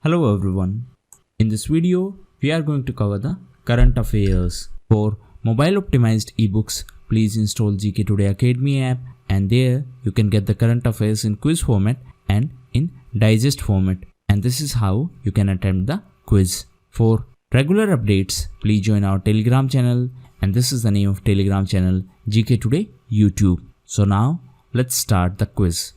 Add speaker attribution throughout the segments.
Speaker 1: Hello everyone. In this video, we are going to cover the current affairs. For mobile optimized ebooks, please install GKToday Academy app and there you can get the current affairs in quiz format and in digest format. And this is how you can attempt the quiz. For regular updates, please join our Telegram channel and this is the name of Telegram channel GKToday YouTube. So now let's start the quiz.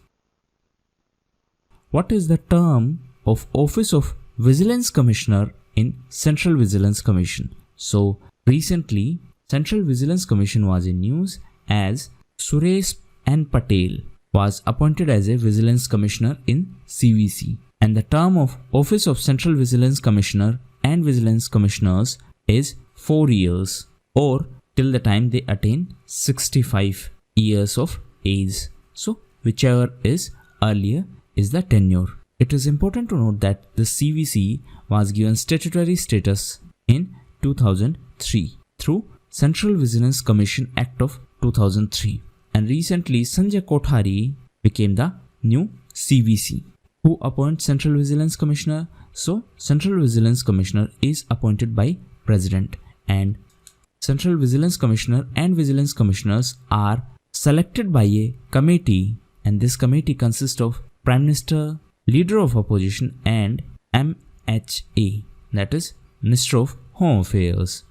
Speaker 1: What is the term of Office of Vigilance Commissioner in Central Vigilance Commission? So recently Central Vigilance Commission was in news as Suresh N. Patel was appointed as a Vigilance Commissioner in CVC, and the term of Office of Central Vigilance Commissioner and Vigilance Commissioners is 4 years or till the time they attain 65 years of age. So whichever is earlier is the tenure. It is important to note that the CVC was given statutory status in 2003 through Central Vigilance Commission Act of 2003, and recently Sanjay Kothari became the new CVC. Who appoints Central Vigilance Commissioner? So Central Vigilance Commissioner is appointed by President, and Central Vigilance Commissioner and Vigilance Commissioners are selected by a committee, and this committee consists of Prime Minister, Leader of Opposition and MHA, that is Minister of Home Affairs.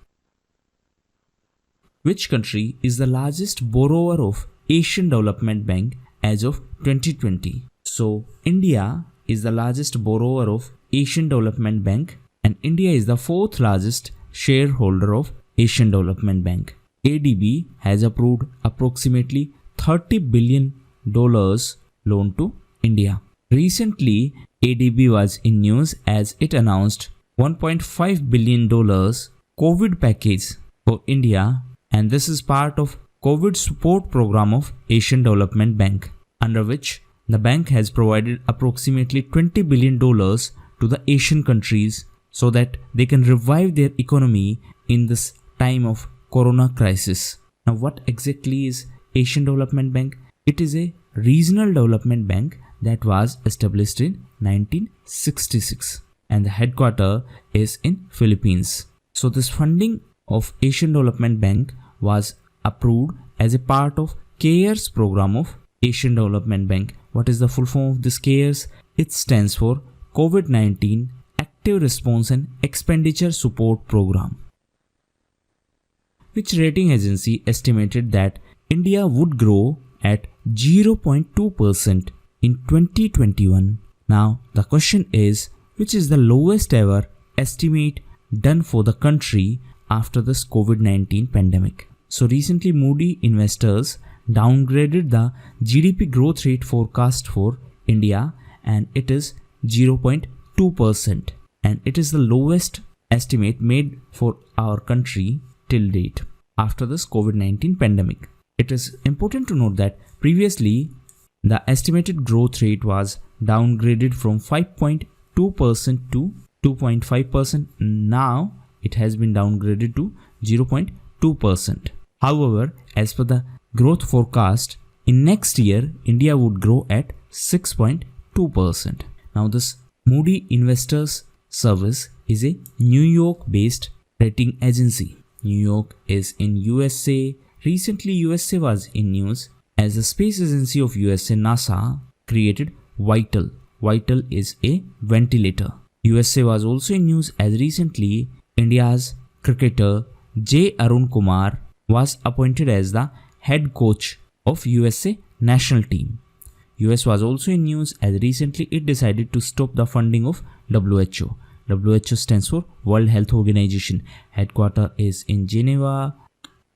Speaker 1: Which country is the largest borrower of Asian Development Bank as of 2020? So India is the largest borrower of Asian Development Bank and India is the fourth largest shareholder of Asian Development Bank. ADB has approved approximately $30 billion loan to India. Recently, ADB was in news as it announced $1.5 billion COVID package for India, and this is part of COVID support program of Asian Development Bank, under which the bank has provided approximately $20 billion to the Asian countries so that they can revive their economy in this time of corona crisis. Now, what exactly is Asian Development Bank? It is a regional development bank that was established in 1966 and the headquarters is in Philippines. So this funding of Asian Development Bank was approved as a part of CARES program of Asian Development Bank. What is the full form of this CARES? It stands for COVID-19 Active Response and Expenditure Support Program. Which rating agency estimated that India would grow at 0.2% in 2021. Now the question is, which is the lowest ever estimate done for the country after this COVID-19 pandemic? So recently Moody investors downgraded the GDP growth rate forecast for India and it is 0.2%, and it is the lowest estimate made for our country till date after this COVID-19 pandemic. It is important to note that previously the estimated growth rate was downgraded from 5.2% to 2.5%. Now it has been downgraded to 0.2%. However, as per the growth forecast, in next year, India would grow at 6.2%. Now this Moody Investors Service is a New York based rating agency. New York is in USA. Recently USA was in news as the space agency of USA, NASA, created Vital. Vital is a ventilator. USA was also in news as recently India's cricketer J. Arun Kumar was appointed as the head coach of USA national team. US was also in news as recently it decided to stop the funding of WHO. WHO stands for World Health Organization. Headquarters is in Geneva.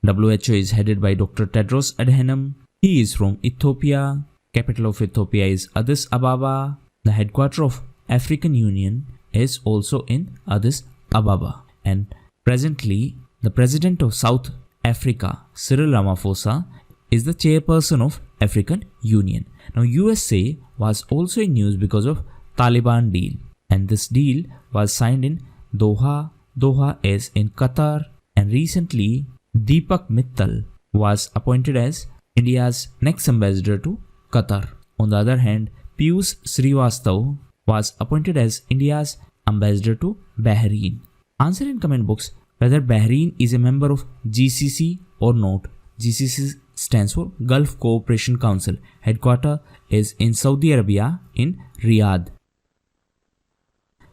Speaker 1: WHO is headed by Dr. Tedros Adhanom. He is from Ethiopia. Capital of Ethiopia is Addis Ababa. The headquarters of African Union is also in Addis Ababa. And presently, the President of South Africa, Cyril Ramaphosa, is the chairperson of African Union. Now, USA was also in news because of Taliban deal. And this deal was signed in Doha. Doha is in Qatar. And recently, Deepak Mittal was appointed as India's next ambassador to Qatar. On the other hand, Piyush Srivastava was appointed as India's ambassador to Bahrain. Answer in comment box whether Bahrain is a member of GCC or not. GCC stands for Gulf Cooperation Council. Headquarters is in Saudi Arabia in Riyadh.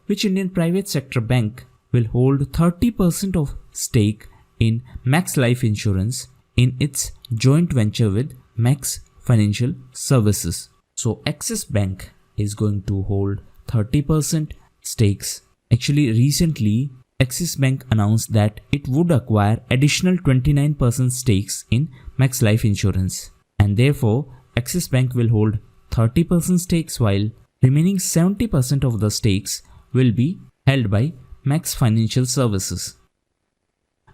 Speaker 1: Which Indian private sector bank will hold 30% of stake in Max Life Insurance in its joint venture with Max Financial Services? So Axis Bank is going to hold 30% stakes. Actually, recently Axis Bank announced that it would acquire additional 29% stakes in Max Life Insurance, and therefore Axis Bank will hold 30% stakes while remaining 70% of the stakes will be held by Max Financial Services.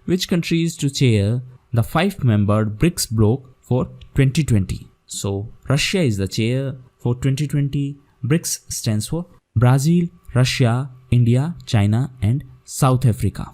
Speaker 1: Which country is to chair the 5-member BRICS bloc for 2020? So Russia is the chair for 2020. BRICS stands for Brazil, Russia, India, China and South Africa.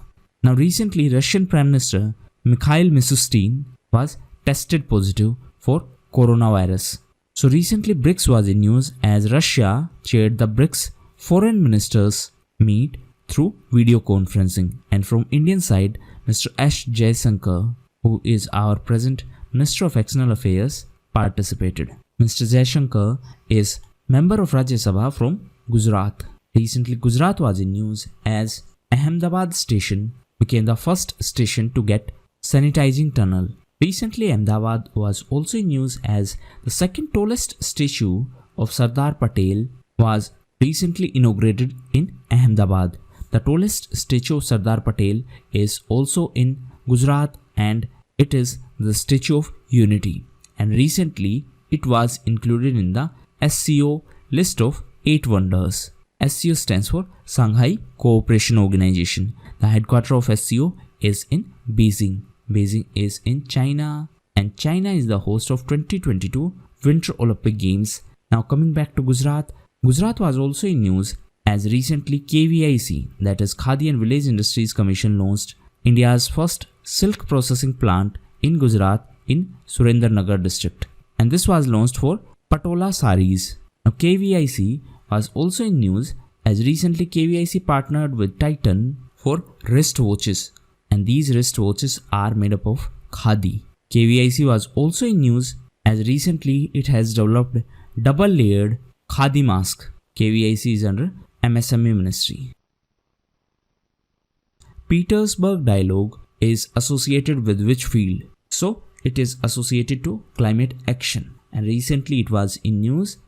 Speaker 1: Now recently Russian Prime Minister Mikhail Mishustin was tested positive for coronavirus. So recently BRICS was in news as Russia chaired the BRICS foreign ministers meet through video conferencing, and from Indian side Mr. S. Jaishankar, who is our present Minister of External Affairs, participated. Mr. Jaishankar is member of Rajya Sabha from Gujarat. Recently Gujarat was in news as Ahmedabad station became the first station to get sanitizing tunnel. Recently Ahmedabad was also in news as the second tallest statue of Sardar Patel was recently inaugurated in Ahmedabad. The tallest statue of Sardar Patel is also in Gujarat and it is the Statue of Unity, and recently it was included in the SCO list of 8 wonders. SCO stands for Shanghai Cooperation Organization. The headquarters of SCO is in Beijing. Beijing is in China, and China is the host of 2022 Winter Olympic Games. Now coming back to Gujarat, Gujarat was also in news as recently KVIC, that is Khadi and Village Industries Commission, launched India's first silk processing plant in Gujarat in Surendranagar district, and this was launched for Patola saris. Now KVIC was also in news as recently KVIC partnered with Titan for wrist watches, and these wrist watches are made up of Khadi. KVIC was also in news as recently it has developed double layered Khadi mask. KVIC is under MSME ministry. Petersburg Dialogue is associated with which field? So it is associated to climate action, and recently it was in news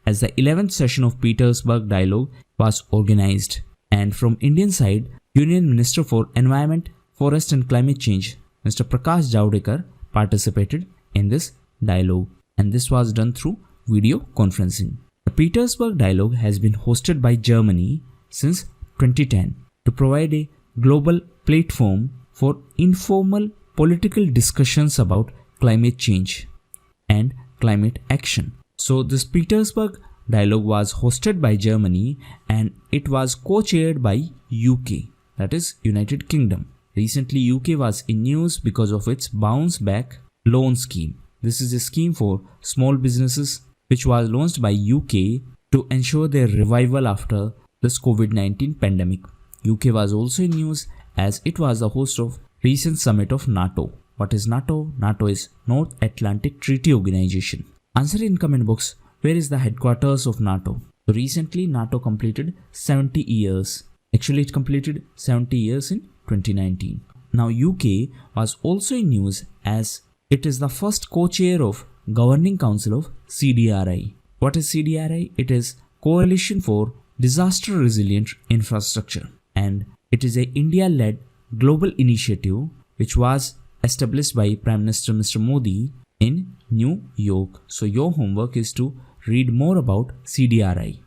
Speaker 1: as the 11th session of Petersburg Dialogue was organized, and from Indian side Union Minister for Environment, Forest and Climate Change Mr. Prakash Javadekar participated in this dialogue, and this was done through video conferencing. The Petersburg Dialogue has been hosted by Germany since 2010 to provide a global platform for informal political discussions about climate change and climate action. So this Petersburg Dialogue was hosted by Germany and it was co-chaired by UK, that is United Kingdom. Recently UK was in news because of its bounce back loan scheme. This is a scheme for small businesses which was launched by UK to ensure their revival after this COVID-19 pandemic. UK was also in news as it was the host of recent summit of NATO. What is NATO? NATO is North Atlantic Treaty Organization. Answer in comment box, where is the headquarters of NATO? So recently NATO completed 70 years. Actually it completed 70 years in 2019. Now UK was also in news as it is the first co-chair of Governing Council of CDRI. What is CDRI? It is Coalition for Disaster Resilient Infrastructure, and it is a India-led global initiative which was established by Prime Minister Mr. Moody in New York. So your homework is to read more about CDRI.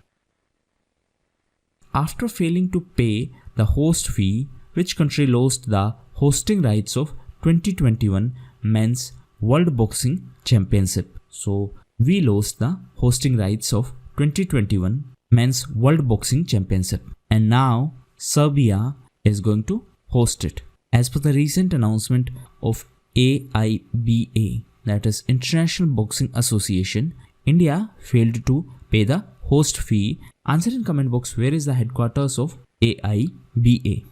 Speaker 1: After failing to pay the host fee, which country lost the hosting rights of 2021 Men's World Boxing Championship? So we lost the hosting rights of 2021 Men's World Boxing Championship, and now Serbia is going to host it. As per the recent announcement of AIBA, that is International Boxing Association, India failed to pay the host fee? Answer in comment box. Where is the headquarters of AIBA?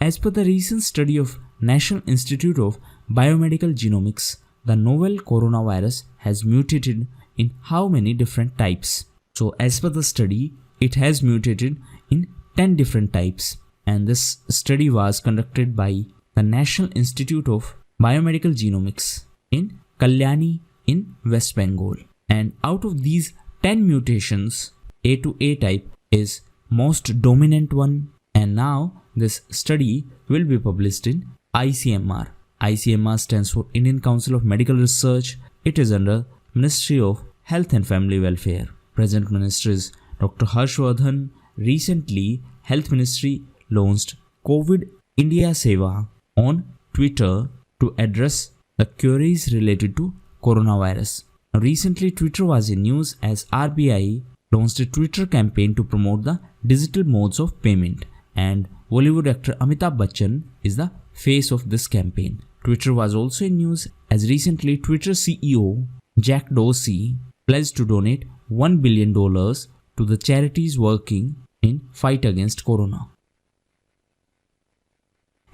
Speaker 1: As per the recent study of National Institute of Biomedical Genomics, the novel coronavirus has mutated in how many different types? So as per the study, it has mutated in 10 different types, and this study was conducted by the National Institute of Biomedical Genomics in Kalyani in West Bengal. And out of these 10 mutations, A to A type is most dominant one, and now this study will be published in ICMR. ICMR stands for Indian Council of Medical Research. It is under Ministry of Health and Family Welfare. Present Minister is Dr. Harshvardhan. Recently, Health Ministry launched COVID India Seva on Twitter to address the queries related to coronavirus. Now, recently, Twitter was in news as RBI launched a Twitter campaign to promote the digital modes of payment, and Bollywood actor Amitabh Bachchan is the face of this campaign. Twitter was also in news as recently Twitter CEO Jack Dorsey pledged to donate $1 billion to the charities working in fight against corona.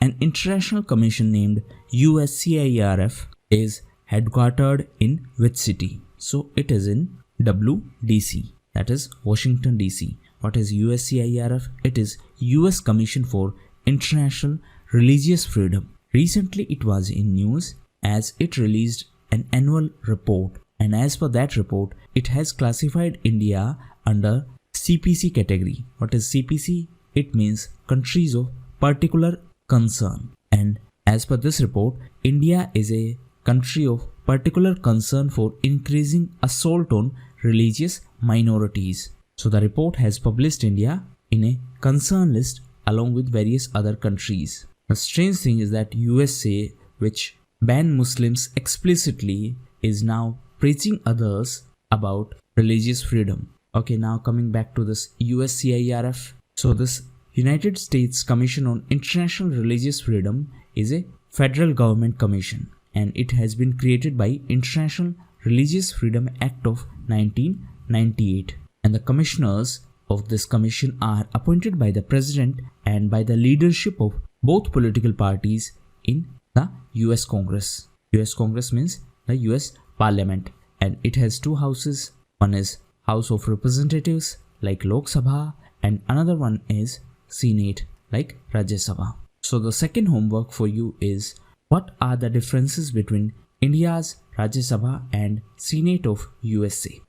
Speaker 1: An international commission named USCIRF is headquartered in which city? So it is in WDC, that is Washington DC. What is USCIRF? It is US Commission for International Religious Freedom. Recently it was in news as it released an annual report, and as per that report, it has classified India under CPC category. What is CPC? It means countries of particular concern, and as per this report, India is a country of particular concern for increasing assault on religious minorities. So the report has published India in a concern list along with various other countries. The strange thing is that USA, which banned Muslims explicitly, is now preaching others about religious freedom. Okay, now coming back to this USCIRF. So this United States Commission on International Religious Freedom is a federal government commission, and it has been created by International Religious Freedom Act of 1998. And the commissioners of this commission are appointed by the president and by the leadership of both political parties in the US Congress. US Congress means the US Parliament, and it has two houses. One is House of Representatives like Lok Sabha, and another one is Senate like Rajya Sabha. So the second homework for you is, what are the differences between India's Rajya Sabha and Senate of USA?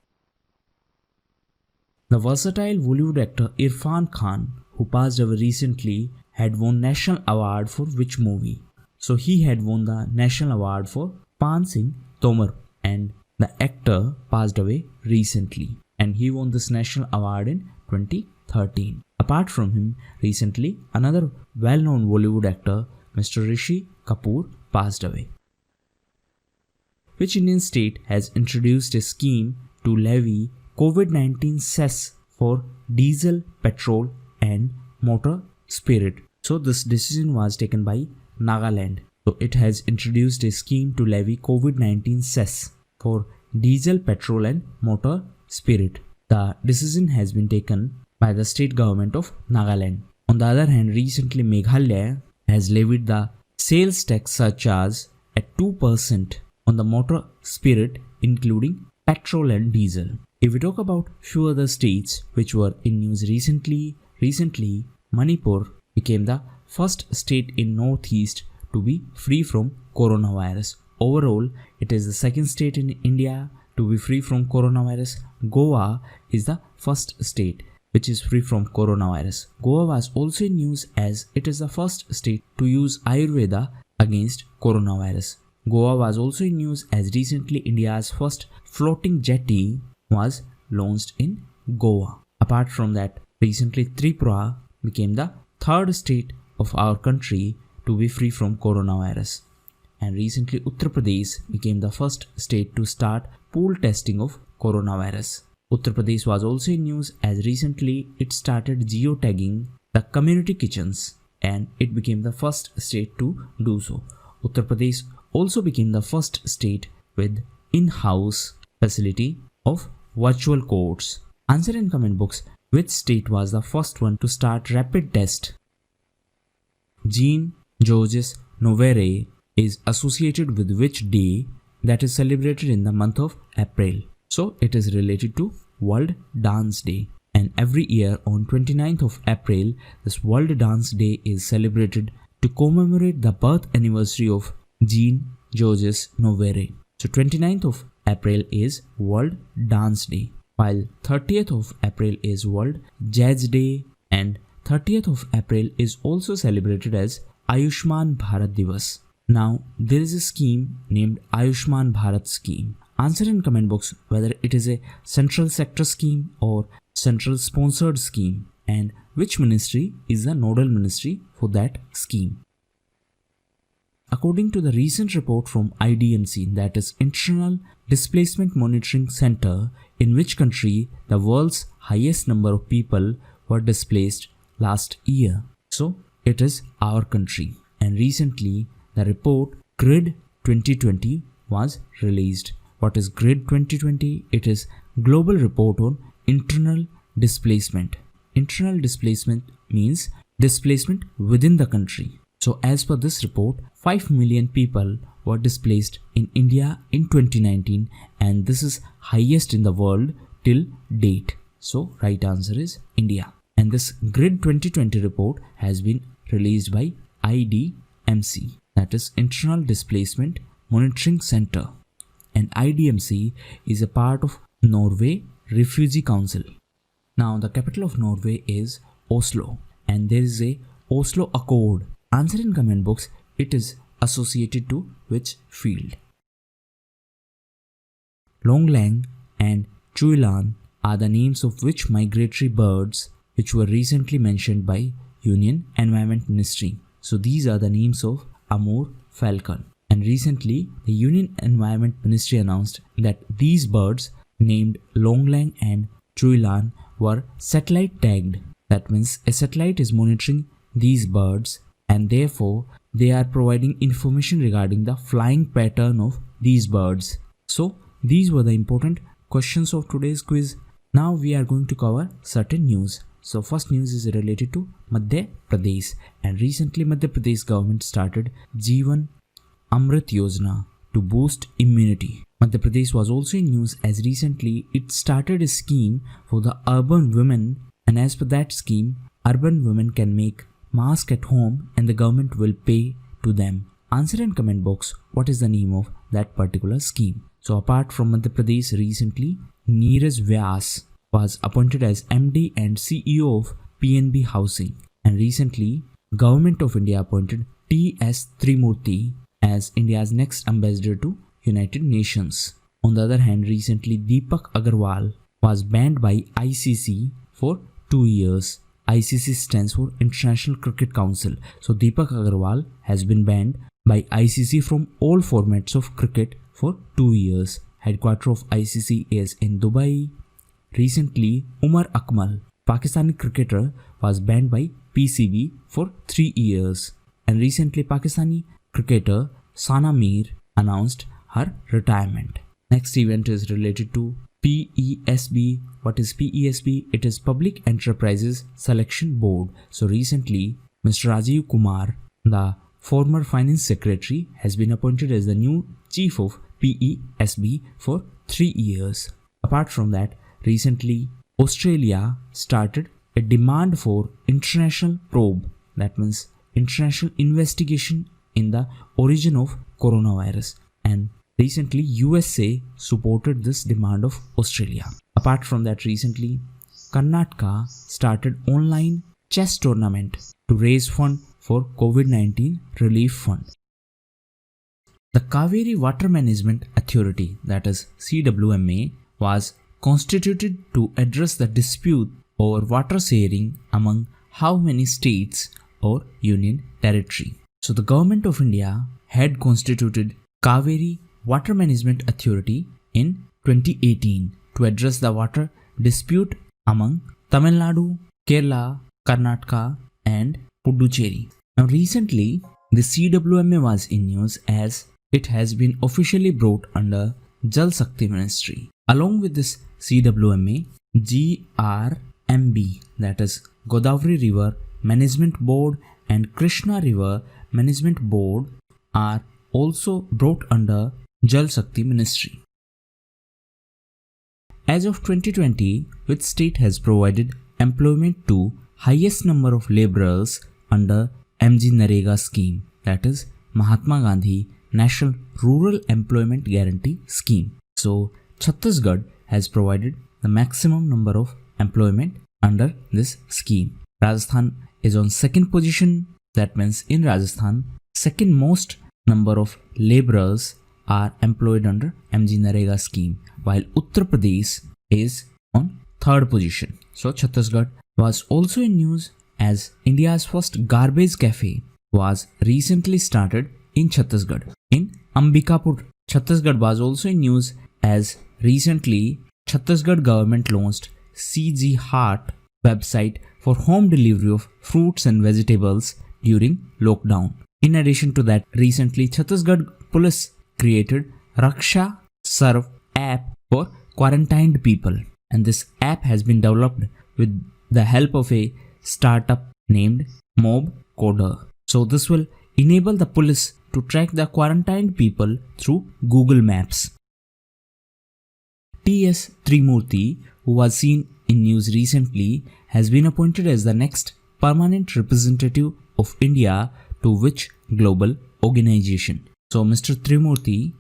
Speaker 1: The versatile Bollywood actor Irfan Khan, who passed away recently, had won National Award for which movie? So he had won the National Award for Pan Singh Tomar, and the actor passed away recently, and he won this National Award in 2013. Apart from him, recently another well-known Bollywood actor, Mr. Rishi Kapoor, passed away. Which Indian state has introduced a scheme to levy COVID-19 cess for diesel, petrol and motor spirit? So this decision was taken by Nagaland. So it has introduced a scheme to levy COVID-19 cess for diesel, petrol and motor spirit. The decision has been taken by the state government of Nagaland. On the other hand, recently Meghalaya has levied the sales tax surcharge at 2% on the motor spirit, including petrol and diesel. If we talk about few other states which were in news recently, Manipur became the first state in Northeast to be free from coronavirus. Overall, it is the second state in India to be free from coronavirus. Goa is the first state which is free from coronavirus. Goa was also in news as it is the first state to use Ayurveda against coronavirus. Goa was also in news as recently India's first floating jetty was launched in Goa. Apart from that, recently Tripura became the third state of our country to be free from coronavirus. And recently Uttar Pradesh became the first state to start pool testing of coronavirus. Uttar Pradesh was also in news as recently it started geotagging the community kitchens, and it became the first state to do so. Uttar Pradesh also became the first state with in-house facility of virtual courts. Answer in comment box. Which state was the first one to start rapid test? Jean Georges Noverre is associated with which day that is celebrated in the month of April? So it is related to World Dance Day. And every year on 29th of April, this World Dance Day is celebrated to commemorate the birth anniversary of Jean Georges Noverre. So 29th of April is World Dance Day, while 30th of April is World Jazz Day, and 30th of April is also celebrated as Ayushman Bharat Divas. Now there is a scheme named Ayushman Bharat scheme. Answer in comment box whether it is a central sector scheme or central sponsored scheme, and which ministry is the nodal ministry for that scheme. According to the recent report from IDMC, that is International Displacement Monitoring Center, in which country the world's highest number of people were displaced last year? So it is our country, and recently the report Grid 2020 was released. What is Grid 2020? It is Global Report on Internal Displacement. Internal displacement means displacement within the country. So as per this report, 5 million people were displaced in India in 2019, and this is highest in the world till date. So right answer is India. And this Grid 2020 report has been released by IDMC, that is Internal Displacement Monitoring Center. And IDMC is a part of Norway Refugee Council. Now the capital of Norway is Oslo, and there is a Oslo Accord. Answer in comment box. It is associated to which field? Longlang and Chuilan are the names of which migratory birds which were recently mentioned by Union Environment Ministry. So these are the names of Amur falcon. And recently the Union Environment Ministry announced that these birds named Longlang and Chuilan were satellite tagged. That means a satellite is monitoring these birds, and therefore they are providing information regarding the flying pattern of these birds. So these were the important questions of today's quiz. Now we are going to cover certain news. So first news is related to Madhya Pradesh, and recently Madhya Pradesh government started Jeevan Amrit Yojana to boost immunity. Madhya Pradesh was also in news as recently it started a scheme for the urban women, and as per that scheme, urban women can make mask at home and the government will pay to them. Answer in comment box what is the name of that particular scheme. So apart from Madhya Pradesh, recently Neeraj Vyas was appointed as MD and CEO of PNB Housing, and recently Government of India appointed T.S. Trimurti as India's next ambassador to United Nations. On the other hand, recently Deepak Agarwal was banned by ICC for 2 years. ICC stands for International Cricket Council. So Deepak Agarwal has been banned by ICC from all formats of cricket for 2 years. Headquarters of ICC is in Dubai. Recently, Umar Akmal, Pakistani cricketer, was banned by PCB for 3 years. And recently, Pakistani cricketer Sana Mir announced her retirement. Next event is related to PESB. What is PESB? It is Public Enterprises Selection Board. So recently, Mr. Rajiv Kumar, the former finance secretary, has been appointed as the new chief of PESB for 3 years. Apart from that, recently Australia started a demand for international probe, that means international investigation in the origin of coronavirus, and recently USA supported this demand of Australia. Apart from that, recently Karnataka started online chess tournament to raise fund for COVID-19 relief fund. The Kaveri Water Management Authority, that is CWMA, was constituted to address the dispute over water sharing among how many states or union territory. So the government of India had constituted Kaveri Water Management Authority in 2018 to address the water dispute among Tamil Nadu, Kerala, Karnataka and Puducherry. Now recently the CWMA was in news as it has been officially brought under Jal Shakti Ministry. Along with this CWMA, GRMB, that is Godavari River Management Board and Krishna River Management Board, are also brought under Jal Shakti Ministry. As of 2020, which state has provided employment to highest number of laborers under MGNREGA scheme, that is Mahatma Gandhi National Rural Employment Guarantee Scheme. So Chhattisgarh has provided the maximum number of employment under this scheme. Rajasthan is on second position. That means in Rajasthan, second most number of laborers are employed under MGNREGA scheme, while Uttar Pradesh is on third position. So Chhattisgarh was also in news as India's first garbage cafe was recently started in Chhattisgarh. In Ambikapur, Chhattisgarh was also in news as recently Chhattisgarh government launched CG Heart website for home delivery of fruits and vegetables during lockdown. In addition to that, recently Chhattisgarh police created Raksha Sarv app for quarantined people, and this app has been developed with the help of a startup named Mob Coder. So this will enable the police to track the quarantined people through Google Maps. T.S. Trimurti, who was seen in news recently, has been appointed as the next permanent representative of India to which global organization? So Mr. Trimurti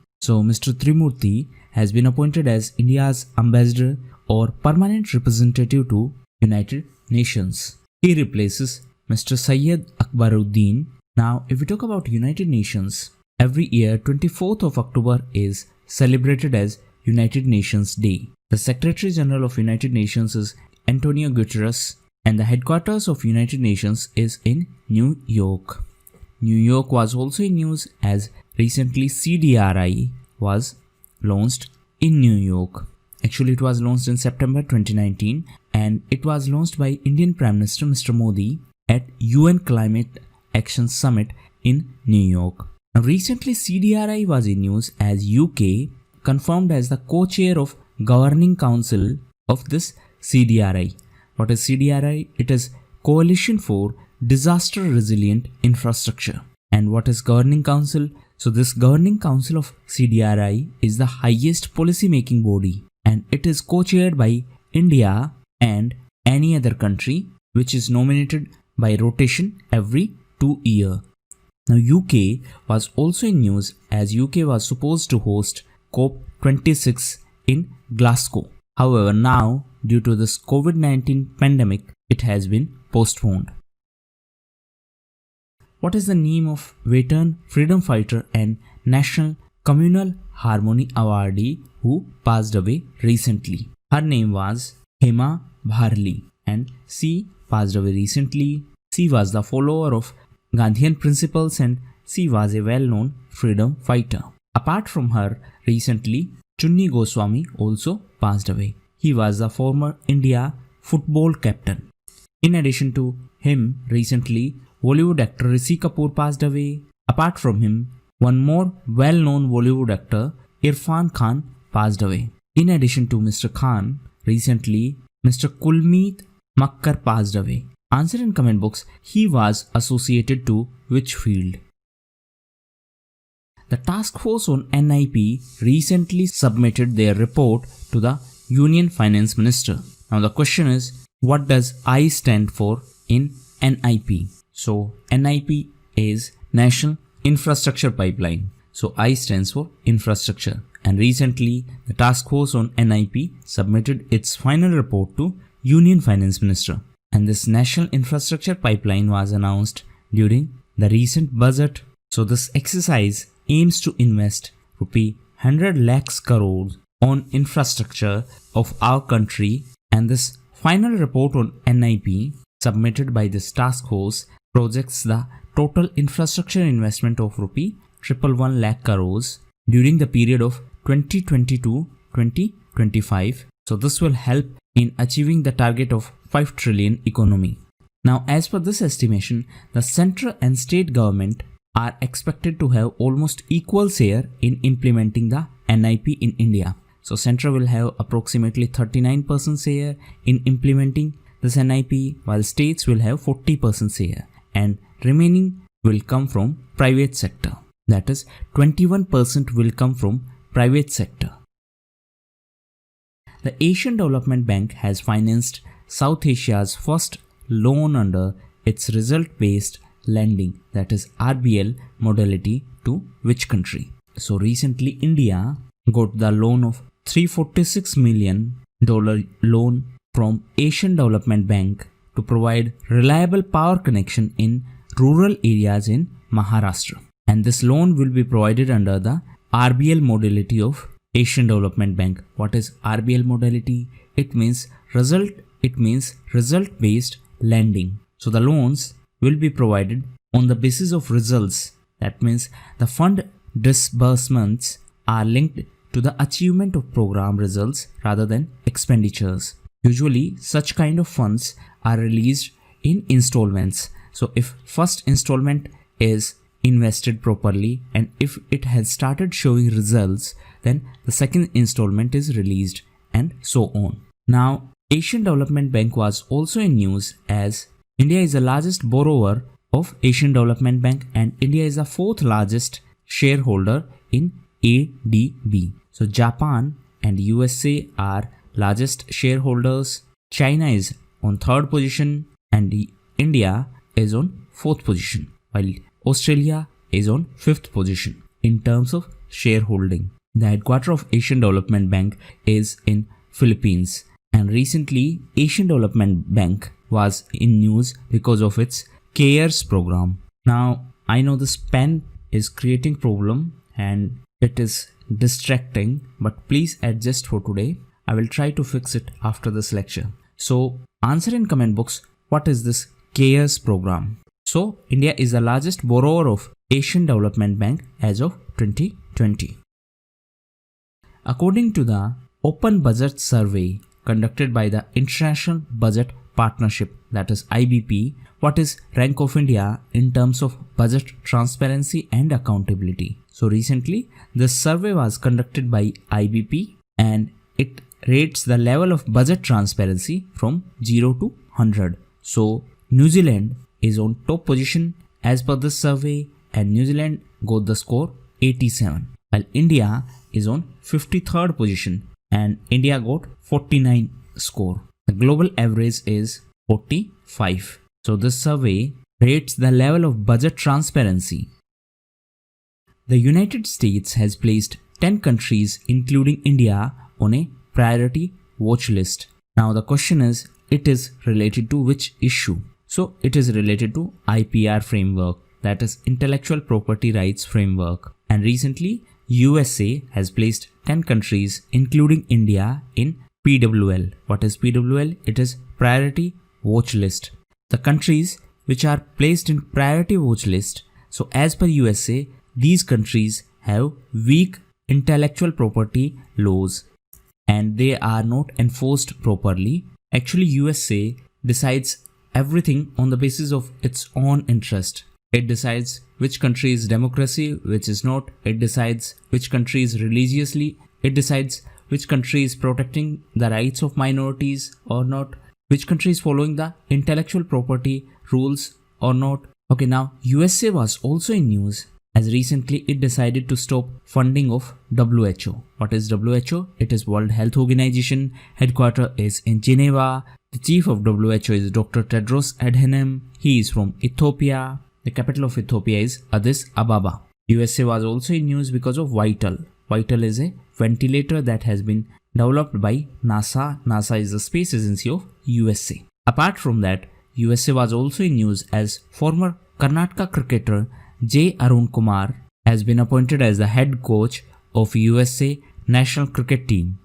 Speaker 1: has been appointed as India's ambassador or permanent representative to United Nations. He replaces Mr. Syed Akbaruddin. Now, if we talk about United Nations, every year 24th of October is celebrated as United Nations Day. The Secretary General of United Nations is Antonio Guterres, and the headquarters of United Nations is in New York. New York was also in news as recently CDRI was launched in New York. Actually, it was launched in September 2019 and it was launched by Indian Prime Minister Mr. Moody at UN Climate Action Summit in New York. Now, recently CDRI was in news as UK confirmed as the co-chair of Governing Council of this CDRI. What is CDRI? It is Coalition for Disaster Resilient Infrastructure. And what is Governing Council? So this Governing Council of CDRI is the highest policy making body and it is co-chaired by India and any other country, which is nominated by rotation every 2 years. Now UK was also in news as UK was supposed to host COP26 in Glasgow. However, now due to this COVID-19 pandemic, it has been postponed. What is the name of veteran freedom fighter and National Communal Harmony awardee who passed away recently? Her name was Hema Bharli and she passed away recently. She was the follower of Gandhian principles and she was a well-known freedom fighter. Apart from her, recently Chunni Goswami also passed away. He was the former India football captain. In addition to him, recently Bollywood actor Rishi Kapoor passed away. Apart from him, one more well-known Bollywood actor, Irfan Khan, passed away. In addition to Mr. Khan, recently Mr. Kulmeet Makkar passed away. Answer in comment box, he was associated to which field? The task force on NIP recently submitted their report to the Union Finance Minister. Now the question is, what does I stand for in NIP? So NIP is National Infrastructure Pipeline. So I stands for infrastructure. And recently the task force on NIP submitted its final report to Union Finance Minister. And this National Infrastructure Pipeline was announced during the recent budget. So this exercise aims to invest rupee 100 lakhs crores on infrastructure of our country, and this final report on NIP submitted by this task force projects the total infrastructure investment of rupee 111 lakh crores during the period of 2020-2025. So this will help in achieving the target of 5 trillion economy. Now, as per this estimation, the central and state government are expected to have almost equal share in implementing the NIP in India. So Central will have approximately 39% share in implementing this NIP, while states will have 40% share, and remaining will come from private sector. That is 21% will come from private sector. The Asian Development Bank has financed South Asia's first loan under its result-based lending, that is RBL modality, to which country? So recently India got the loan of $346 million loan from Asian Development Bank to provide reliable power connection in rural areas in Maharashtra. And this loan will be provided under the RBL modality of Asian Development Bank. What is RBL modality? It means result-based lending. So the loans will be provided on the basis of results. That means the fund disbursements are linked to the achievement of program results rather than expenditures. Usually such kind of funds are released in installments. So if first installment is invested properly and if it has started showing results, then the second installment is released, and so on. Now, Asian Development Bank was also in news as India is the largest borrower of Asian Development Bank and India is the fourth largest shareholder in ADB. So Japan and USA are largest shareholders. China is on third position and India is on fourth position, while Australia is on fifth position in terms of shareholding. The headquarters of Asian Development Bank is in Philippines, and recently Asian Development Bank was in news because of its CARES program. Now I know this pen is creating problem and it is distracting, but please adjust for today. I will try to fix it after this lecture. So answer in comment box, what is this CARES program? So India is the largest borrower of Asian Development Bank as of 2020. According to the Open Budget Survey conducted by the International Budget Partnership, that is IBP, what is rank of India in terms of budget transparency and accountability? So recently this survey was conducted by IBP and it rates the level of budget transparency from 0 to 100. So New Zealand is on top position as per this survey, and New Zealand got the score 87, while India is on 53rd position and India got 49 score. The global average is 45. So this survey rates the level of budget transparency. The United States has placed 10 countries including India on a priority watch list. Now the question is, it is related to which issue? So it is related to IPR framework, that is Intellectual Property Rights Framework. And recently USA has placed 10 countries including India in PWL. What is PWL? It is Priority Watch List. The countries which are placed in Priority Watch List, so as per USA, these countries have weak intellectual property laws and they are not enforced properly. Actually USA decides everything on the basis of its own interest. It decides which country is democracy, which is not. It decides which country is religiously. It decides which country is protecting the rights of minorities or not. Which country is following the intellectual property rules or not. Okay, now USA was also in news as recently it decided to stop funding of WHO. What is WHO? It is World Health Organization. Headquarters is in Geneva. The chief of WHO is Dr. Tedros Adhanom. He is from Ethiopia. The capital of Ethiopia is Addis Ababa. USA was also in news because of Vital. Vital is a ventilator that has been developed by NASA. NASA is the space agency of USA. Apart from that, USA was also in news as former Karnataka cricketer J. Arun Kumar has been appointed as the head coach of USA national cricket team.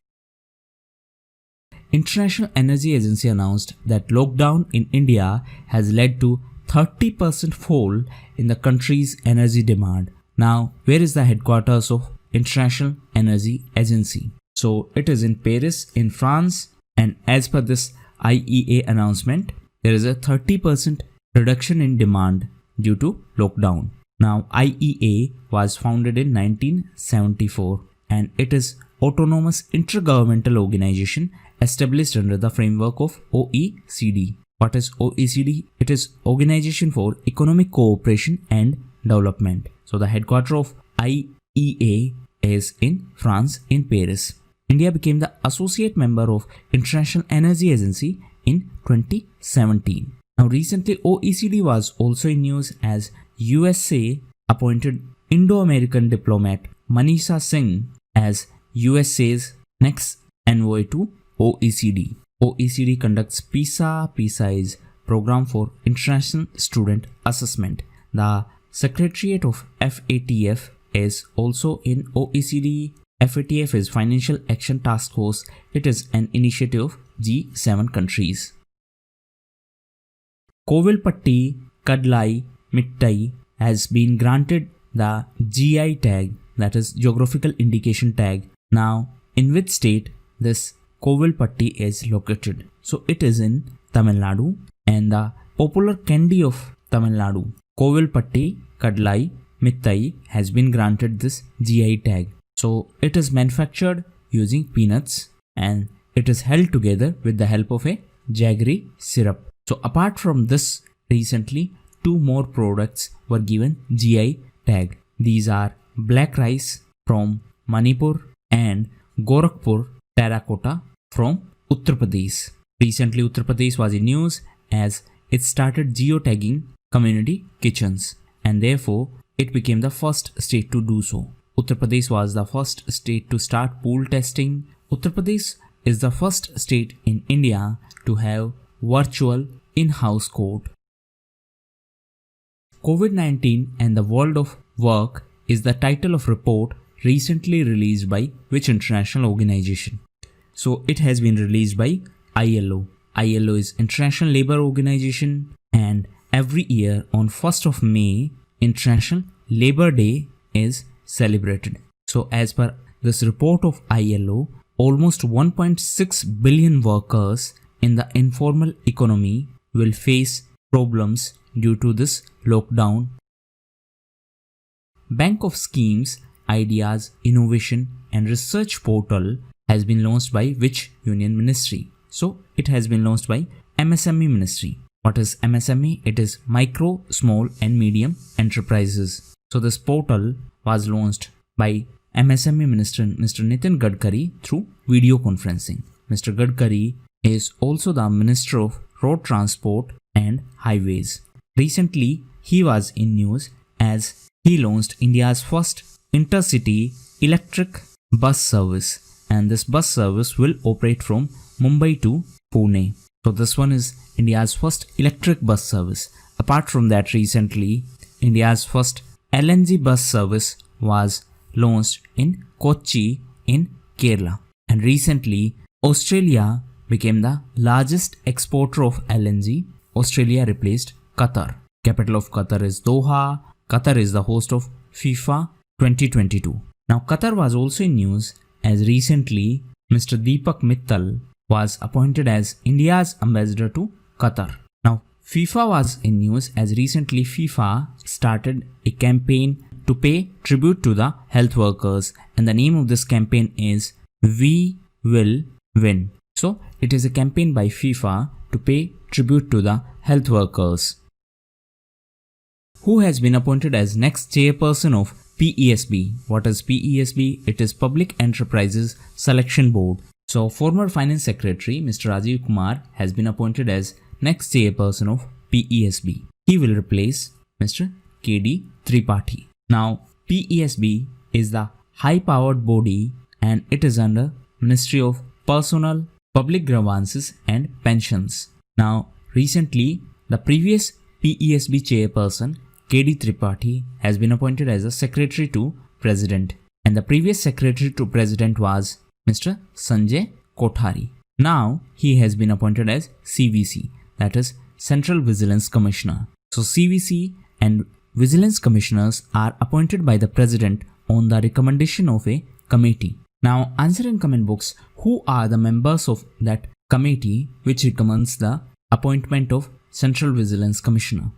Speaker 1: International Energy Agency announced that lockdown in India has led to 30% fall in the country's energy demand. Now, where is the headquarters of International Energy Agency? So, it is in Paris in France, and as per this IEA announcement, there is a 30% reduction in demand due to lockdown. Now, IEA was founded in 1974 and it is autonomous intergovernmental organization established under the framework of OECD. What is OECD? It is Organization for Economic Cooperation and Development. So the headquarters of IEA is in France, in Paris. India became the associate member of International Energy Agency in 2017. Now recently OECD was also in news as USA appointed Indo-American diplomat Manisha Singh as USA's next envoy to OECD. OECD conducts PISA. PISA is Program for International Student Assessment. The Secretariat of FATF is also in OECD. FATF is Financial Action Task Force. It is an initiative of G7 countries. Koval Patti, Kadlai, Mittai has been granted the GI tag, that is Geographical Indication tag. Now, in which state this Koval Patti is located? So it is in Tamil Nadu, and the popular candy of Tamil Nadu, Koval Patti, Kadlai, Mittai, has been granted this GI tag. So it is manufactured using peanuts and it is held together with the help of a jaggery syrup. So apart from this, recently 2 more products were given GI tag. These are black rice from Manipur and Gorakhpur terracotta from Uttar Pradesh. Recently Uttar Pradesh was in news as it started geotagging community kitchens, and therefore it became the first state to do so. Uttar Pradesh was the first state to start pool testing. Uttar Pradesh is the first state in India to have virtual in-house court. COVID-19 and the World of Work is the title of report recently released by which international organization? So it has been released by ILO. ILO is International Labour Organization, and every year on 1st of May, International Labour Day is celebrated. So as per this report of ILO, almost 1.6 billion workers in the informal economy will face problems due to this lockdown. Bank of Schemes, Ideas, Innovation and Research portal has been launched by which union ministry? So it has been launched by MSME ministry. What is MSME? It is micro, small and medium enterprises. So this portal was launched by MSME Minister Mr. Nitin Gadkari through video conferencing. Mr. Gadkari is also the Minister of Road Transport and Highways. Recently, he was in news as he launched India's first intercity electric bus service, and this bus service will operate from Mumbai to Pune. So this one is India's first electric bus service. Apart from that, recently India's first LNG bus service was launched in Kochi in Kerala. And recently, Australia became the largest exporter of LNG. Australia replaced Qatar. Capital of Qatar is Doha. Qatar is the host of FIFA 2022. Now Qatar was also in news as recently Mr. Deepak Mittal was appointed as India's ambassador to Qatar. Now FIFA was in news as recently FIFA started a campaign to pay tribute to the health workers, and the name of this campaign is We Will Win. So it is a campaign by FIFA to pay tribute to the health workers. Who has been appointed as next chairperson of PESB? What is PESB? It is Public Enterprises Selection Board. So former Finance Secretary Mr. Rajiv Kumar has been appointed as next chairperson of PESB. He will replace Mr. KD Tripathi. Now PESB is the high-powered body and it is under Ministry of Personnel, Public Grievances and Pensions. Now recently the previous PESB chairperson KD Tripathi has been appointed as a secretary to President, and the previous secretary to President was Mr. Sanjay Kothari. Now he has been appointed as CVC, that is Central Vigilance Commissioner. So CVC and Vigilance Commissioners are appointed by the President on the recommendation of a committee. Now answer in comment box who are the members of that committee which recommends the appointment of Central Vigilance Commissioner.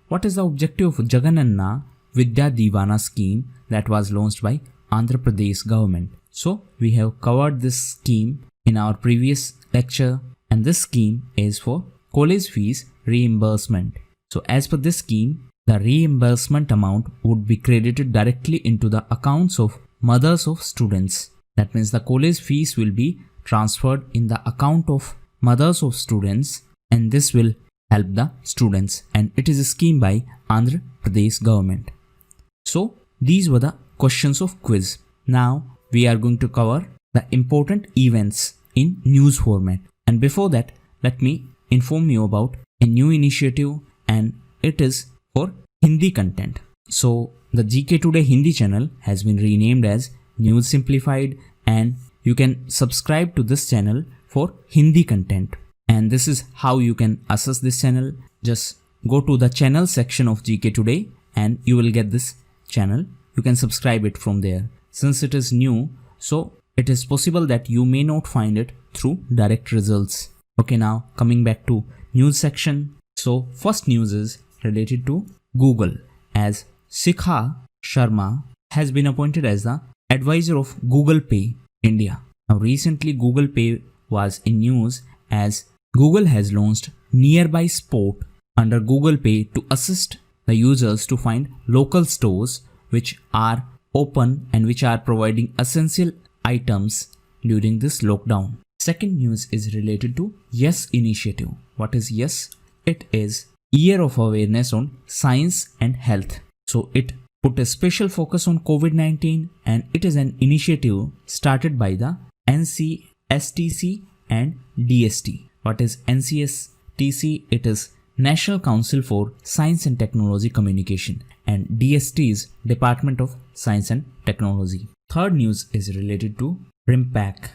Speaker 1: What is the objective of Jagananna Vidya Divana scheme that was launched by Andhra Pradesh government. So we have covered this scheme in our previous lecture, and this scheme is for college fees reimbursement. So as per this scheme, the reimbursement amount would be credited directly into the accounts of mothers of students. That means the college fees will be transferred in the account of mothers of students, and this will help the students, and it is a scheme by Andhra Pradesh government. So these were the questions of quiz. Now we are going to cover the important events in news format, and before that let me inform you about a new initiative, and it is for Hindi content. So the GK Today Hindi channel has been renamed as News Simplified, and you can subscribe to this channel for Hindi content. And this is how you can access this channel. Just go to the channel section of GK Today and you will get this channel. You can subscribe it from there. Since it is new, so it is possible that you may not find it through direct results. Okay, now coming back to news section. So first news is related to Google, as Shikha Sharma has been appointed as the advisor of Google Pay India. Now recently Google Pay was in news, as Google has launched Nearby Spot under Google Pay to assist the users to find local stores which are open and which are providing essential items during this lockdown. Second news is related to Yes initiative. What is Yes? It is Year of Awareness on Science and Health. So it put a special focus on COVID-19, and it is an initiative started by the NCSTC and DST. What is NCSTC? It is National Council for Science and Technology Communication, and DST is Department of Science and Technology. Third news is related to RIMPAC.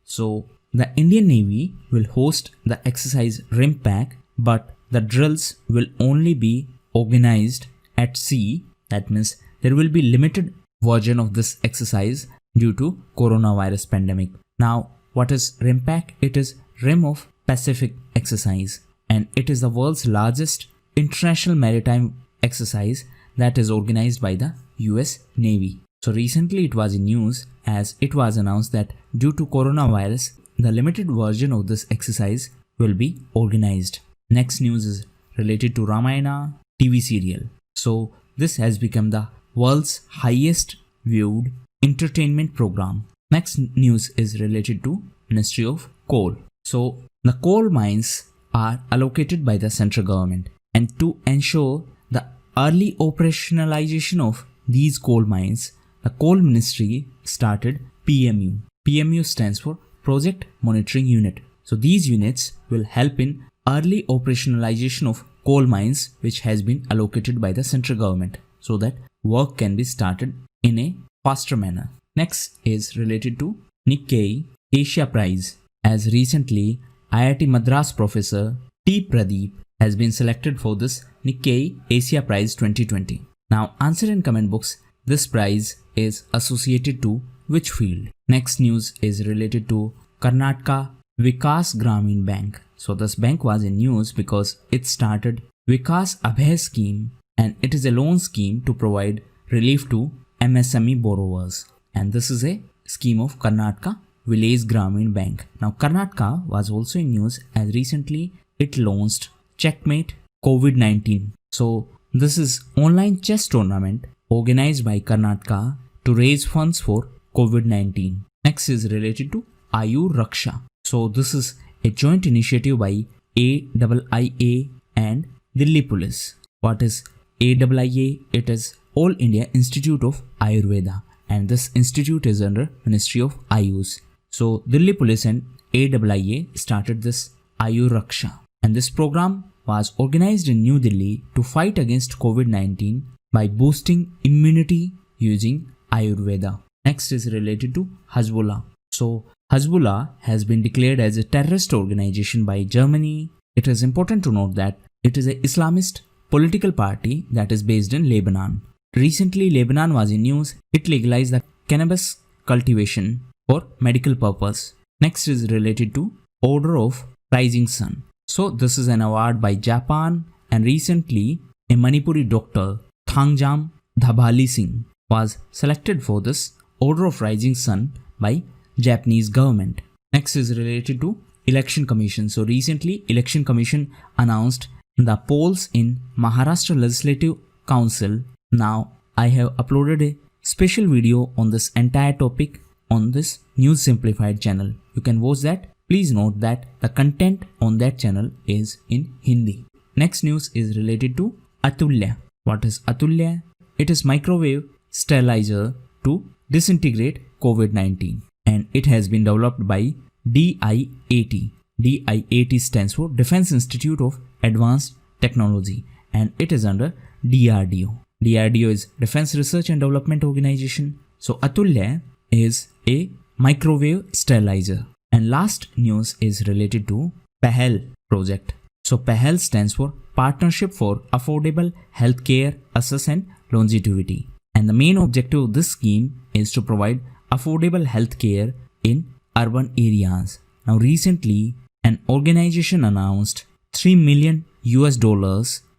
Speaker 1: So the Indian Navy will host the exercise RIMPAC, but the drills will only be organized at sea. That means there will be limited version of this exercise due to coronavirus pandemic. Now what is RIMPAC? It is Rim of Pacific exercise, and it is the world's largest international maritime exercise that is organized by the US Navy. So recently it was in news, as it was announced that due to coronavirus, the limited version of this exercise will be organized. Next news is related to Ramayana TV serial. So this has become the world's highest viewed entertainment program. Next news is related to Ministry of Coal. So the coal mines are allocated by the central government, and to ensure the early operationalization of these coal mines, the Coal Ministry started PMU. PMU stands for Project Monitoring Unit. So these units will help in early operationalization of coal mines which has been allocated by the central government, so that work can be started in a faster manner. Next is related to Nikkei Asia Prize, as recently IIT Madras professor T. Pradeep has been selected for this Nikkei Asia Prize 2020. Now answer in comment box, this prize is associated to which field? Next news is related to Karnataka Vikas Gramin Bank. So this bank was in news because it started Vikas Abhay scheme, and it is a loan scheme to provide relief to MSME borrowers, and this is a scheme of Karnataka Village Gramin Bank. Now Karnataka was also in news, as recently it launched Checkmate COVID-19. So this is online chess tournament organized by Karnataka to raise funds for COVID-19. Next is related to Ayur Raksha. So this is a joint initiative by AIIA and Delhi Police. What is AIIA? It is All India Institute of Ayurveda, and this institute is under Ministry of Ayush. So Delhi Police and AIIA started this Ayur Raksha, and this program was organized in New Delhi to fight against COVID-19 by boosting immunity using Ayurveda. Next is related to Hezbollah. So Hezbollah has been declared as a terrorist organization by Germany. It is important to note that it is an Islamist political party that is based in Lebanon. Recently Lebanon was in news. It legalized the cannabis cultivation for medical purpose. Next is related to Order of Rising Sun. So this is an award by Japan, and recently a Manipuri doctor Thangjam Dhabali Singh was selected for this Order of Rising Sun by Japanese government. Next is related to Election Commission. So recently Election Commission announced the polls in Maharashtra Legislative Council. Now I have uploaded a special video on this entire topic on this News Simplified channel. You can watch that. Please note that the content on that channel is in Hindi. Next news is related to Atulya. What is Atulya? It is microwave sterilizer to disintegrate COVID-19 and it has been developed by DIAT. DIAT stands for Defense Institute of Advanced Technology and it is under DRDO. DRDO is Defense Research and Development Organization. So Atulya is a microwave sterilizer. And last news is related to PAHEL project. So PAHEL stands for Partnership for Affordable Healthcare Access and Longevity. And the main objective of this scheme is to provide affordable healthcare in urban areas. Now recently an organization announced $3 million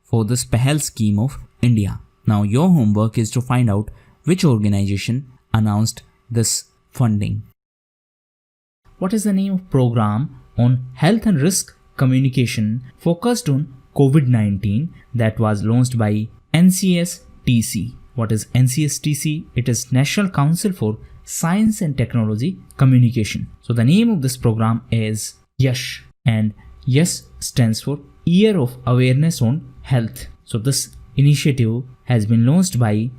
Speaker 1: for this PAHEL scheme of India. Now your homework is to find out which organization announced this funding. What is the name of program on health and risk communication focused on COVID-19 that was launched by NCSTC? What is NCSTC? It is National Council for Science and Technology Communication. So the name of this program is YASH and YASH stands for Year of Awareness on Health. So this initiative has been launched by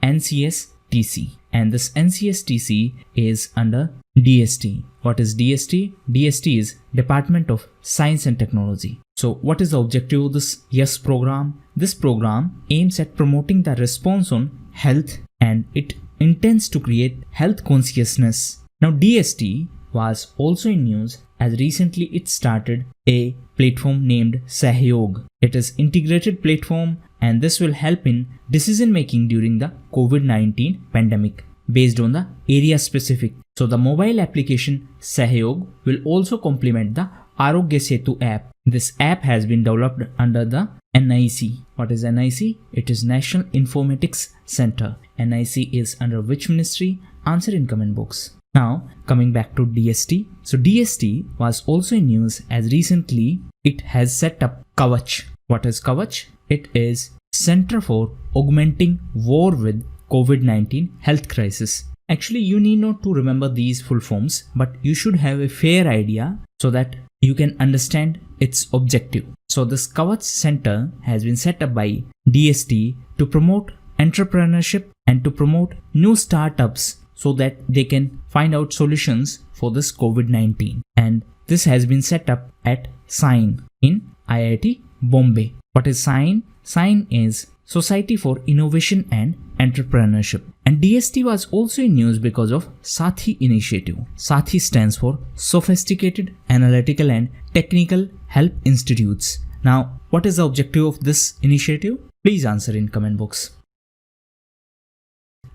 Speaker 1: NCSTC and this NCSTC is under DST. What is DST? DST is Department of Science and Technology. So what is the objective of this YES program? This program aims at promoting the response on health and it intends to create health consciousness. Now DST was also in news as recently it started a platform named Sahyog. It is integrated platform and this will help in decision making during the COVID-19 pandemic based on the area specific. So the mobile application Sahyog will also complement the Arogya Setu app. This app has been developed under the NIC. What is NIC? It is National Informatics Center. NIC is under which ministry? Answer in comment box. Now coming back to DST. So DST was also in news as recently it has set up Kavach. What is Kavach? It is Center for Augmenting War with COVID-19 Health Crisis. Actually, you need not to remember these full forms, but you should have a fair idea so that you can understand its objective. So this Kavach Center has been set up by DST to promote entrepreneurship and to promote new startups so that they can find out solutions for this COVID-19. And this has been set up at SIGN in IIT Bombay. What is SIGN? SIGN is Society for Innovation and Entrepreneurship. And DST was also in news because of Sathi initiative. Sathi stands for Sophisticated Analytical and Technical Help Institutes. Now, what is the objective of this initiative? Please answer in comment box.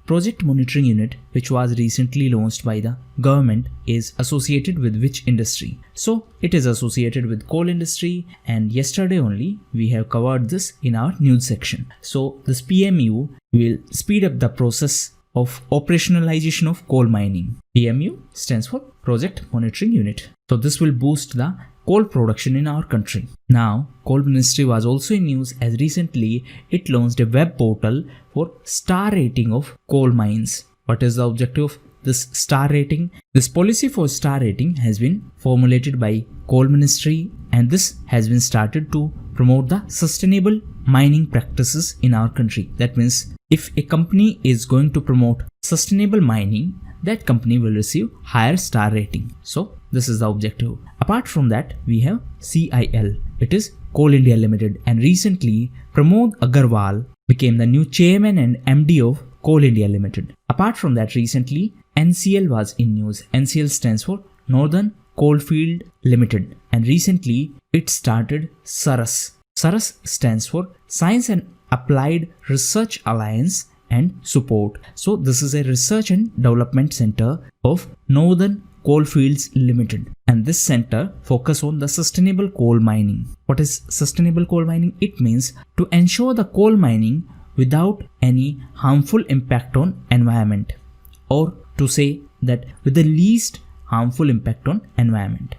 Speaker 1: Project Monitoring Unit, which was recently launched by the government, is associated with which industry? So it is associated with coal industry, and yesterday only we have covered this in our news section. So this PMU will speed up the process of operationalization of coal mining. PMU stands for Project Monitoring Unit. So this will boost the coal production in our country. Now, Coal Ministry was also in news as recently it launched a web portal for star rating of coal mines. What is the objective of this star rating? This policy for star rating has been formulated by Coal Ministry and this has been started to promote the sustainable mining practices in our country. That means if a company is going to promote sustainable mining, that company will receive higher star rating. So this is the objective. Apart from that, we have CIL. It is Coal India Limited, and recently Pramod Agarwal became the new chairman and MD of Coal India Limited. Apart from that, recently NCL was in news. NCL stands for Northern Coalfield Limited, and recently it started SARAS. SARAS stands for Science and Applied Research Alliance and Support. So this is a research and development center of Northern Coalfields Limited, and this center focus on the sustainable coal mining. What is sustainable coal mining? It means to ensure the coal mining without any harmful impact on environment or to say that with the least harmful impact on environment.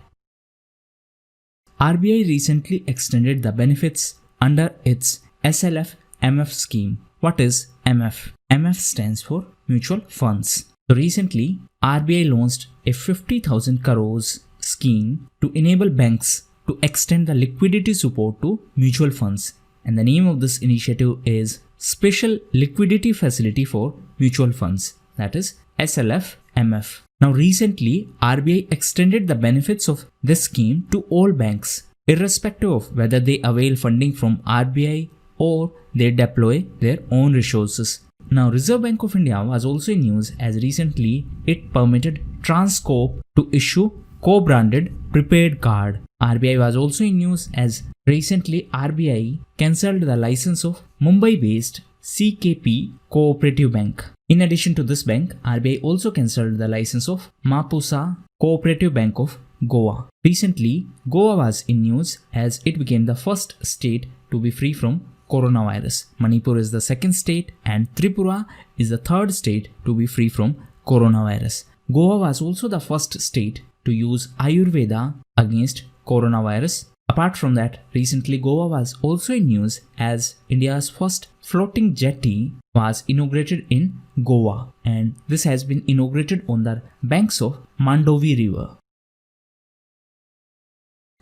Speaker 1: RBI recently extended the benefits under its SLF-MF scheme. What is MF? MF stands for mutual funds. So recently, RBI launched a 50,000 crores scheme to enable banks to extend the liquidity support to mutual funds. And the name of this initiative is Special Liquidity Facility for Mutual Funds, that is SLF-MF. Now recently, RBI extended the benefits of this scheme to all banks, irrespective of whether they avail funding from RBI or they deploy their own resources. Now Reserve Bank of India was also in news as recently it permitted Transcorp to issue co-branded prepaid card. RBI was also in news as recently RBI cancelled the license of Mumbai-based CKP Cooperative Bank. In addition to this bank, RBI also cancelled the license of Mapusa Cooperative Bank of Goa. Recently, Goa was in news as it became the first state to be free from coronavirus. Manipur is the second state and Tripura is the third state to be free from coronavirus. Goa was also the first state to use Ayurveda against coronavirus. Apart from that, recently Goa was also in news as India's first floating jetty was inaugurated in Goa, and this has been inaugurated on the banks of Mandovi River.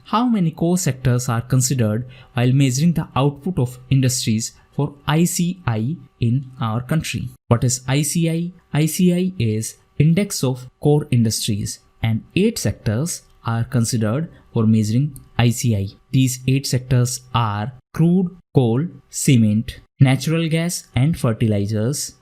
Speaker 1: How many core sectors are considered while measuring the output of industries for ICI in our country? What is ICI? ICI is Index of Core Industries, and 8 sectors are considered for measuring ICI. These 8 sectors are crude, coal, cement, natural gas and fertilizers,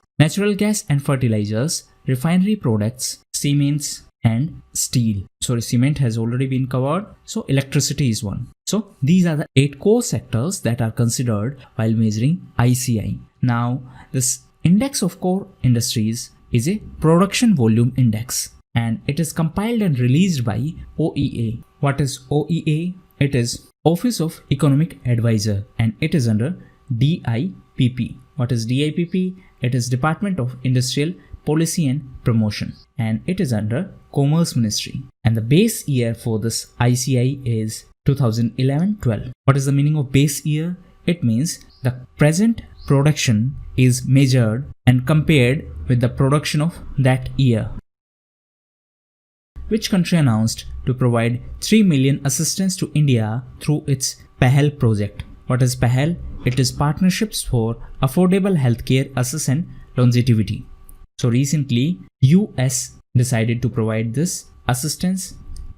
Speaker 1: refinery products, cements and steel. Cement has already been covered, so electricity is one. So these are the 8 core sectors that are considered while measuring ICI. Now this Index of Core Industries is a production volume index, and it is compiled and released by OEA. What is OEA? It is Office of Economic Advisor and it is under DIPP. What is DIPP? It is Department of Industrial Policy and Promotion and it is under Commerce Ministry. And the base year for this ICI is 2011-12. What is the meaning of base year? It means the present production is measured and compared with the production of that year. Which country announced to provide 3 million assistance to India through its PAHEL project? What is PAHEL? It is Partnerships for Affordable Healthcare Access and Longevity. So recently, US decided to provide this assistance,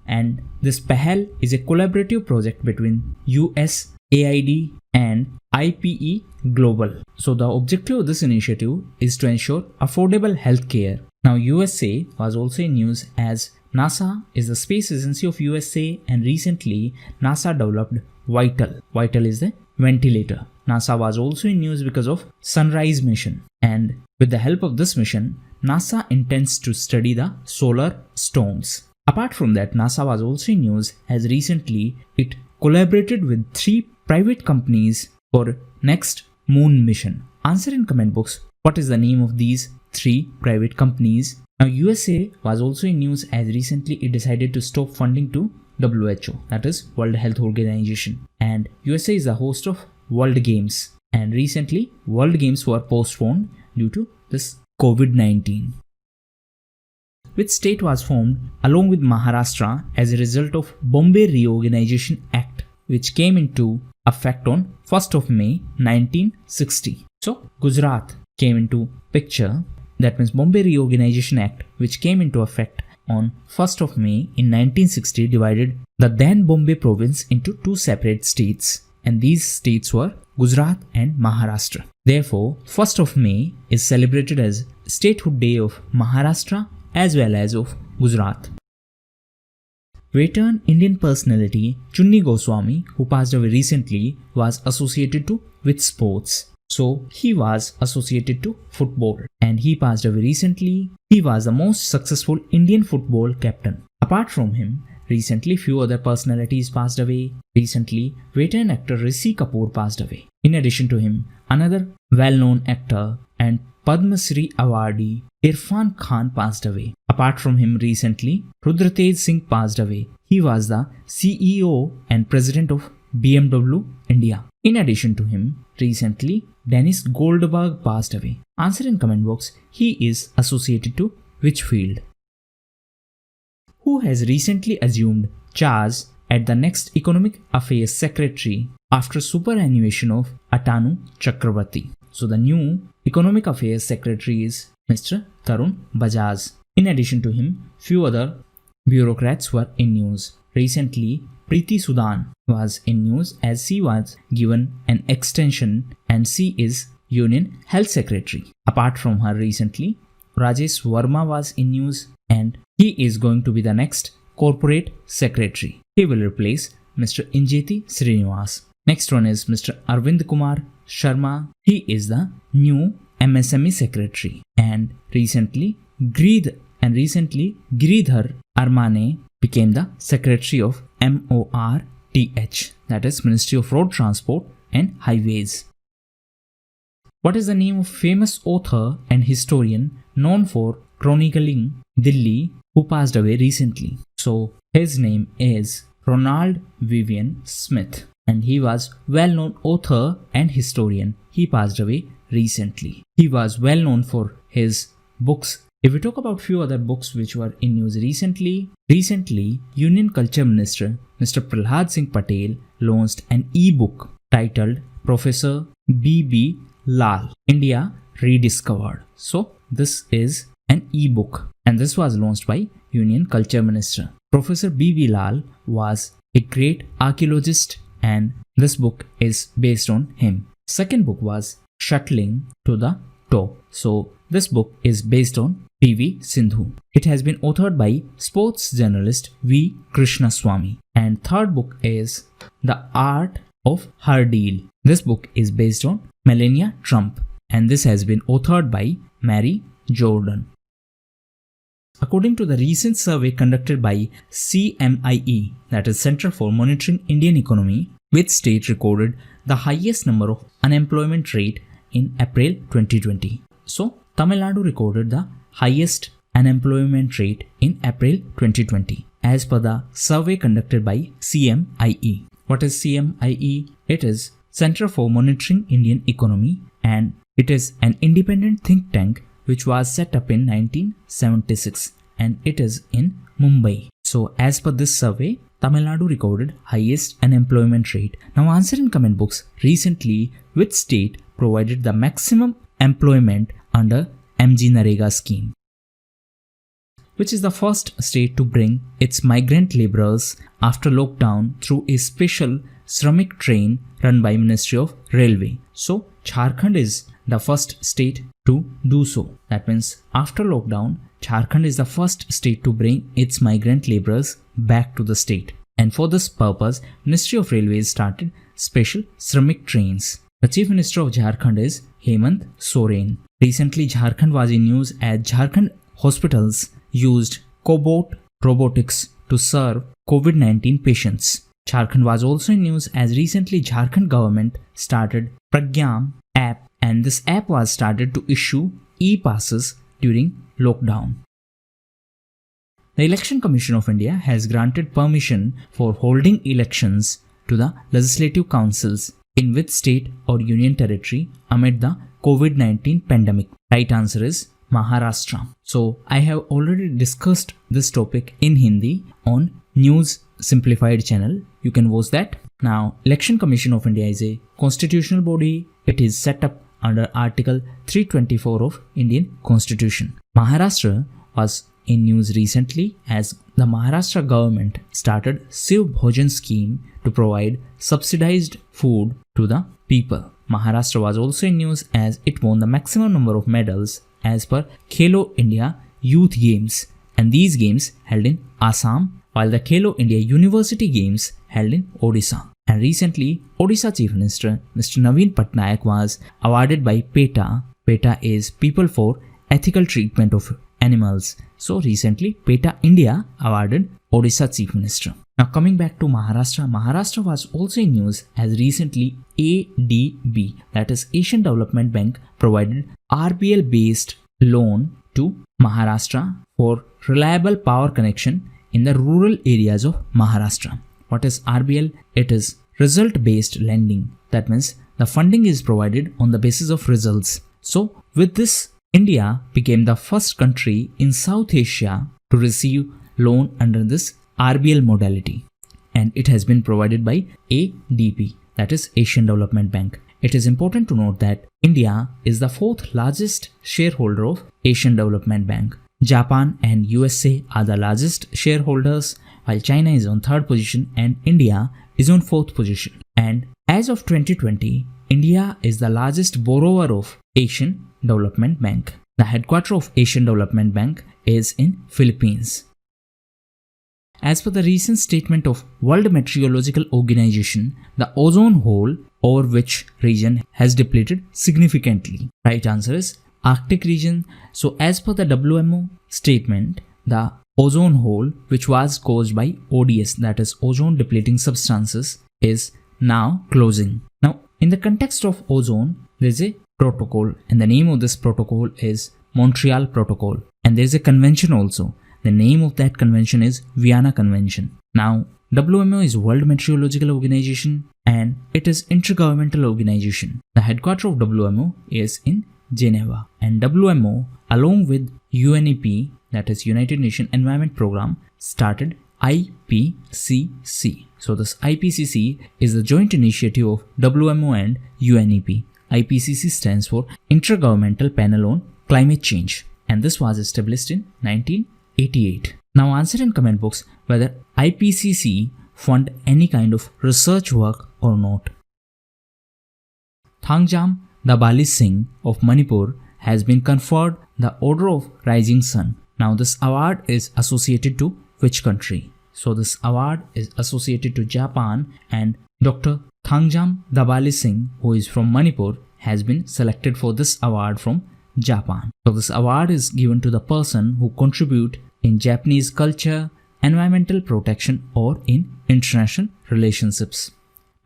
Speaker 1: and this PAHEL is a collaborative project between USAID and IPE Global. So the objective of this initiative is to ensure affordable healthcare. Now USA was also in news as NASA is the space agency of USA, and recently NASA developed Vital. Vital is the ventilator. NASA was also in news because of Sunrise mission, and with the help of this mission, NASA intends to study the solar storms. Apart from that, NASA was also in news as recently it collaborated with 3 private companies for next moon mission. Answer in comment box what is the name of these 3 private companies. Now USA was also in news as recently it decided to stop funding to WHO, that is World Health Organization, and USA is the host of World Games, and recently World Games were postponed due to this COVID-19. Which state was formed along with Maharashtra as a result of Bombay Reorganization Act, which came into effect on 1st of May 1960. So Gujarat came into picture. That means Bombay Reorganization Act, which came into effect on 1st of May in 1960, divided the then Bombay province into 2 separate states, and these states were Gujarat and Maharashtra. Therefore, 1st of May is celebrated as Statehood Day of Maharashtra as well as of Gujarat. Veteran Indian personality Chunni Goswami, who passed away recently, was associated to with sports. So he was associated to football and he passed away recently. He was the most successful Indian football captain. Apart from him, recently few other personalities passed away. Recently, veteran actor Rishi Kapoor passed away. In addition to him, another well-known actor and Padma Shri awardee Irfan Khan passed away. Apart from him recently, Rudratej Singh passed away. He was the CEO and President of BMW India. In addition to him, recently Dennis Goldberg passed away. Answer in comment box. He is associated to which field? Who has recently assumed charge at the next Economic Affairs Secretary after superannuation of Atanu Chakrabarti? So the new Economic Affairs Secretary is Mr. Tarun Bajaj. In addition to him, few other bureaucrats were in news. Recently, Preeti Sudan was in news as she was given an extension and she is Union Health Secretary. Apart from her recently, Rajesh Verma was in news and he is going to be the next Corporate Secretary. He will replace Mr. Injeti Srinivas. Next one is Mr. Arvind Kumar Sharma. He is the new MSME Secretary. And recently Giridhar Armane became the Secretary of MORTH, that is Ministry of Road Transport and Highways. What is the name of famous author and historian known for chronicling Delhi who passed away recently? So his name is Ronald Vivian Smith and he was well-known author and historian. He passed away recently. He was well known for his books. If we talk about few other books which were in news recently, Union Culture Minister Mr. Prahlad Singh Patel launched an e-book titled Professor B.B. Lal, India Rediscovered. So this is an e-book and this was launched by Union Culture Minister. Professor B.B. Lal was a great archaeologist and this book is based on him. Second book was Shuttling to the Top. So this book is based on P.V. Sindhu. It has been authored by sports journalist V. Krishnaswamy. And third book is The Art of Her Deal. This book is based on Melania Trump and this has been authored by Mary Jordan. According to the recent survey conducted by CMIE, that is Center for Monitoring Indian Economy, which state recorded the highest number of unemployment rate in April 2020. So, Tamil Nadu recorded the highest unemployment rate in April 2020 as per the survey conducted by CMIE. What is CMIE? It is Center for Monitoring Indian Economy and it is an independent think tank which was set up in 1976 and it is in Mumbai. So as per this survey, Tamil Nadu recorded highest unemployment rate. Now answer in comment box. Recently, which state provided the maximum employment under MGNREGA scheme? Which is the first state to bring its migrant laborers after lockdown through a special Shramik train run by Ministry of Railway? So Jharkhand is the first state to do so. That means after lockdown, Jharkhand is the first state to bring its migrant laborers back to the state. And for this purpose, Ministry of Railways started special Shramik trains. The Chief Minister of Jharkhand is Hemant Soren. Recently, Jharkhand was in news as Jharkhand hospitals used cobot robotics to serve COVID-19 patients. Jharkhand was also in news as recently Jharkhand government started Pragyam app and this app was started to issue e-passes during lockdown. The Election Commission of India has granted permission for holding elections to the legislative councils in which state or union territory amid the COVID-19 pandemic. Right answer is Maharashtra. So I have already discussed this topic in Hindi on News Simplified channel. You can watch that. Now, Election Commission of India is a constitutional body. It is set up under Article 324 of Indian Constitution. Maharashtra was in news recently as the Maharashtra government started Shiv Bhojan scheme to provide subsidized food to the people. Maharashtra was also in news as it won the maximum number of medals as per Khelo India Youth Games, and these games held in Assam, while the Khelo India University Games held in Odisha. And recently, Odisha Chief Minister Mr. Naveen Patnaik was awarded by PETA. PETA is People for Ethical Treatment of Animals. So recently PETA India awarded Odisha Chief Minister. Now coming back to Maharashtra, Maharashtra was also in news as recently ADB, that is Asian Development Bank, provided RBL based loan to Maharashtra for reliable power connection in the rural areas of Maharashtra. What is RBL? It is result based lending. That means the funding is provided on the basis of results. So with this, India became the first country in South Asia to receive loan under this RBL modality, and it has been provided by ADB, that is Asian Development Bank. It is important to note that India is the fourth largest shareholder of Asian Development Bank. Japan and USA are the largest shareholders, while China is on third position and India is on fourth position. And as of 2020, India is the largest borrower of Asian Development Bank. The headquarters of Asian Development Bank is in Philippines. As per the recent statement of World Meteorological Organization, the ozone hole over which region has depleted significantly. Right answer is Arctic region. So as per the WMO statement, the ozone hole which was caused by ODS, that is ozone depleting substances, is now closing. Now in the context of ozone, there is a protocol, and the name of this protocol is Montreal Protocol, and there is a convention also. The name of that convention is Vienna Convention. Now, WMO is World Meteorological Organization and it is intergovernmental organization. The headquarters of WMO is in Geneva, and WMO along with UNEP, that is United Nations Environment Programme, started IPCC. So this IPCC is the joint initiative of WMO and UNEP. IPCC stands for Intergovernmental Panel on Climate Change, and this was established in 1988. Now answer in comment box whether IPCC fund any kind of research work or not. Thangjam Dabali Singh of Manipur has been conferred the Order of Rising Sun. Now this award is associated to which country? So this award is associated to Japan, and Dr. Thangjam Dabali Singh, who is from Manipur, has been selected for this award from Japan. So this award is given to the person who contribute in Japanese culture, environmental protection, or in international relationships.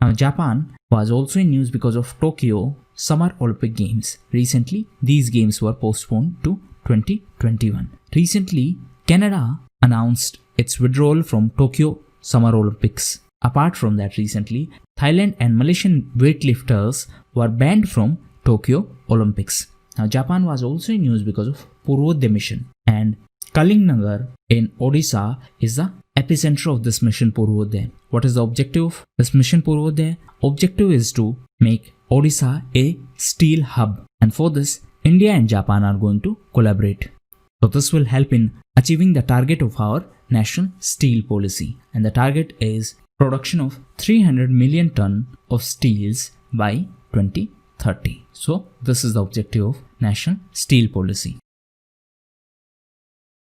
Speaker 1: Now Japan was also in news because of Tokyo Summer Olympic Games. Recently, these games were postponed to 2021. Recently, Canada announced its withdrawal from Tokyo Summer Olympics. Apart from that, recently, Thailand and Malaysian weightlifters were banned from Tokyo Olympics. Now, Japan was also in news because of Purvodaya mission, and Kalingnagar in Odisha is the epicenter of this mission Purvodaya. What is the objective of this mission Purvodaya? Objective is to make Odisha a steel hub, and for this, India and Japan are going to collaborate. So this will help in achieving the target of our national steel policy, and the target is production of 300 million ton of steels by 2030. So this is the objective of national steel policy.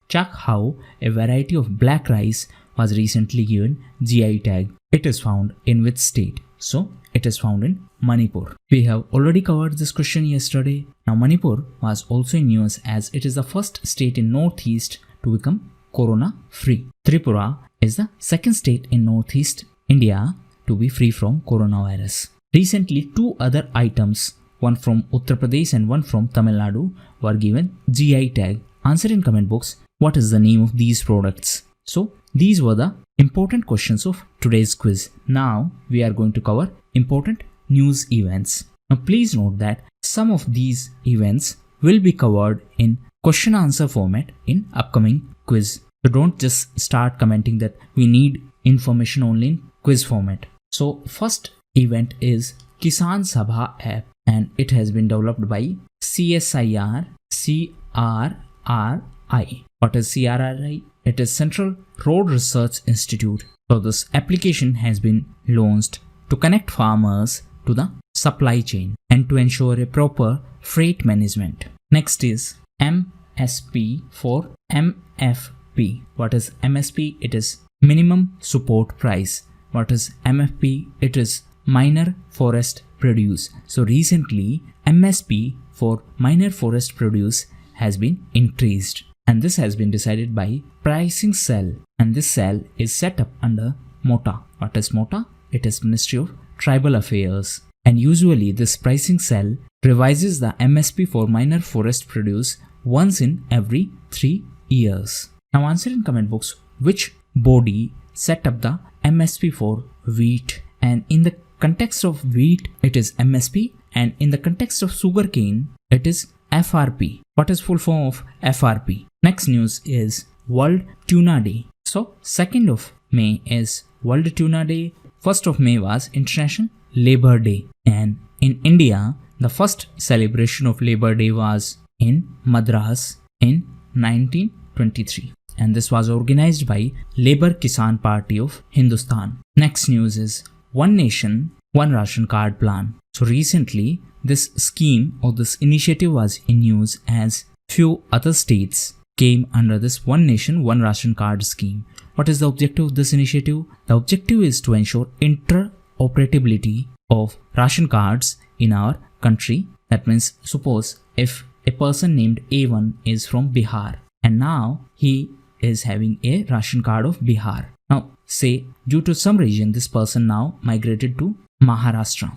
Speaker 1: Check how a variety of black rice was recently given GI tag. It is found in which state? So it is found in Manipur. We have already covered this question yesterday. Now Manipur was also in news as it is the first state in northeast to become corona free. Tripura is the second state in northeast India to be free from coronavirus. Recently, two other items, one from Uttar Pradesh and one from Tamil Nadu, were given GI tag. Answer in comment box what is the name of these products. So these were the important questions of today's quiz. Now we are going to cover important news events. Now please note that some of these events will be covered in question answer format in upcoming quiz. So don't just start commenting that we need information only in quiz format. So first event is Kisan Sabha app, and it has been developed by CSIR CRRI. What is CRRI? It is Central Road Research Institute. So this application has been launched to connect farmers to the supply chain and to ensure a proper freight management. Next is MSP for MFP. What is MSP? It is minimum support price. What is MFP? It is minor forest produce. So recently MSP for minor forest produce has been increased, and this has been decided by pricing cell, and this cell is set up under MOTA. What is MOTA? It is Ministry of Tribal Affairs, and usually this pricing cell revises the MSP for minor forest produce once in every 3 years. Now answer in comment box which body set up the MSP for wheat, and in the context of wheat it is MSP, and in the context of sugarcane it is FRP. What is full form of FRP? Next news is World Tuna Day. So 2nd of May is World Tuna Day. 1st of May was International Labour Day, and in India the first celebration of Labour Day was in Madras in 1923, and this was organized by Labour Kisan Party of Hindustan. Next news is One Nation, One Ration Card Plan. So recently this scheme or this initiative was in news as few other states came under this One Nation, One Ration Card scheme. What is the objective of this initiative? The objective is to ensure interoperability of ration cards in our country. That means suppose if a person named A1 is from Bihar and now he is having a ration card of Bihar. Now say due to some reason this person now migrated to Maharashtra.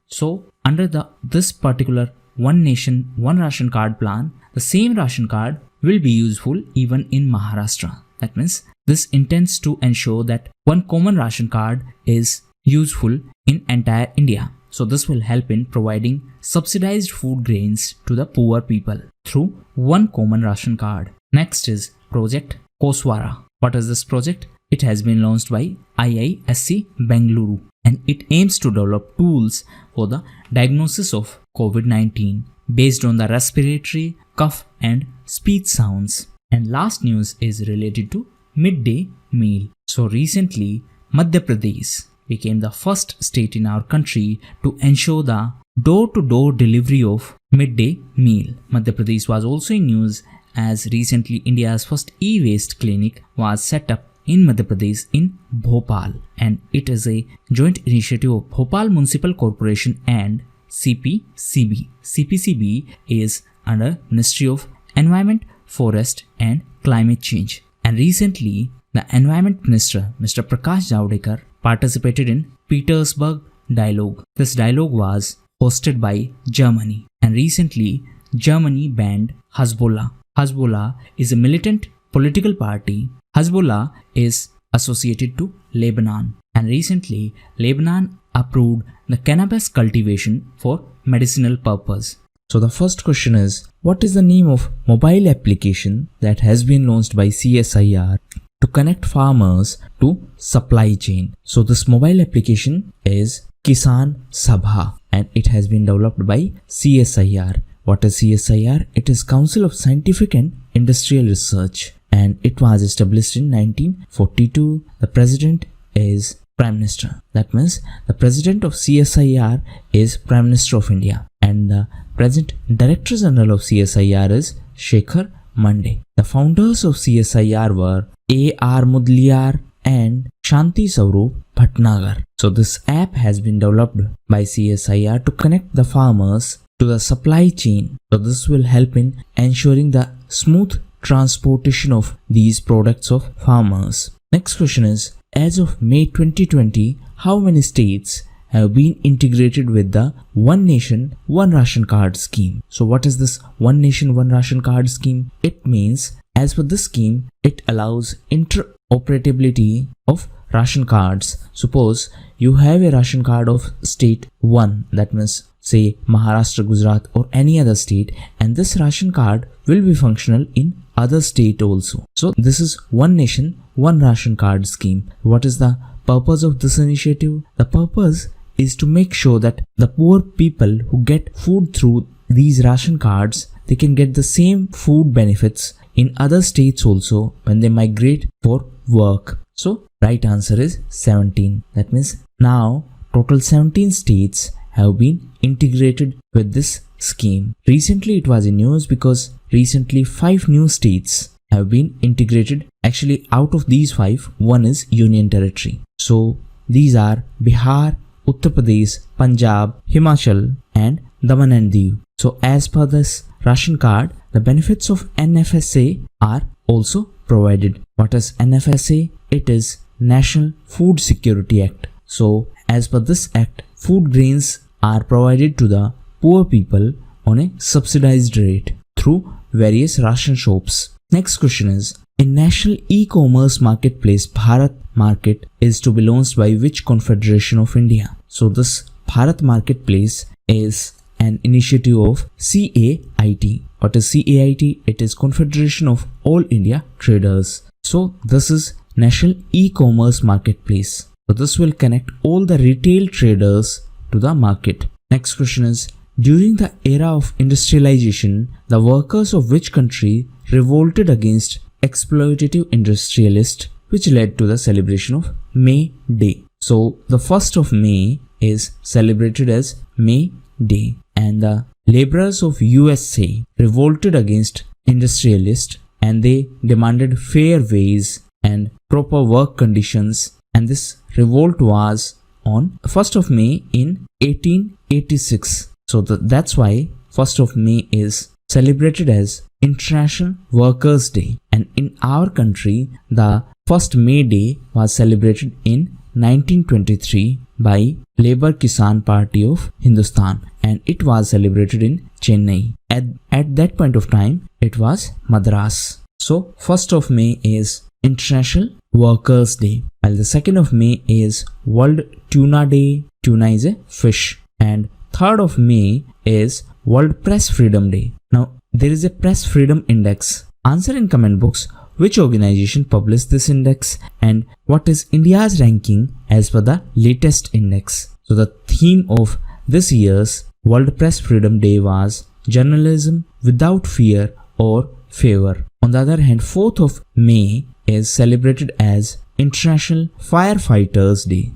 Speaker 1: So under this particular One Nation, One Ration Card plan, the same ration card will be useful even in Maharashtra. That means this intends to ensure that one common ration card is useful in entire India. So this will help in providing subsidized food grains to the poor people through one common ration card. Next is Project Koswara. What is this project? It has been launched by IISc Bengaluru, and it aims to develop tools for the diagnosis of COVID-19 based on the respiratory, cough and speech sounds. And last news is related to midday meal. So recently Madhya Pradesh became the first state in our country to ensure the door-to-door delivery of midday meal. Madhya Pradesh was also in news as recently India's first e-waste clinic was set up in Madhya Pradesh in Bhopal, and it is a joint initiative of Bhopal Municipal Corporation and CPCB. CPCB is under Ministry of Environment, Forest and Climate Change, and recently the Environment Minister Mr. Prakash Javadekar participated in Petersburg Dialogue. This dialogue was hosted by Germany, and recently Germany banned Hezbollah. Hezbollah is a militant political party. Hezbollah is associated to Lebanon, and recently Lebanon approved the cannabis cultivation for medicinal purpose. So the first question is, what is the name of mobile application that has been launched by CSIR to connect farmers to supply chain? So this mobile application is Kisan Sabha, and it has been developed by CSIR. What is CSIR? It is Council of Scientific and Industrial Research, and it was established in 1942. The president is Prime Minister. That means the president of CSIR is Prime Minister of India, and the present Director General of CSIR is Shekhar Mande. The founders of CSIR were A.R. Mudliar and Shanti Saurabh Bhatnagar. So this app has been developed by CSIR to connect the farmers to the supply chain. So this will help in ensuring the smooth transportation of these products of farmers. Next question is, as of May 2020, how many states have been integrated with the One Nation, One Ration Card scheme? So what is this One Nation, One Ration Card scheme? It means, as per this scheme, it allows interoperability of ration cards. Suppose you have a ration card of state 1, that means say Maharashtra, Gujarat or any other state, and this ration card will be functional in other state also. So this is One Nation, One Ration Card scheme. What is the purpose of this initiative? The purpose is to make sure that the poor people who get food through these ration cards, they can get the same food benefits in other states also when they migrate for work. So right answer is 17. That means now total 17 states have been integrated with this scheme. Recently it was in news because recently 5 new states have been integrated. Actually out of these 5, one is Union Territory. So these are Bihar, Uttar Pradesh, Punjab, Himachal and Daman and Diu. So as per this ration card, the benefits of NFSA are also provided. What is NFSA? It is National Food Security Act. So as per this act, food grains are provided to the poor people on a subsidized rate through various ration shops. Next question is, in national e-commerce marketplace Bharat Market is to be launched by which Confederation of India? So this Bharat Marketplace is an initiative of CAIT. What is CAIT? It is Confederation of All India Traders. So this is National E-Commerce Marketplace. So this will connect all the retail traders to the market. Next question is, during the era of industrialization, the workers of which country revolted against exploitative industrialists, which led to the celebration of May Day? So the 1st of May is celebrated as May Day, and the laborers of USA revolted against industrialists and they demanded fair wage and proper work conditions, and this revolt was on 1st of May in 1886. So that's why 1st of May is celebrated as International Workers' Day, and in our country the 1st May Day was celebrated in 1923 by Labour Kisan Party of Hindustan, and it was celebrated in Chennai. At that point of time it was Madras. So 1st of May is International Workers' Day, while the 2nd of May is World Tuna Day. Tuna is a fish. And 3rd of May is World Press Freedom Day. Now there is a Press Freedom Index. Answer in comment box which organization published this index and what is India's ranking as per the latest index. So the theme of this year's World Press Freedom Day was Journalism Without Fear or Favor. On the other hand, 4th of May is celebrated as International Firefighters Day.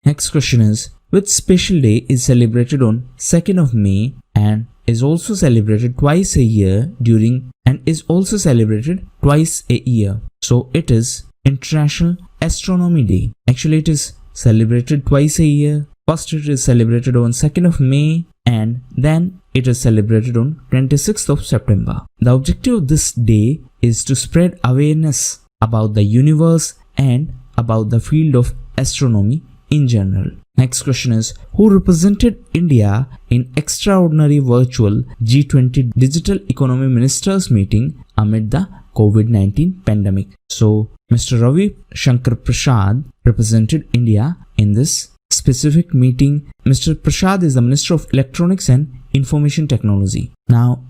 Speaker 1: Next question is, which special day is celebrated on 2nd of May and is also celebrated twice a year So it is International Astronomy Day. Actually it is celebrated twice a year. First it is celebrated on 2nd of May and then it is celebrated on 26th of September. The objective of this day is to spread awareness about the universe and about the field of astronomy in general. Next question is, who represented India in extraordinary virtual G20 Digital Economy Ministers meeting amid the COVID-19 pandemic? So Mr. Ravi Shankar Prasad represented India in this specific meeting. Mr. Prasad is the Minister of Electronics and Information Technology. Now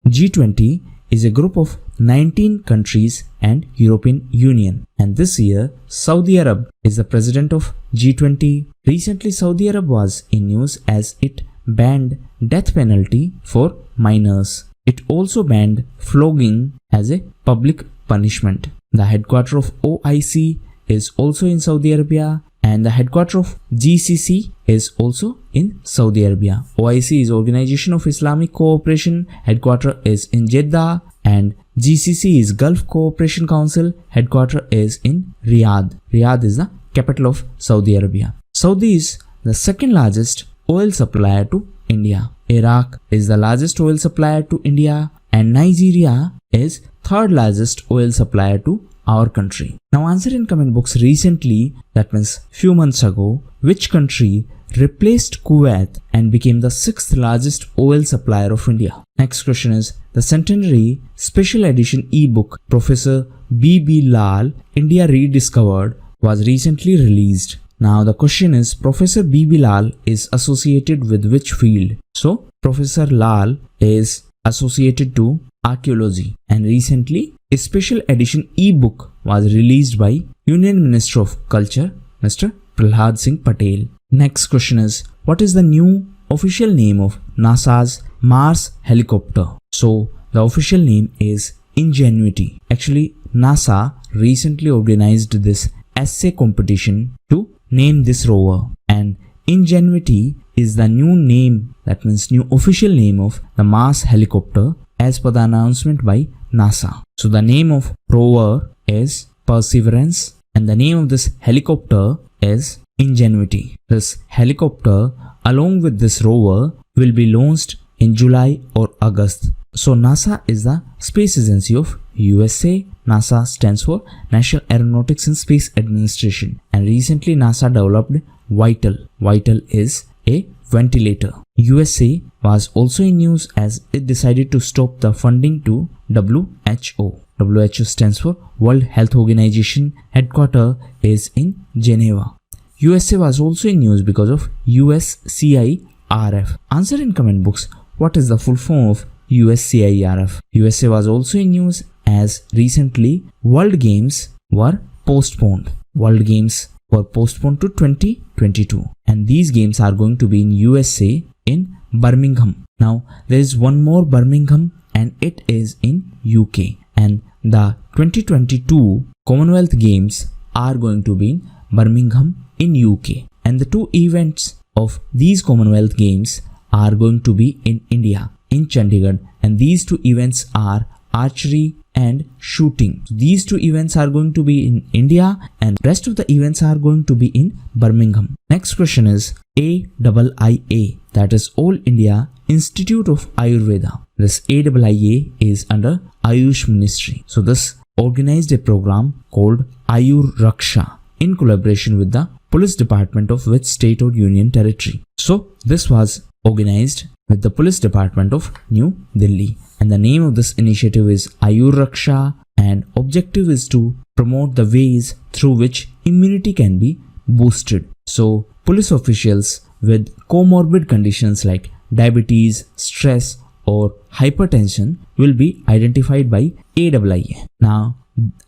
Speaker 1: G20 is a group of 19 countries and European Union, and this year Saudi Arab is the president of G20. Recently Saudi Arab was in news as it banned death penalty for minors. It also banned flogging as a public punishment. The headquarters of OIC is also in Saudi Arabia, and the headquarters of GCC is also in Saudi Arabia. OIC is Organization of Islamic Cooperation, headquarters is in Jeddah, and GCC is Gulf Cooperation Council, headquarters is in Riyadh. Riyadh is the capital of Saudi Arabia. Saudi is the second largest oil supplier to India. Iraq is the largest oil supplier to India, and Nigeria is third largest oil supplier to our country. Now answer in comment box recently, that means few months ago, which country replaced Kuwait and became the sixth largest oil supplier of India? Next question is, the centenary special edition ebook Professor B.B. Lal, India Rediscovered was recently released. Now the question is, Professor B.B. Lal is associated with which field? So Professor Lal is associated to archaeology, and recently a special edition ebook was released by Union Minister of Culture Mr. Prahlad Singh Patel. Next question is, what is the new official name of NASA's Mars helicopter? So the official name is Ingenuity. Actually NASA recently organized this essay competition to name this rover, and Ingenuity is the new name, that means new official name of the Mars helicopter as per the announcement by NASA. So the name of rover is Perseverance and the name of this helicopter is Ingenuity. This helicopter along with this rover will be launched in July or August. So NASA is the space agency of USA. NASA stands for National Aeronautics and Space Administration, and recently NASA developed Vital. Vital is a ventilator. USA was also in news as it decided to stop the funding to WHO. WHO stands for World Health Organization. Headquarters is in Geneva. USA was also in news because of USCIRF. Answer in comment box, what is the full form of USCIRF? USA was also in news as recently World Games were postponed. World Games were postponed to 2022, and these games are going to be in USA in Birmingham. Now there is one more Birmingham, and it is in UK, and the 2022 Commonwealth Games are going to be in Birmingham in UK, and the two events of these Commonwealth Games are going to be in India in Chandigarh, and these two events are archery and shooting. These two events are going to be in India, and rest of the events are going to be in Birmingham. Next question is AIIA, that is All India Institute of Ayurveda. This AIIA is under Ayush Ministry. So this organized a program called Ayur Raksha in collaboration with the police department of which state or union territory. So this was organized with the police department of New Delhi, and the name of this initiative is Ayur Raksha, and objective is to promote the ways through which immunity can be boosted. So police officials with comorbid conditions like diabetes, stress or hypertension will be identified by AIIA. Now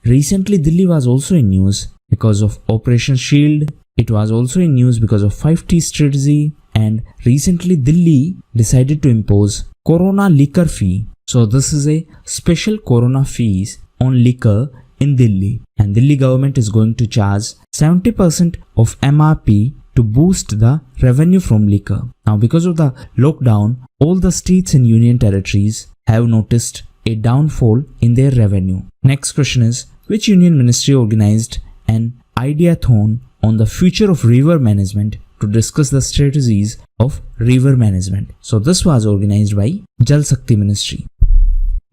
Speaker 1: recently Delhi was also in news because of Operation Shield. It was also in news because of 5T strategy, and recently Delhi decided to impose Corona liquor fee. So this is a special Corona fees on liquor in Delhi, and Delhi government is going to charge 70% of MRP to boost the revenue from liquor. Now because of the lockdown, all the states and union territories have noticed a downfall in their revenue. Next question is, which union ministry organized an ideathon on the future of river management to discuss the strategies of river management? So this was organized by Jal Shakti Ministry.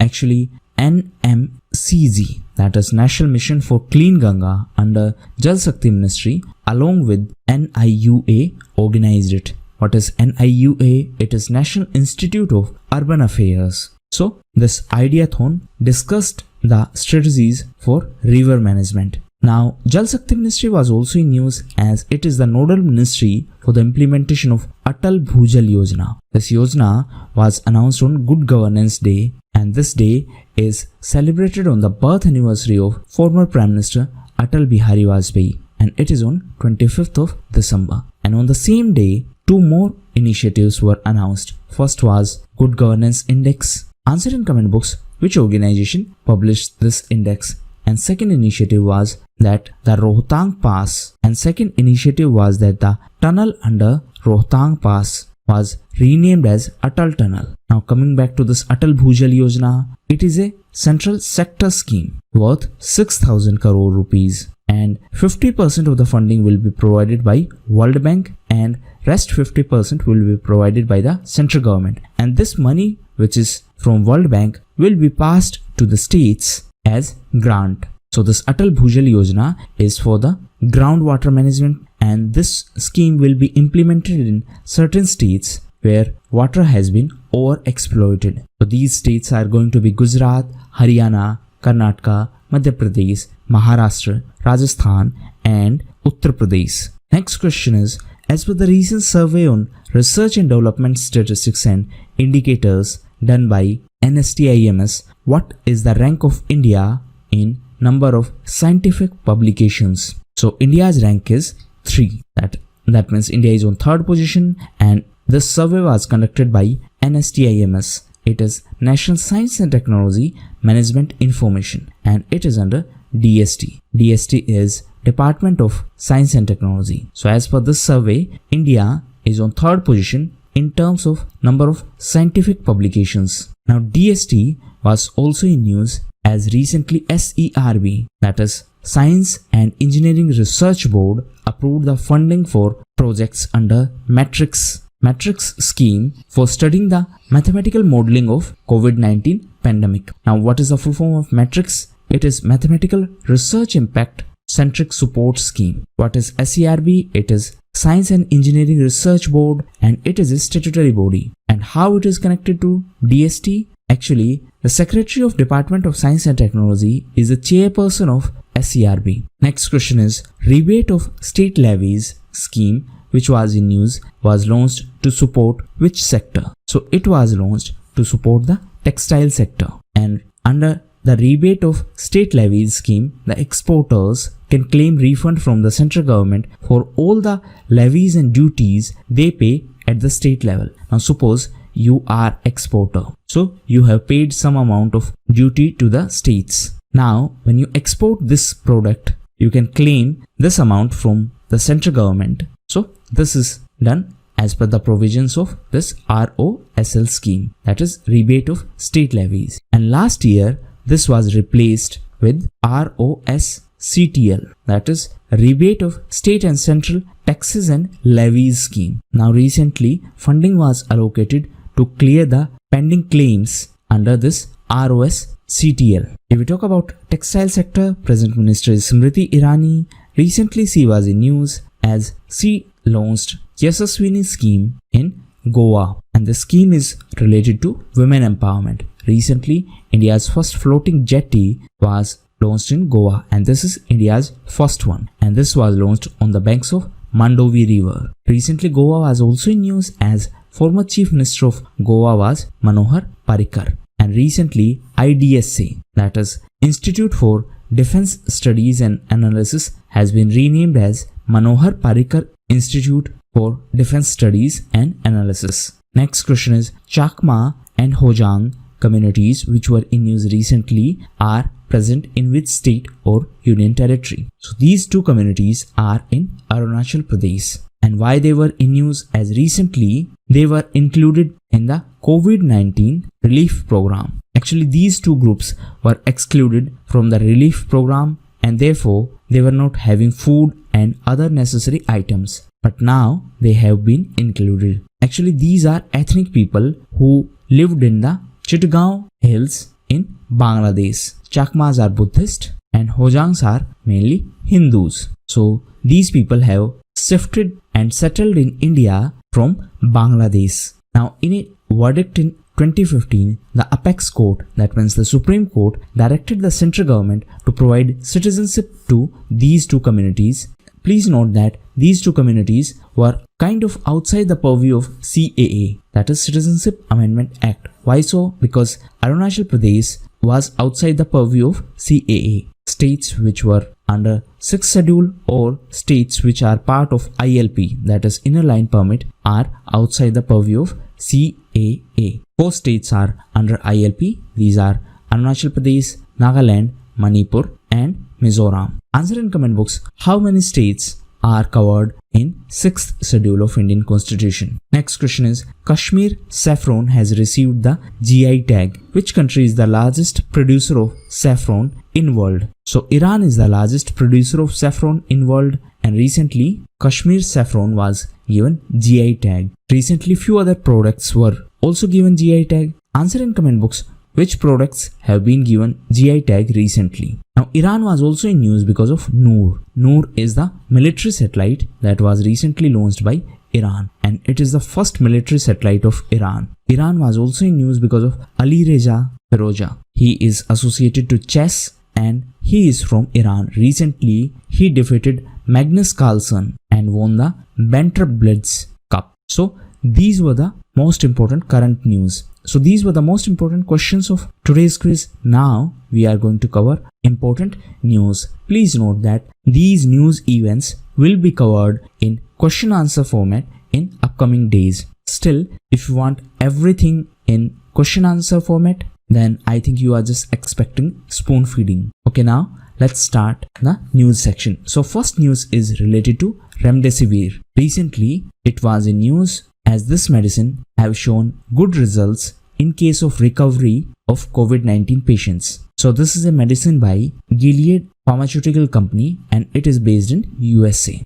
Speaker 1: Actually NMCG, that is National Mission for Clean Ganga, under Jal Shakti Ministry along with NIUA organized it. What is NIUA? It is National Institute of Urban Affairs. So this ideathon discussed the strategies for river management. Now Jal Shakti Ministry was also in news as it is the nodal ministry for the implementation of Atal Bhujal Yojana. This Yojana was announced on Good Governance Day, and this day is celebrated on the birth anniversary of former Prime Minister Atal Bihari Vajpayee, and it is on 25th of December. And on the same day, two more initiatives were announced. First was Good Governance Index. Answer in comment box which organization published this index. And second initiative was that the Rohtang Pass, and second initiative was that the tunnel under Rohtang Pass was renamed as Atal Tunnel. Now coming back to this Atal Bhujal Yojana, it is a central sector scheme worth 6,000 crore rupees, and 50% of the funding will be provided by World Bank, and rest 50% will be provided by the central government. And this money which is from World Bank will be passed to the states as grant. So this Atal Bhujal Yojana is for the groundwater management, and this scheme will be implemented in certain states where water has been overexploited. So these states are going to be Gujarat, Haryana, Karnataka, Madhya Pradesh, Maharashtra, Rajasthan and Uttar Pradesh. Next question is, as per the recent survey on research and development statistics and indicators done by NSTIMS, what is the rank of India in number of scientific publications? So India's rank is 3. That means India is on 3rd position, and this survey was conducted by NSTIMS. It is National Science and Technology Management Information, and it is under DST. DST is Department of Science and Technology. So as per this survey, India is on 3rd position in terms of number of scientific publications. Now DST was also in news as recently SERB, that is Science and Engineering Research Board, approved the funding for projects under Matrix matrix scheme for studying the mathematical modeling of COVID-19 pandemic. Now, what is the full form of matrix? It is Mathematical Research Impact Centric Support Scheme. What is SERB? It is Science and Engineering Research Board, and it is a statutory body. And how it is connected to DST? Actually, the Secretary of Department of Science and Technology is the chairperson of SERB. Next question is, rebate of state levies scheme, which was in news, was launched to support which sector? So it was launched to support the textile sector. And under the rebate of state levies scheme, the exporters can claim refund from the central government for all the levies and duties they pay at the state level. Now suppose you are exporter, so you have paid some amount of duty to the states. Now when you export this product, you can claim this amount from the central government. So this is done as per the provisions of this ROSL scheme, that is rebate of state levies. And last year this was replaced with ROSCTL, that is rebate of state and central taxes and levies scheme. Now recently funding was allocated to clear the pending claims under this ROSCTL. If we talk about textile sector, present minister is Smriti Irani. Recently she was in news as she launched Yasaswini scheme in Goa, and the scheme is related to women empowerment. Recently, India's first floating jetty was launched in Goa, and this is India's first one, and this was launched on the banks of Mandovi River. Recently, Goa was also in news as former Chief Minister of Goa was Manohar Parrikar, and recently IDSA, that is Institute for Defence Studies and Analysis, has been renamed as Manohar Parrikar Institute for Defence Studies and Analysis. Next question is, Chakma and Hojang communities which were in news recently are present in which state or union territory? So these two communities are in Arunachal Pradesh. And why they were in news? As recently they were included in the COVID-19 relief program. Actually, these two groups were excluded from the relief program, and therefore they were not having food and other necessary items. But now they have been included. Actually, these are ethnic people who lived in the Chittagaon Hills in Bangladesh. Chakmas are Buddhist and Hojangs are mainly Hindus. So these people have shifted and settled in India from Bangladesh. Now in a verdict in 2015, the Apex Court, that means the Supreme Court, directed the central government to provide citizenship to these two communities. Please note that these two communities were kind of outside the purview of CAA, that is Citizenship Amendment Act. Why so? Because Arunachal Pradesh was outside the purview of CAA. States which were under 6th schedule or states which are part of ILP, that is Inner Line Permit, are outside the purview of CAA. 4 states are under ILP. These are Arunachal Pradesh, Nagaland, Manipur and Mizoram. Answer in comment box how many states are covered in 6th schedule of Indian Constitution. Next question is, Kashmir saffron has received the GI tag. Which country is the largest producer of saffron in world? So Iran is the largest producer of saffron in world, and recently Kashmir saffron was given GI tag. Recently few other products were also given GI tag. Answer in comment box which products have been given GI tag recently. Now Iran was also in news because of Noor. Noor is the military satellite that was recently launched by Iran, and it is the first military satellite of Iran. Iran was also in news because of Ali Reza Firoja. He is associated to chess and he is from Iran. Recently he defeated Magnus Carlsen and won the Banter Blitz Cup. So these were the most important current news. So these were the most important questions of today's quiz. Now we are going to cover important news. Please note that these news events will be covered in question answer format in upcoming days. Still, if you want everything in question answer format, then I think you are just expecting spoon feeding. Okay, now let's start the news section. So first news is related to Remdesivir. Recently it was in news as this medicine have shown good results in case of recovery of COVID-19 patients. So this is a medicine by Gilead Pharmaceutical Company and it is based in USA.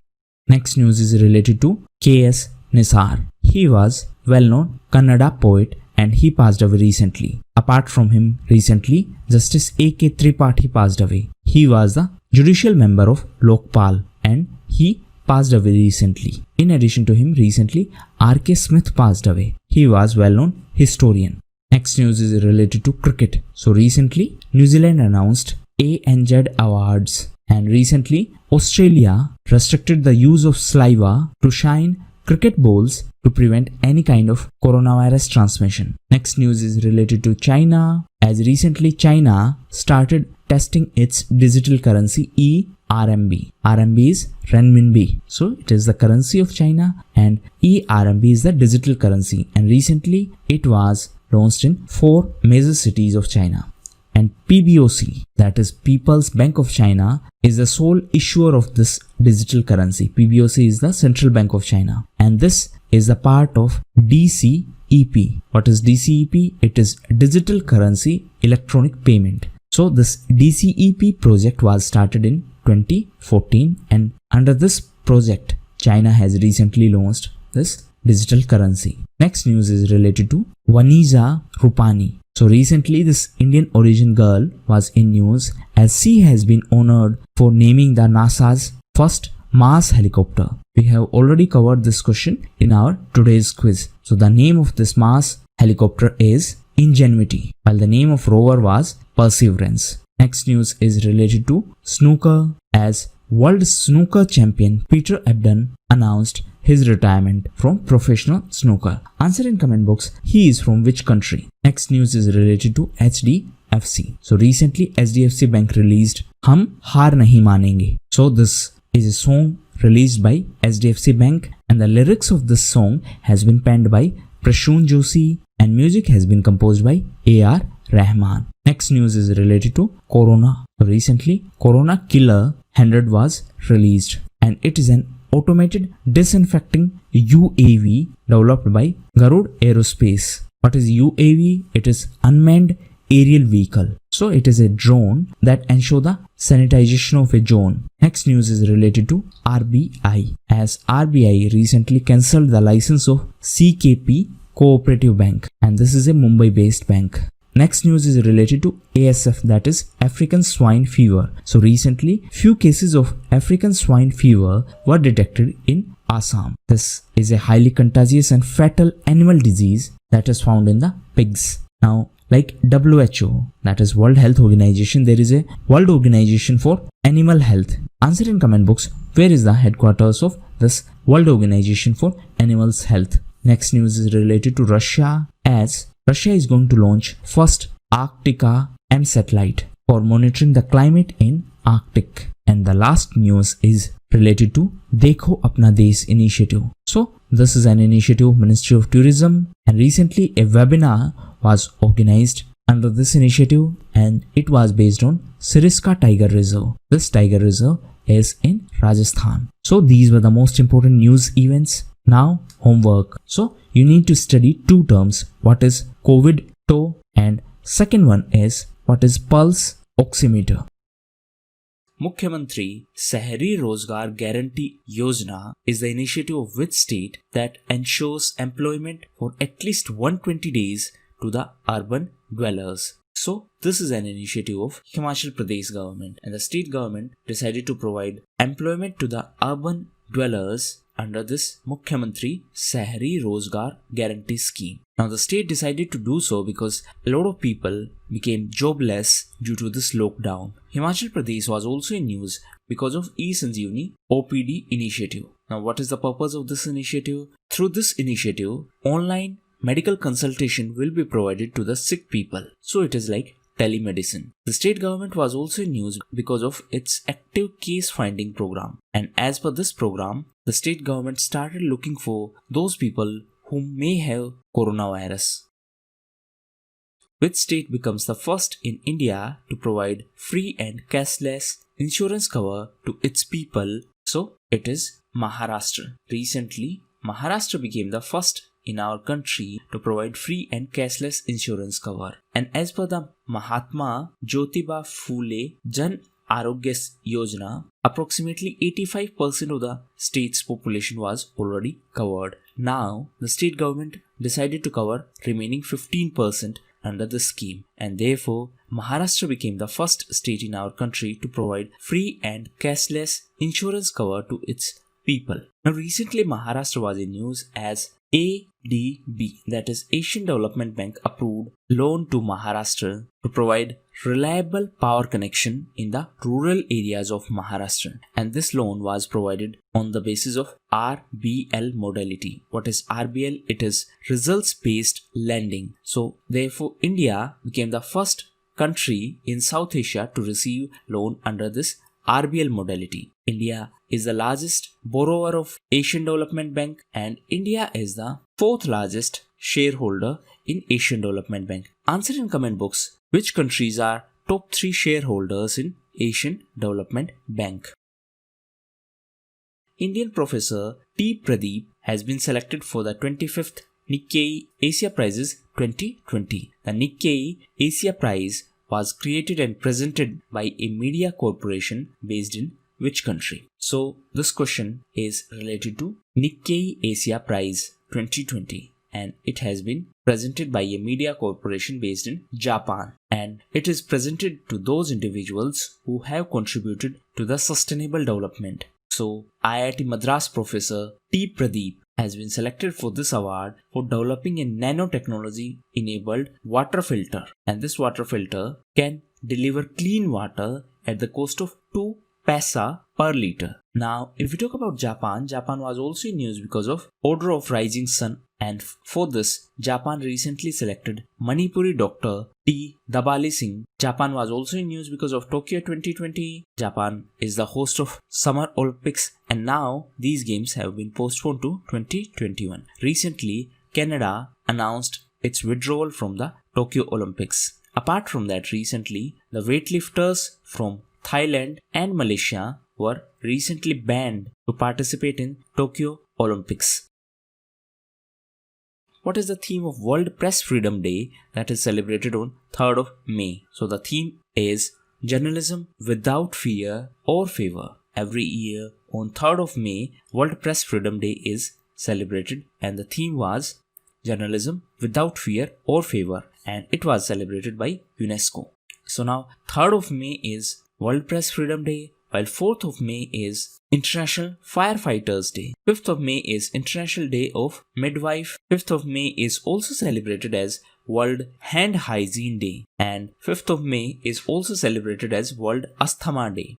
Speaker 1: Next news is related to KS Nisar. He was well-known Kannada poet and he passed away recently. Apart from him, recently, Justice A.K. Tripathi passed away. He was the judicial member of Lokpal and he passed away recently. In addition to him, recently, R.K. Smith passed away. He was well-known historian. Next news is related to cricket. So recently, New Zealand announced ANZ Awards and recently, Australia restricted the use of saliva to shine cricket balls to prevent any kind of coronavirus transmission. Next news is related to China, as recently China started testing its digital currency eRMB. RMB is renminbi. So it is the currency of China and eRMB is the digital currency, and recently it was launched in 4 major cities of China. And PBOC, that is People's Bank of China, is the sole issuer of this digital currency. PBOC is the Central Bank of China and this is a part of DCEP. What is DCEP? It is Digital Currency Electronic Payment. So this DCEP project was started in 2014 and under this project, China has recently launched this digital currency. Next news is related to Vanisa Rupani. So recently this Indian origin girl was in news as she has been honored for naming the NASA's first Mars helicopter. We have already covered this question in our today's quiz. So the name of this Mars helicopter is Ingenuity, while the name of rover was Perseverance. Next news is related to snooker, as World Snooker Champion Peter Ebdon announced his retirement from professional snooker. Answer in comment box, he is from which country? Next news is related to HDFC. So recently HDFC Bank released Hum Haar Nahi Manenge. So this is a song released by HDFC Bank and the lyrics of this song has been penned by Prashun Joshi and music has been composed by A.R. Rahman. Next news is related to Corona. So recently Corona Killer 100 was released and it is an automated disinfecting UAV developed by Garud Aerospace. What is UAV? It is unmanned aerial vehicle. So it is a drone that ensure the sanitization of a zone. Next news is related to RBI, as RBI recently cancelled the license of CKP Cooperative Bank and this is a Mumbai based bank. Next news is related to ASF, that is African Swine Fever. So recently few cases of African Swine Fever were detected in Assam. This is a highly contagious and fatal animal disease that is found in the pigs. Now like WHO, that is World Health Organization, there is a World Organization for Animal Health. Answer in comment box, where is the headquarters of this World Organization for Animals Health? Next news is related to Russia, as Russia is going to launch first Arctica M satellite for monitoring the climate in Arctic. And the last news is related to Dekho Apna Desh initiative. So this is an initiative of Ministry of Tourism and recently a webinar was organized under this initiative and it was based on Siriska Tiger Reserve. This Tiger Reserve is in Rajasthan. So these were the most important news events. Now homework. So you need to study 2 terms. What is COVID toe and second one is what is pulse oximeter. Mukhyamantri Sahari Rozgar Guarantee Yojana is the initiative of which state that ensures employment for at least 120 days to the urban dwellers. So this is an initiative of Himachal Pradesh government and the state government decided to provide employment to the urban dwellers under this Mukhyamantri Sahari Rozgar Guarantee Scheme. Now the state decided to do so because a lot of people became jobless due to this lockdown. Himachal Pradesh was also in news because of eSanjeevani OPD initiative. Now what is the purpose of this initiative? Through this initiative, online medical consultation will be provided to the sick people. So it is like telemedicine. The state government was also in news because of its active case finding program. And as per this program, the state government started looking for those people who may have coronavirus. Which state becomes the first in India to provide free and cashless insurance cover to its people? So it is Maharashtra. Recently, Maharashtra became the first in our country to provide free and cashless insurance cover. And as per the Mahatma Jyotiba Phule Jan Arogya Yojana, approximately 85% of the state's population was already covered. Now, the state government decided to cover remaining 15% under the scheme, and therefore Maharashtra became the first state in our country to provide free and cashless insurance cover to its people. Now, recently Maharashtra was in news as ADB, that is Asian Development Bank, approved loan to Maharashtra to provide reliable power connection in the rural areas of Maharashtra, and this loan was provided on the basis of RBL modality. What is RBL? It is results based lending. So therefore India became the first country in South Asia to receive loan under this RBL modality. India is the largest borrower of Asian Development Bank, and India is the fourth largest shareholder in Asian Development Bank. Answer in comment box which countries are top 3 shareholders in Asian Development Bank. Indian professor T. Pradeep has been selected for the 25th Nikkei Asia Prizes 2020. The Nikkei Asia Prize was created and presented by a media corporation based in which country? So this question is related to Nikkei Asia Prize 2020, and it has been presented by a media corporation based in Japan, and it is presented to those individuals who have contributed to the sustainable development. So IIT Madras professor T. Pradeep has been selected for this award for developing a nanotechnology enabled water filter, and this water filter can deliver clean water at the cost of 2 paisa per liter. Now, if we talk about Japan, Japan was also in news because of Order of Rising Sun, and for this, Japan recently selected Manipuri doctor T. Dabali Singh. Japan was also in news because of Tokyo 2020. Japan is the host of Summer Olympics, and now these games have been postponed to 2021. Recently, Canada announced its withdrawal from the Tokyo Olympics. Apart from that, recently, the weightlifters from Thailand and Malaysia were recently banned to participate in Tokyo Olympics. What is the theme of World Press Freedom Day that is celebrated on 3rd of May? So the theme is Journalism Without Fear or Favor. Every year on 3rd of May, World Press Freedom Day is celebrated, and the theme was Journalism Without Fear or Favor, and it was celebrated by UNESCO. So now 3rd of May is World Press Freedom Day, while 4th of May is International Firefighters Day. 5th of May is International Day of Midwife. 5th of May is also celebrated as World Hand Hygiene Day, and 5th of May is also celebrated as World Asthma Day.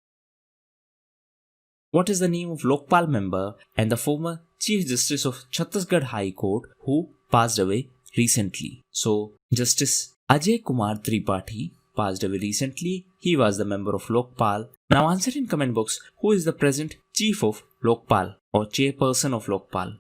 Speaker 1: What is the name of Lokpal member and the former Chief Justice of Chhattisgarh High Court who passed away recently? So Justice Ajay Kumar Tripathi passed away recently. He was the member of Lokpal. Now answer in comment box who is the present chief of Lokpal or chairperson of Lokpal.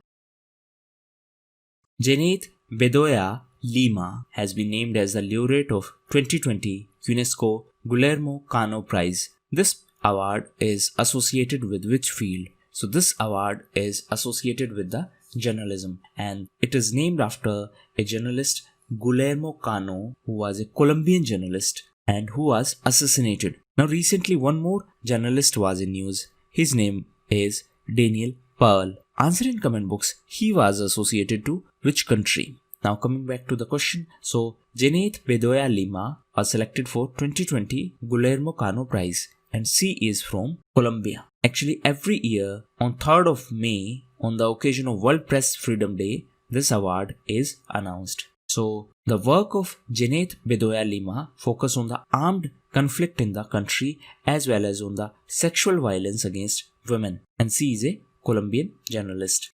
Speaker 1: Janet Bedoya Lima has been named as the laureate of 2020 UNESCO Guillermo Cano Prize. This award is associated with which field? So this award is associated with the journalism, and it is named after a journalist, Guillermo Cano, who was a Colombian journalist and who was assassinated. Now recently one more journalist was in news. His name is Daniel Pearl. Answer in comment box, he was associated to which country? Now coming back to the question, so Janet Bedoya Lima was selected for 2020 Guillermo Cano Prize, and she is from Colombia. Actually every year on 3rd of May, on the occasion of World Press Freedom Day, this award is announced. So the work of Janet Bedoya Lima focus on the armed conflict in the country as well as on the sexual violence against women, and she is a Colombian journalist.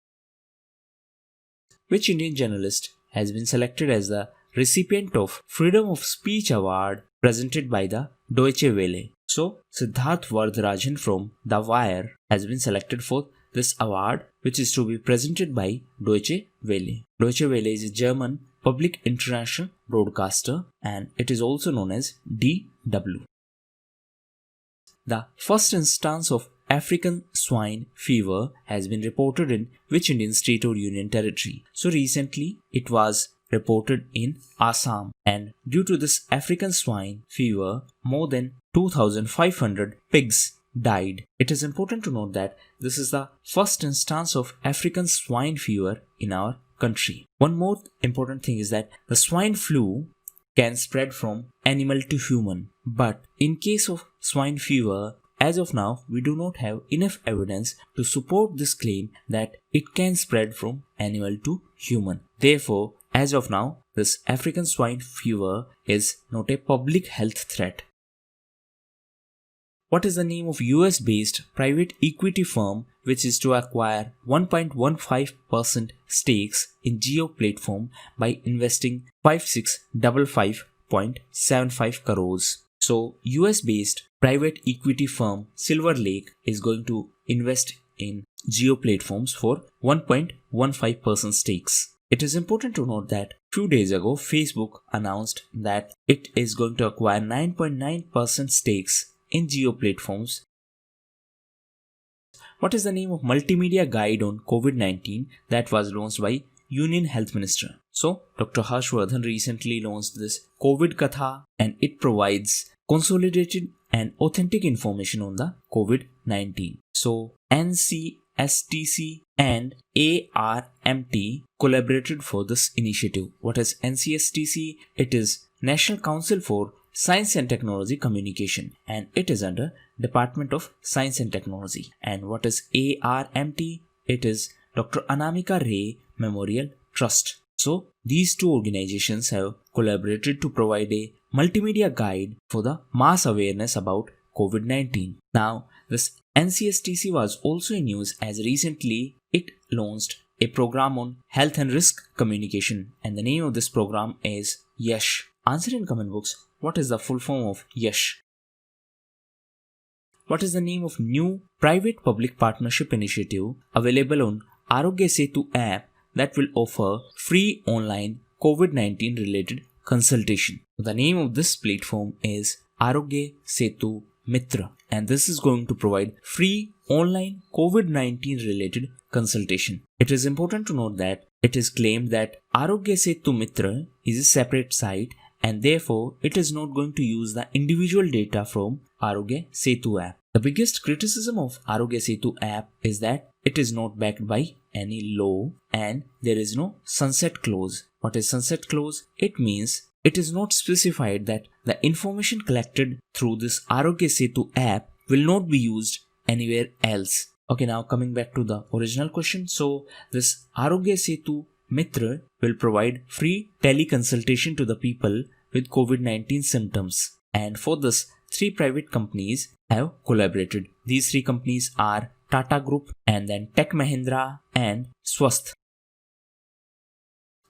Speaker 1: Which Indian journalist has been selected as the recipient of Freedom of Speech Award presented by the Deutsche Welle? So Siddharth Vardharajan from The Wire has been selected for this award, which is to be presented by Deutsche Welle. Deutsche Welle is a German public international broadcaster, and it is also known as DW. The first instance of African swine fever has been reported in which Indian state or union territory? So recently it was reported in Assam, and due to this African swine fever, more than 2,500 pigs died. It is important to note that this is the first instance of African swine fever in our country. One more important thing is that the swine flu can spread from animal to human. But in case of swine fever, as of now, we do not have enough evidence to support this claim that it can spread from animal to human. Therefore, as of now, this African swine fever is not a public health threat. What is the name of US-based private equity firm which is to acquire 1.15% stakes in Geo platform by investing 5655.75 crores? So, US-based private equity firm Silver Lake is going to invest in Geo platforms for 1.15% stakes. It is important to note that few days ago, Facebook announced that it is going to acquire 9.9% stakes in Geo platforms. What is the name of multimedia guide on COVID-19 that was launched by Union Health Minister? So, Dr. Harshvardhan recently launched this COVID Katha, and it provides consolidated and authentic information on the COVID-19. So, NCSTC and ARMT collaborated for this initiative. What is NCSTC? It is National Council for Science and Technology Communication, and it is under Department of Science and Technology. And what is ARMT? It is Dr. Anamika Ray Memorial Trust. So these two organizations have collaborated to provide a multimedia guide for the mass awareness about COVID-19. Now, this NCSTC was also in news as recently it launched a program on health and risk communication, and the name of this program is YESH. Answer in comment box, what is the full form of YESH? What is the name of new private-public partnership initiative available on Arogya Setu app that will offer free online COVID-19 related consultation? The name of this platform is Arogya Setu Mitra, and this is going to provide free online COVID-19 related consultation. It is important to note that it is claimed that Arogya Setu Mitra is a separate site, and therefore it is not going to use the individual data from Arogya Setu app. The biggest criticism of Arogya Setu app is that it is not backed by any law and there is no sunset clause. What is sunset clause? It means it is not specified that the information collected through this Arogya Setu app will not be used anywhere else. Okay, now coming back to the original question. So this Arogya Setu Mitra will provide free teleconsultation to the people with COVID-19 symptoms. And for this, 3 private companies have collaborated. These 3 companies are Tata Group and then Tech Mahindra and Swasth.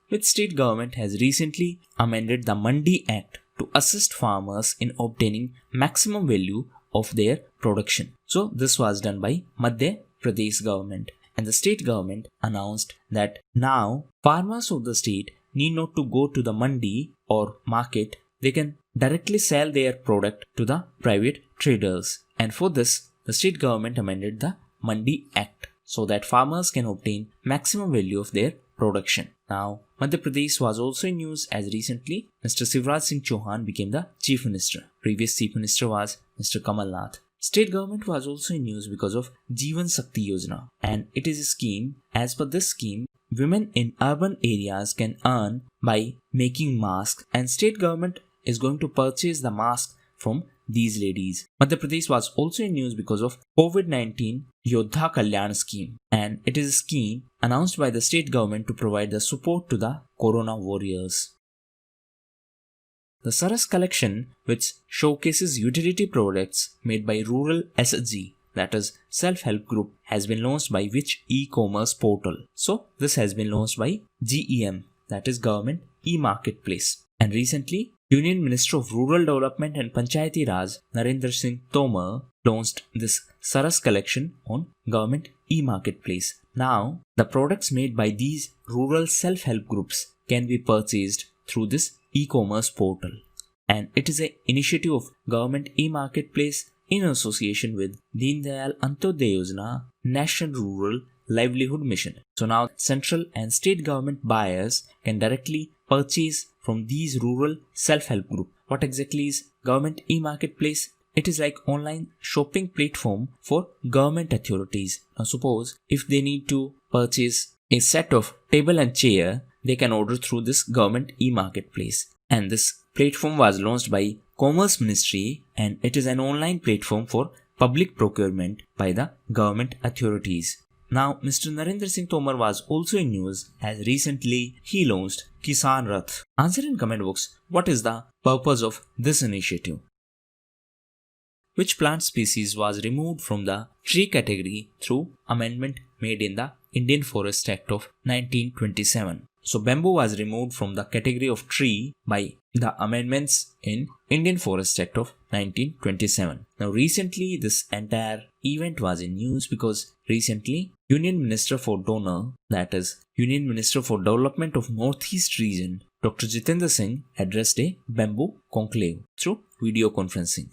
Speaker 1: Which state government has recently amended the Mandi Act to assist farmers in obtaining maximum value of their production? So this was done by Madhya Pradesh government, and the state government announced that now farmers of the state need not to go to the mandi or market. They can directly sell their product to the private traders, and for this the state government amended the Mandi Act so that farmers can obtain maximum value of their production. Now, Madhya Pradesh was also in news as recently Mr. Shivraj Singh Chauhan became the Chief Minister. Previous Chief Minister was Mr. Kamal Nath. State government was also in news because of Jeevan Shakti Yojana, and it is a scheme. As per this scheme, women in urban areas can earn by making masks, and state government is going to purchase the mask from these ladies. Madhya Pradesh was also in news because of COVID-19 Yodha Kalyan scheme, and it is a scheme announced by the state government to provide the support to the Corona warriors. The Saras collection, which showcases utility products made by rural SHG, that is self-help group, has been launched by which e-commerce portal? So this has been launched by GEM, that is Government E-Marketplace. And recently, Union Minister of Rural Development and Panchayati Raj Narendra Singh Tomar launched this Saras collection on Government E-Marketplace. Now, the products made by these rural self-help groups can be purchased through this e-commerce portal, and it is an initiative of Government E-Marketplace in association with Deen Dayal Antyodaya Yojana National Rural Livelihood Mission. So now central and state government buyers can directly purchase from these rural self-help group. What exactly is Government E-Marketplace? it is like online shopping platform for government authorities. Now suppose if they need to purchase a set of table and chair, they can order through this government e-marketplace. And this platform was launched by Commerce Ministry, and it is an online platform for public procurement by the government authorities. Now, Mr. Narendra Singh Tomar was also in news as recently he launched Kisan Rath. Answer in comment box, what is the purpose of this initiative? Which plant species was removed from the tree category through amendment made in the Indian Forest Act of 1927? So bamboo was removed from the category of tree by the amendments in Indian Forest Act of 1927. Now recently this entire event was in news because recently Union Minister for Donor, that is Union Minister for Development of Northeast Region, Dr. Jitendra Singh addressed a bamboo conclave through video conferencing.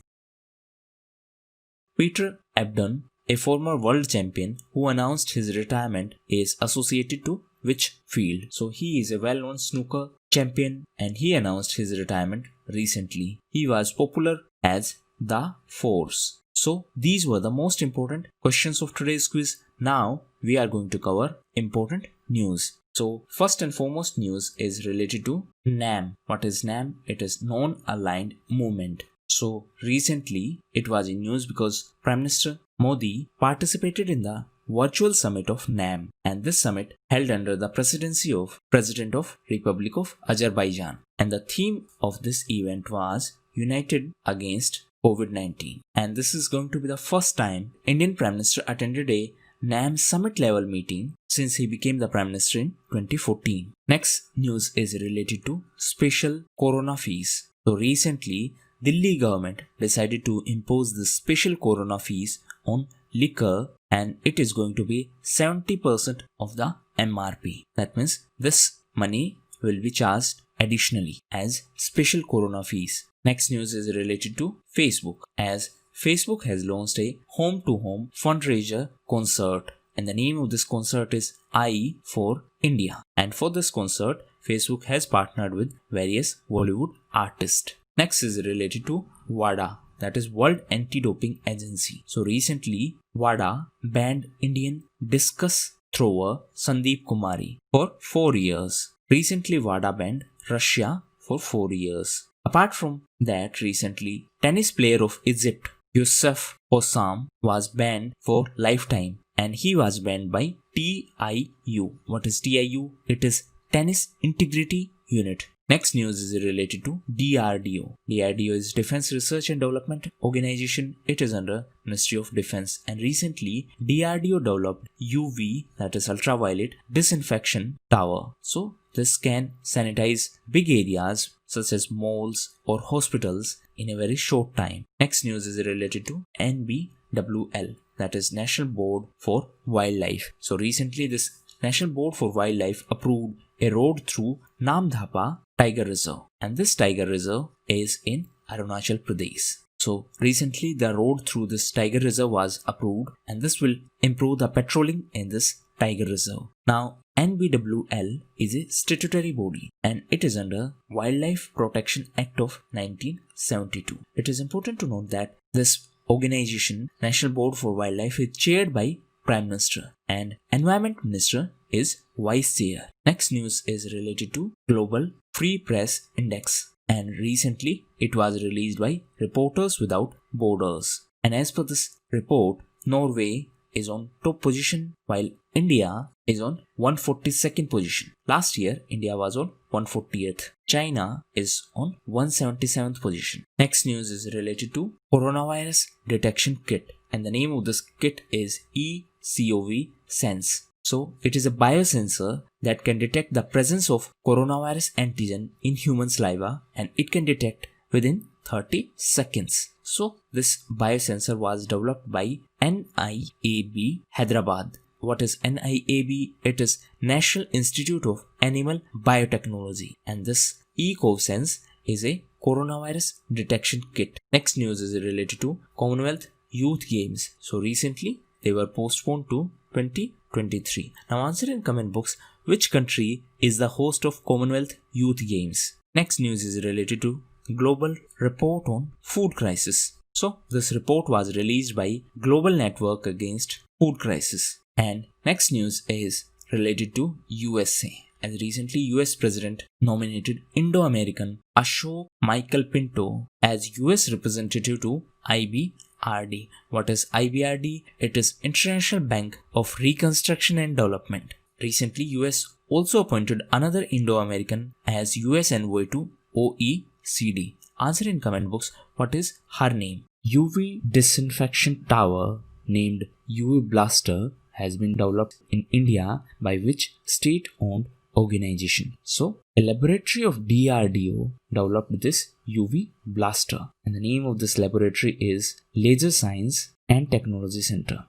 Speaker 1: Peter Ebdon, a former world champion who announced his retirement, is associated to which field? So he is a well-known snooker champion and he announced his retirement recently. He was popular as the Force. So these were the most important questions of today's quiz. Now we are going to cover important news. So first and foremost news is related to NAM. What is NAM? It is non-aligned movement. So recently it was in news because Prime Minister Moody participated in the virtual summit of NAM, and this summit held under the presidency of President of Republic of Azerbaijan. And the theme of this event was United Against COVID-19. And this is going to be the first time Indian Prime Minister attended a NAM summit level meeting since he became the Prime Minister in 2014. Next news is related to special corona fees. So recently Delhi government decided to impose the special corona fees on liquor, and it is going to be 70% of the MRP. That means this money will be charged additionally as special corona fees. Next news is related to Facebook, as Facebook has launched a home-to-home fundraiser concert, and the name of this concert is I for India. And for this concert, Facebook has partnered with various Bollywood artists. Next is related to WADA, that is World Anti-Doping Agency. So recently, WADA banned Indian discus thrower Sandeep Kumari for 4 years. Recently, WADA banned Russia for 4 years. Apart from that, recently, tennis player of Egypt, Youssef Hossam, was banned for lifetime, and he was banned by TIU. What is TIU? It is Tennis Integrity Unit. Next news is related to DRDO. DRDO is Defense Research and Development Organization. It is under Ministry of Defense, and recently DRDO developed UV, that is ultraviolet disinfection tower. So this can sanitize big areas such as malls or hospitals in a very short time. Next news is related to NBWL, that is National Board for Wildlife. So recently this National Board for Wildlife approved a road through Namdhapa Tiger Reserve, and this Tiger Reserve is in Arunachal Pradesh. So recently the road through this Tiger Reserve was approved, and this will improve the patrolling in this Tiger Reserve. Now NBWL is a statutory body and it is under Wildlife Protection Act of 1972. It is important to note that this organization, National Board for Wildlife, is chaired by Prime Minister and Environment Minister is Vice Chair. Next news is related to Global Free Press Index, and recently it was released by Reporters Without Borders. And as per this report, Norway is on top position while India is on 142nd position. Last year India was on 140th. China is on 177th position. Next news is related to coronavirus detection kit, and the name of this kit is eCOV Sense. So it is a biosensor that can detect the presence of coronavirus antigen in human saliva, and it can detect within 30 seconds. So this biosensor was developed by NIAB Hyderabad. What is NIAB? It is National Institute of Animal Biotechnology, and this eCoVSense is a coronavirus detection kit. Next news is related to Commonwealth Youth Games. So recently they were postponed to 2023. Now answer in comment box which country is the host of Commonwealth Youth Games. Next news is related to Global Report on Food Crisis. So this report was released by Global Network Against Food Crisis. And next news is related to USA. As recently US President nominated Indo-American Ashok Michael Pinto as US representative to IBRD. What is IBRD? It is International Bank of Reconstruction and Development. Recently US also appointed another Indo-American as US envoy to OECD. Answer in comment box, what is her name? UV disinfection tower named UV Blaster has been developed in India by which state-owned organization? So, a laboratory of DRDO developed this UV Blaster, and the name of this laboratory is Laser Science and Technology Center.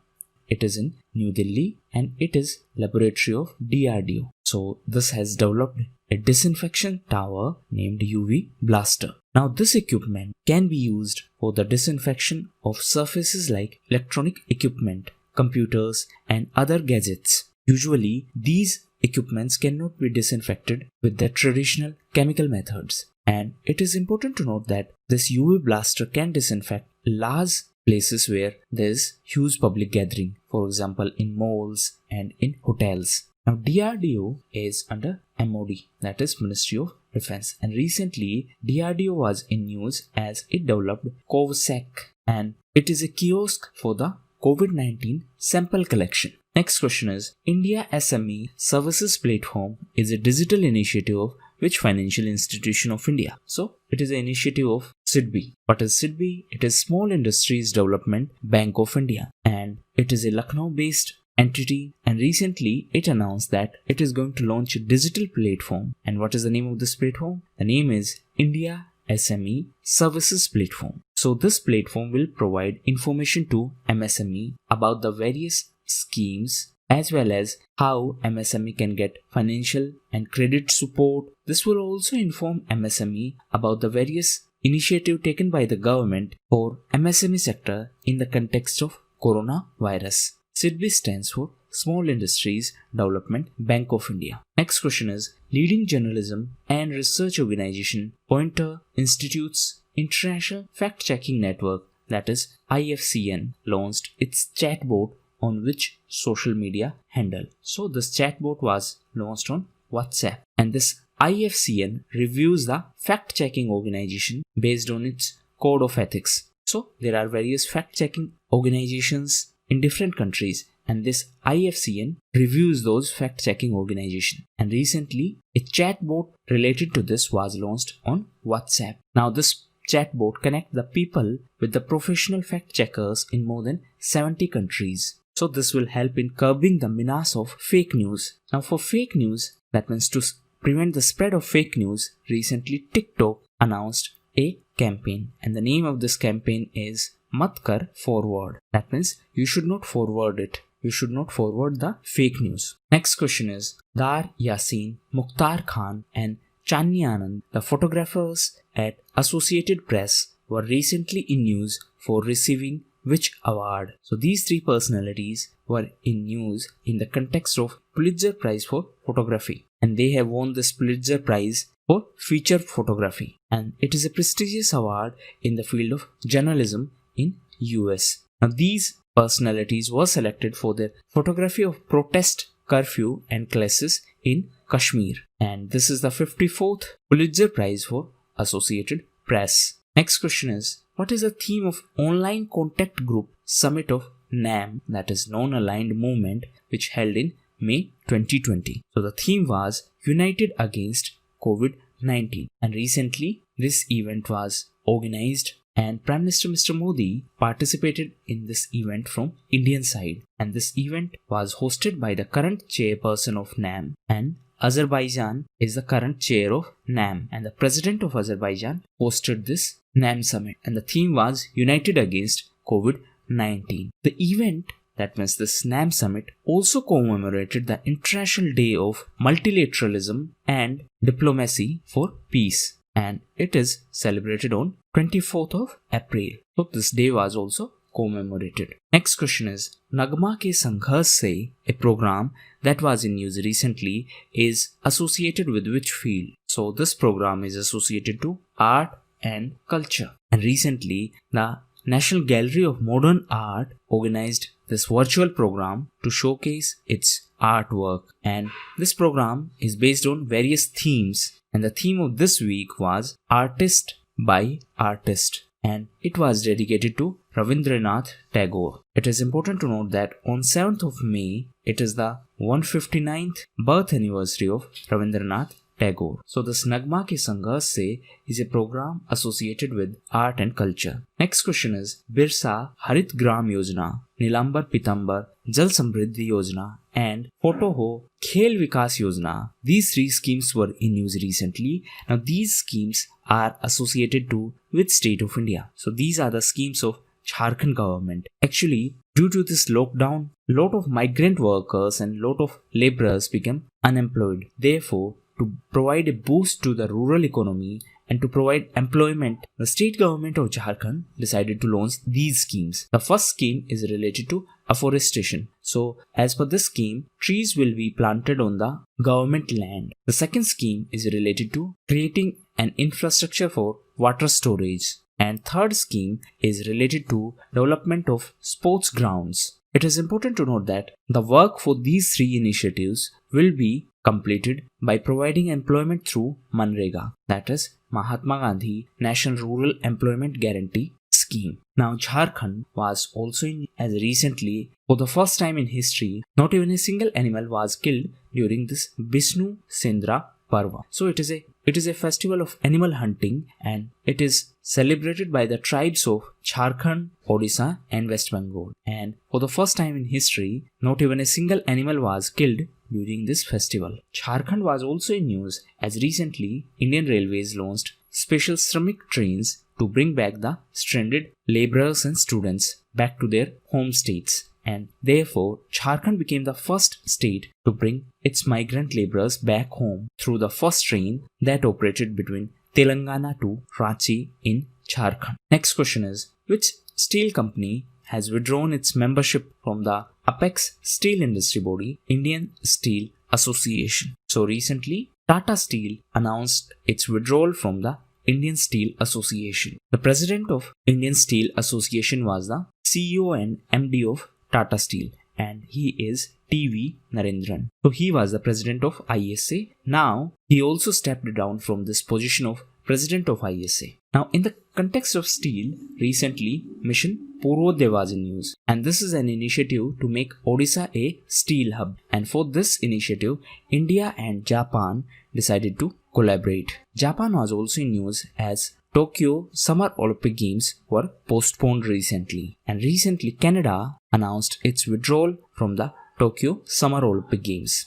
Speaker 1: It is in New Delhi and it is laboratory of DRDO. So, this has developed a disinfection tower named UV Blaster. Now, this equipment can be used for the disinfection of surfaces like electronic equipment, computers, and other gadgets. Usually, these equipments cannot be disinfected with the traditional chemical methods. And it is important to note that this UV blaster can disinfect large places where there is huge public gathering, for example in malls and in hotels. Now DRDO is under MOD, that is Ministry of Defense, and recently DRDO was in news as it developed Koval, and it is a kiosk for the COVID-19 sample collection. Next question is, India SME Services Platform is a digital initiative of which financial institution of India? So, it is an initiative of SIDBI. What is SIDBI? It is Small Industries Development Bank of India, and it is a Lucknow-based entity, and recently it announced that it is going to launch a digital platform. And what is the name of this platform? The name is India SME Services Platform. So this platform will provide information to MSME about the various schemes as well as how MSME can get financial and credit support. This will also inform MSME about the various initiatives taken by the government for MSME sector in the context of coronavirus. SIDBI stands for Small Industries Development Bank of India. Next question is, leading journalism and research organization Pointer Institute's International Fact-Checking Network, that is IFCN, launched its chatbot on which social media handle. So this chatbot was launched on WhatsApp, and this IFCN reviews the fact-checking organization based on its code of ethics. So there are various fact-checking organizations in different countries, and this IFCN reviews those fact-checking organizations. And recently, a chatbot related to this was launched on WhatsApp. Now, this chatbot connects the people with the professional fact-checkers in more than 70 countries. So, this will help in curbing the menace of fake news. Now, for fake news, that means to prevent the spread of fake news, recently TikTok announced a campaign, and the name of this campaign is Mat Kar Forward. That means you should not forward it. You should not forward the fake news. Next question is, Dar Yasin, Mukhtar Khan and Chani Anand, the photographers at Associated Press, were recently in news for receiving which award? So these three personalities were in news in the context of Pulitzer Prize for Photography, and they have won this Pulitzer Prize for feature photography, and it is a prestigious award in the field of journalism in US. Now these personalities were selected for their photography of protest, curfew and clashes in Kashmir, and this is the 54th Pulitzer Prize for Associated Press. Next question is, what is the theme of Online Contact Group Summit of NAM, that is Non-Aligned Movement, which held in May 2020? So the theme was United Against COVID-19, and recently this event was organized, and Prime Minister Mr. Moody participated in this event from Indian side, and this event was hosted by the current chairperson of NAM, and Azerbaijan is the current chair of NAM, and the president of Azerbaijan hosted this NAM summit, and the theme was United Against COVID-19. The event, that means this NAM summit, also commemorated the International Day of Multilateralism and Diplomacy for Peace, and it is celebrated on 24th of April. So this day was also commemorated. Next question is, Nagma Ke Sangharsh Se, a program that was in news recently, is associated with which field? So this program is associated to art and culture, and recently the National Gallery of Modern Art organized this virtual program to showcase its artwork, and this program is based on various themes, and the theme of this week was Artist by Artist, and it was dedicated to Rabindranath Tagore. It is important to note that on 7th of May, it is the 159th birth anniversary of Rabindranath Tagore. So this Nagma Ke Sangharsh Se is a program associated with art and culture. Next question is Birsa Harit Gram Yojana, Nilambar Pitambar Jal Samriddhi Yojana and Photo Ho Khel Vikas Yojana. These three schemes were in news recently. Now these schemes are associated to which state of India? So these are the schemes of Jharkhand government. Actually, due to this lockdown, lot of migrant workers and lot of laborers became unemployed. Therefore, to provide a boost to the rural economy and to provide employment, the state government of Jharkhand decided to launch these schemes. The first scheme is related to afforestation. So, as per this scheme, trees will be planted on the government land. The second scheme is related to creating an infrastructure for water storage. And third scheme is related to development of sports grounds. It is important to note that the work for these three initiatives will be completed by providing employment through MGNREGA, that is Mahatma Gandhi National Rural Employment Guarantee Scheme. Now Jharkhand was also in as recently, for the first time in history, not even a single animal was killed during this Bishnu Sindra Parva. So it is a festival of animal hunting, and it is celebrated by the tribes of Jharkhand, Odisha and West Bengal. And for the first time in history, not even a single animal was killed during this festival. Jharkhand was also in news as recently Indian Railways launched special Shramik trains to bring back the stranded laborers and students back to their home states. And therefore, Jharkhand became the first state to bring its migrant laborers back home through the first train that operated between Telangana to Ranchi in Jharkhand. Next question is, which steel company has withdrawn its membership from the apex steel industry body, Indian Steel Association? So recently, Tata Steel announced its withdrawal from the Indian Steel Association. The president of Indian Steel Association was the CEO and MD of Tata Steel, and he is TV Narendran. So he was the president of ISA. Now he also stepped down from this position of president of ISA. Now in the context of steel, recently Mission Purvodaya was in news, and this is an initiative to make Odisha a steel hub. And for this initiative, India and Japan decided to collaborate. Japan was also in news as Tokyo Summer Olympic Games were postponed recently, and recently Canada announced its withdrawal from the Tokyo Summer Olympic Games.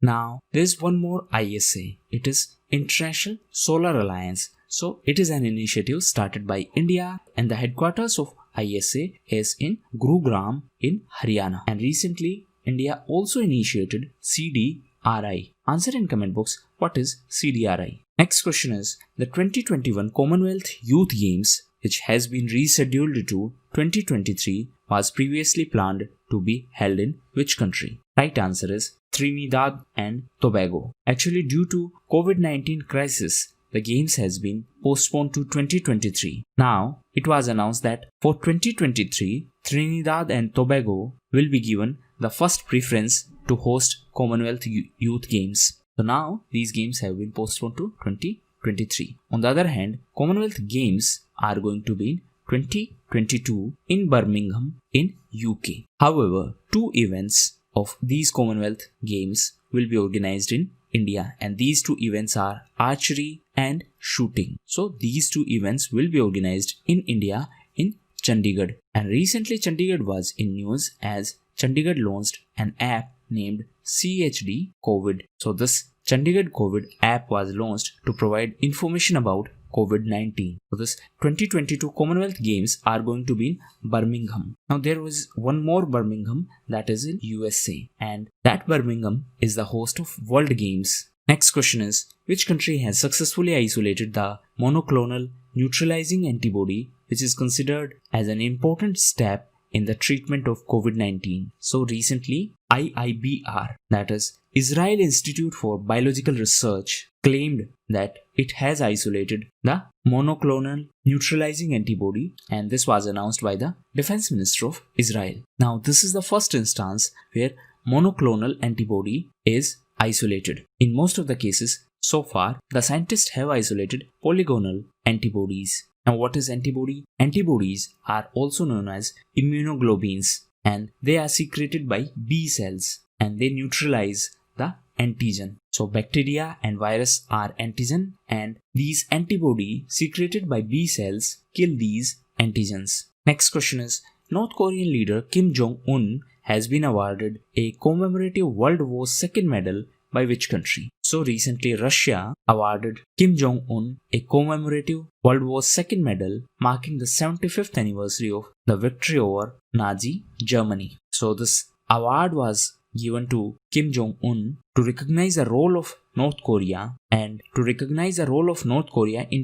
Speaker 1: Now there is one more ISA. It is International Solar Alliance. So it is an initiative started by India, and the headquarters of ISA is in Gurugram in Haryana. And recently India also initiated CDRI. Answer in comment box, what is CDRI? Next question is, the 2021 Commonwealth Youth Games, which has been rescheduled to 2023, was previously planned to be held in which country? Right answer is Trinidad and Tobago. Actually, due to COVID-19 crisis, the games has been postponed to 2023. Now, it was announced that for 2023, Trinidad and Tobago will be given the first preference to host Commonwealth Youth Games. So now, these games have been postponed to 2023. On the other hand, Commonwealth Games are going to be in 2022 in Birmingham in UK. However, two events of these Commonwealth Games will be organized in India, and these two events are archery and shooting. So these two events will be organized in India in Chandigarh. And recently Chandigarh was in news as Chandigarh launched an app named CHD COVID. So this Chandigarh COVID app was launched to provide information about COVID-19. So this 2022 Commonwealth Games are going to be in Birmingham. Now there was one more Birmingham that is in USA, and that Birmingham is the host of World Games. Next question is, which country has successfully isolated the monoclonal neutralizing antibody, which is considered as an important step in the treatment of COVID-19? So recently IIBR, that is Israel Institute for Biological Research claimed that it has isolated the monoclonal neutralizing antibody, and this was announced by the Defense Minister of Israel. Now, this is the first instance where monoclonal antibody is isolated. In most of the cases so far, the scientists have isolated polygonal antibodies. Now, what is antibody? Antibodies are also known as immunoglobulins, and they are secreted by B cells and they neutralize the antigen. So bacteria and virus are antigen, and these antibody secreted by B cells kill these antigens. Next question is, North Korean leader Kim Jong-un has been awarded a commemorative World War II medal by which country? So recently Russia awarded Kim Jong-un a commemorative World War II medal marking the 75th anniversary of the victory over Nazi Germany. So this award was given to Kim Jong-un to recognize the role of North Korea in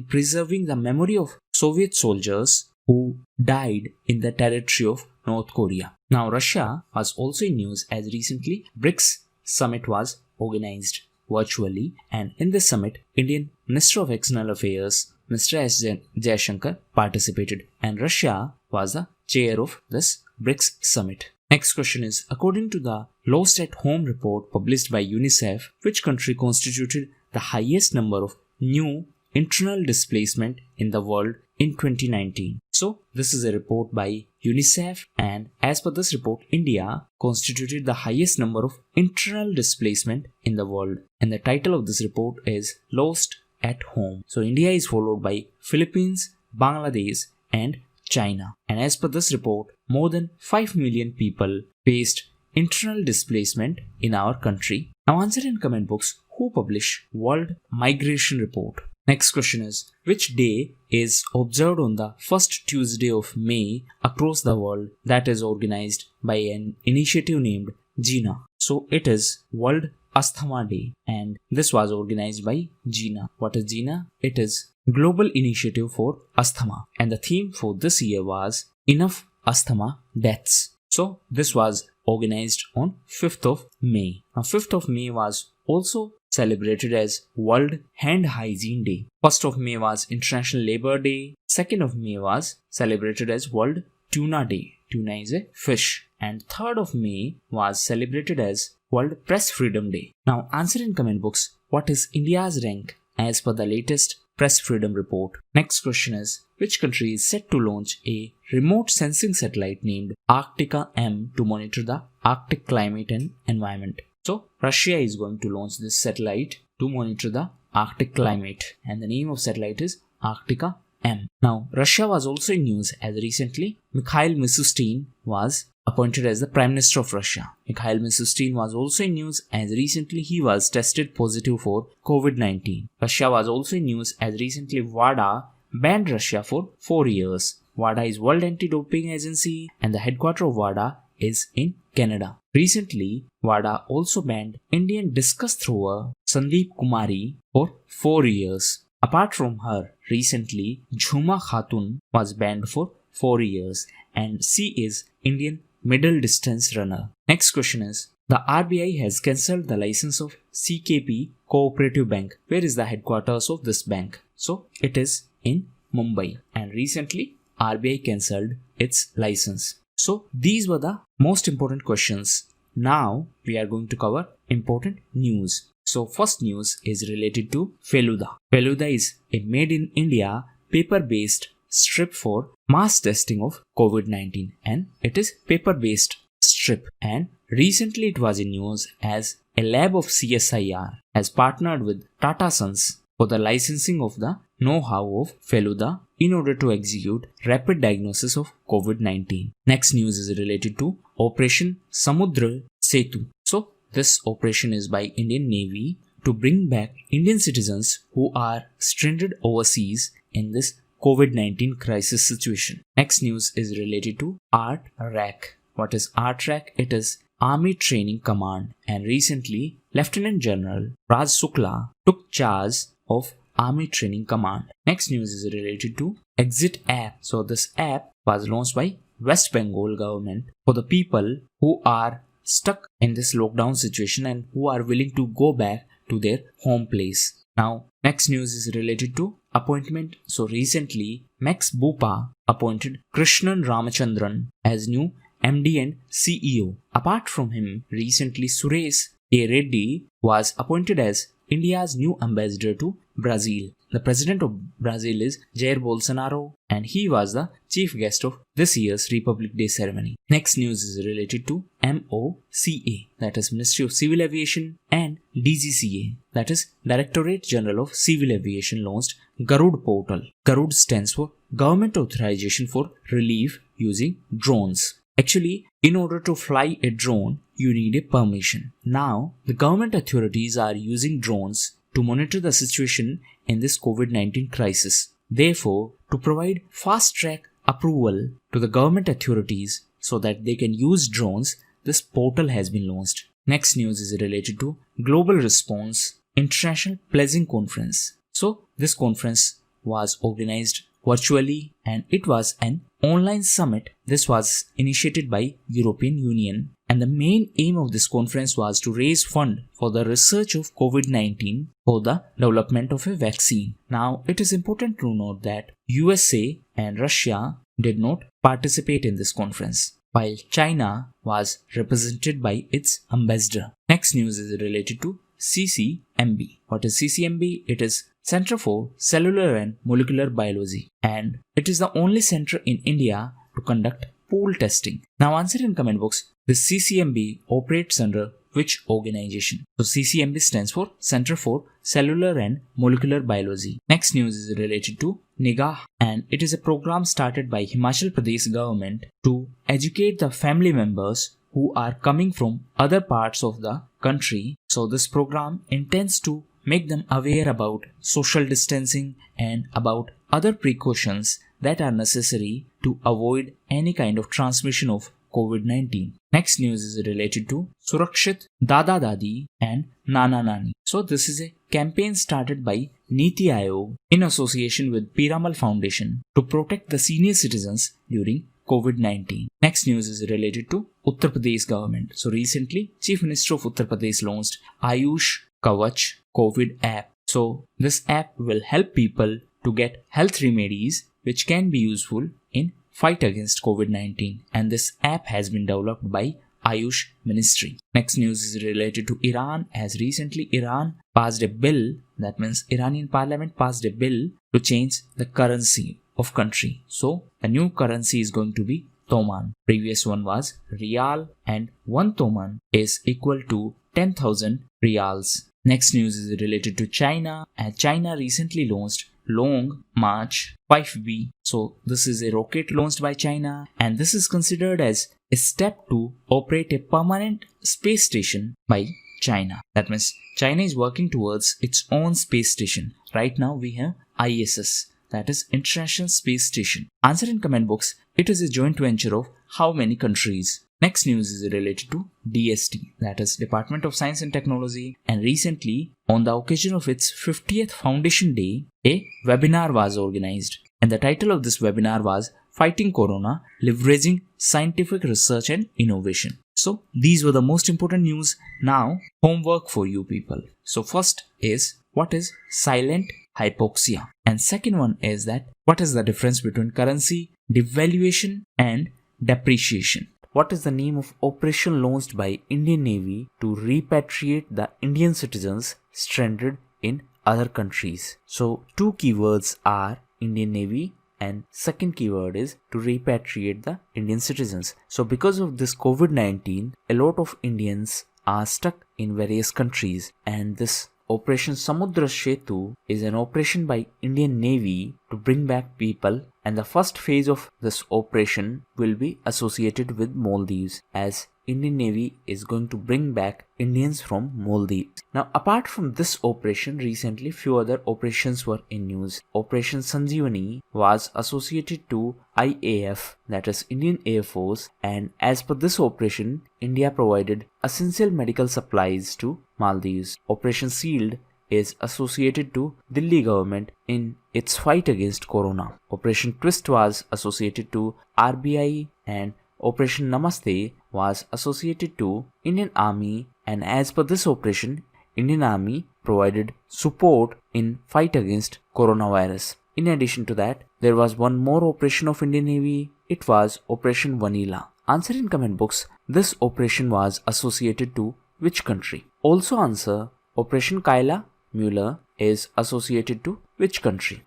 Speaker 1: preserving the memory of Soviet soldiers who died in the territory of North Korea. Now, Russia was also in news as recently BRICS summit was organized virtually, and in this summit, Indian Minister of External Affairs Mr. S. Jaishankar participated, and Russia was the chair of this BRICS summit. Next question is, according to the Lost at Home report published by UNICEF, which country constituted the highest number of new internal displacement in the world in 2019? So, this is a report by UNICEF, and as per this report, India constituted the highest number of internal displacement in the world, and the title of this report is Lost at Home. So, India is followed by Philippines, Bangladesh, and China, and as per this report, more than 5 million people faced internal displacement in our country. Now answer in comment box who published World Migration Report. Next question is, which day is observed on the first Tuesday of May across the world that is organized by an initiative named GINA? So it is World Asthma Day, and this was organized by GINA. What is GINA? It is Global Initiative for Asthma, and the theme for this year was Enough Asthma Deaths. So this was organized on 5th of May. Now 5th of May was also celebrated as World Hand Hygiene Day. 1st of May was International Labour Day. 2nd of May was celebrated as World Tuna Day. Tuna is a fish. And 3rd of May was celebrated as World Press Freedom Day. Now answer in comment box what is India's rank as per the latest Press Freedom Report. Next question is, which country is set to launch a remote sensing satellite named Arctica M to monitor the Arctic climate and environment? So, Russia is going to launch this satellite to monitor the Arctic climate, and the name of satellite is Arctica M. Now, Russia was also in news as recently Mikhail Mishustin was appointed as the Prime Minister of Russia. Mikhail Mishustin was also in news as recently he was tested positive for COVID-19. Russia was also in news as recently WADA banned Russia for 4 years. WADA is World Anti-Doping Agency, and the headquarters of WADA is in Canada. Recently, WADA also banned Indian discus thrower Sandeep Kumari for 4 years. Apart from her, recently Jhuma Khatun was banned for 4 years, and she is Indian middle distance runner. Next question is, the RBI has cancelled the license of CKP Cooperative Bank. Where is the headquarters of this bank? So it is in Mumbai, and recently RBI cancelled its license. So these were the most important questions. Now we are going to cover important news. So first news is related to Feluda. Feluda is a made in India paper-based strip for mass testing of COVID-19, and it is paper-based strip, and recently it was in news as a lab of CSIR has partnered with Tata Sons for the licensing of the know-how of Feluda in order to execute rapid diagnosis of COVID-19. Next news is related to Operation Samudra Setu. So this operation is by Indian Navy to bring back Indian citizens who are stranded overseas in this COVID-19 crisis situation. Next news is related to ART-RAC. What is ART-RAC? It is Army Training Command, and recently Lieutenant General Raj Shukla took charge of Army Training Command. Next news is related to Exit app. So this app was launched by West Bengal government for the people who are stuck in this lockdown situation and who are willing to go back to their home place. Now, next news is related to appointment. So recently, Max Bopa appointed Krishnan Ramachandran as new MD and CEO. Apart from him, recently Suresh A. Reddy was appointed as India's new ambassador to Brazil. The president of Brazil is Jair Bolsonaro and he was the chief guest of this year's Republic Day ceremony. Next news is related to MOCA, that is Ministry of Civil Aviation, and DGCA, that is Directorate General of Civil Aviation, launched Garud portal. Garud stands for Government Authorization for Relief Using Drones. Actually, in order to fly a drone, you need a permission. Now, the government authorities are using drones to monitor the situation in this COVID-19 crisis. Therefore, to provide fast-track approval to the government authorities so that they can use drones, this portal has been launched. Next news is related to Global Response International Pledging Conference. So, this conference was organized virtually and it was an online summit. This was initiated by European Union and the main aim of this conference was to raise fund for the research of COVID-19 for the development of a vaccine. Now, it is important to note that USA and Russia did not participate in this conference, while China was represented by its ambassador. Next news is related to CCMB. What is CCMB? It is Center for Cellular and Molecular Biology, and it is the only center in India to conduct pool testing. Now answer in comment box, this CCMB operates under which organization? So CCMB stands for Center for Cellular and Molecular Biology. Next news is related to NIGA, and it is a program started by Himachal Pradesh government to educate the family members who are coming from other parts of the country. So this program intends to make them aware about social distancing and about other precautions that are necessary to avoid any kind of transmission of COVID-19. Next news is related to Surakshit Dada Dadi and Nana Nani. So this is a campaign started by Niti Aayog in association with Piramal Foundation to protect the senior citizens during COVID-19. Next news is related to Uttar Pradesh government. So recently, Chief Minister of Uttar Pradesh launched Ayush Kavach COVID app. So this app will help people to get health remedies which can be useful in fight against COVID-19, and this app has been developed by Ayush Ministry. Next news is related to Iran, as recently Iran passed a bill, that means Iranian parliament passed a bill to change the currency of country. So the new currency is going to be Toman. Previous one was Rial, and 1 Toman is equal to 10,000 Rials. Next news is related to China, and China recently launched Long March 5B. So this is a rocket launched by China, and this is considered as a step to operate a permanent space station by China. That means China is working towards its own space station. Right now we have ISS, that is International Space Station. Answer in comment box. It is a joint venture of how many countries? Next news is related to DST, that is Department of Science and Technology, and recently on the occasion of its 50th Foundation Day, a webinar was organized, and the title of this webinar was Fighting Corona, Leveraging Scientific Research and Innovation. So these were the most important news. Now homework for you people. So first is, what is silent hypoxia, and second one is that what is the difference between currency devaluation and depreciation. What is the name of operation launched by Indian Navy to repatriate the Indian citizens stranded in other countries? So two keywords are Indian Navy and second keyword is to repatriate the Indian citizens. So because of this COVID-19, a lot of Indians are stuck in various countries, and this Operation Samudra Setu is an operation by Indian Navy to bring back people, and the first phase of this operation will be associated with Maldives, as Indian Navy is going to bring back Indians from Maldives. Now apart from this operation, recently few other operations were in news. Operation Sanjeevani was associated to IAF, that is Indian Air Force, and as per this operation, India provided essential medical supplies to Maldives. Operation Shield is associated to Delhi government in its fight against Corona. Operation Twist was associated to RBI, and Operation Namaste was associated to Indian Army, and as per this operation, Indian Army provided support in fight against coronavirus. In addition to that, there was one more operation of Indian Navy. It was Operation Vanilla. Answer in comment box. This operation was associated to which country? Also answer, Operation Kaila Mueller is associated to which country?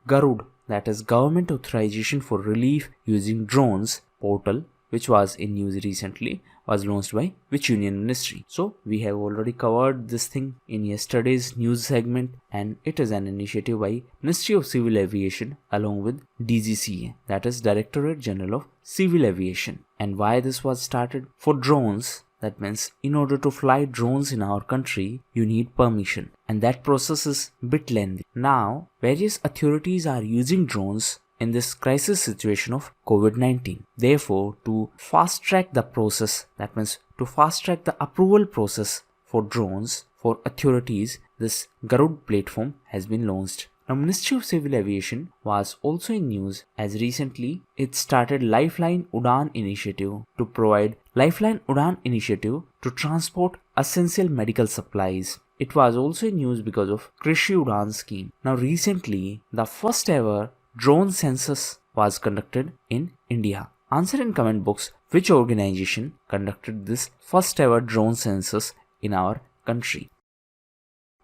Speaker 1: Garud, that is Government Authorization for Relief Using Drones portal, which was in news recently, was launched by which union ministry? So we have already covered this thing in yesterday's news segment, and it is an initiative by Ministry of Civil Aviation along with DGCA, that is Directorate General of Civil Aviation. And why this was started? For drones, that means in order to fly drones in our country, you need permission, and that process is bit lengthy. Now, various authorities are using drones in this crisis situation of COVID-19. Therefore, to fast track the process, that means to fast track the approval process for drones for authorities, this Garud platform has been launched. Now, Ministry of Civil Aviation was also in news as recently it started Lifeline Udan initiative to provide Lifeline Udan initiative to transport essential medical supplies. It was also in news because of Krishi Udan scheme. Now, recently the first ever drone census was conducted in India. Answer in comment box which organization conducted this first ever drone census in our country.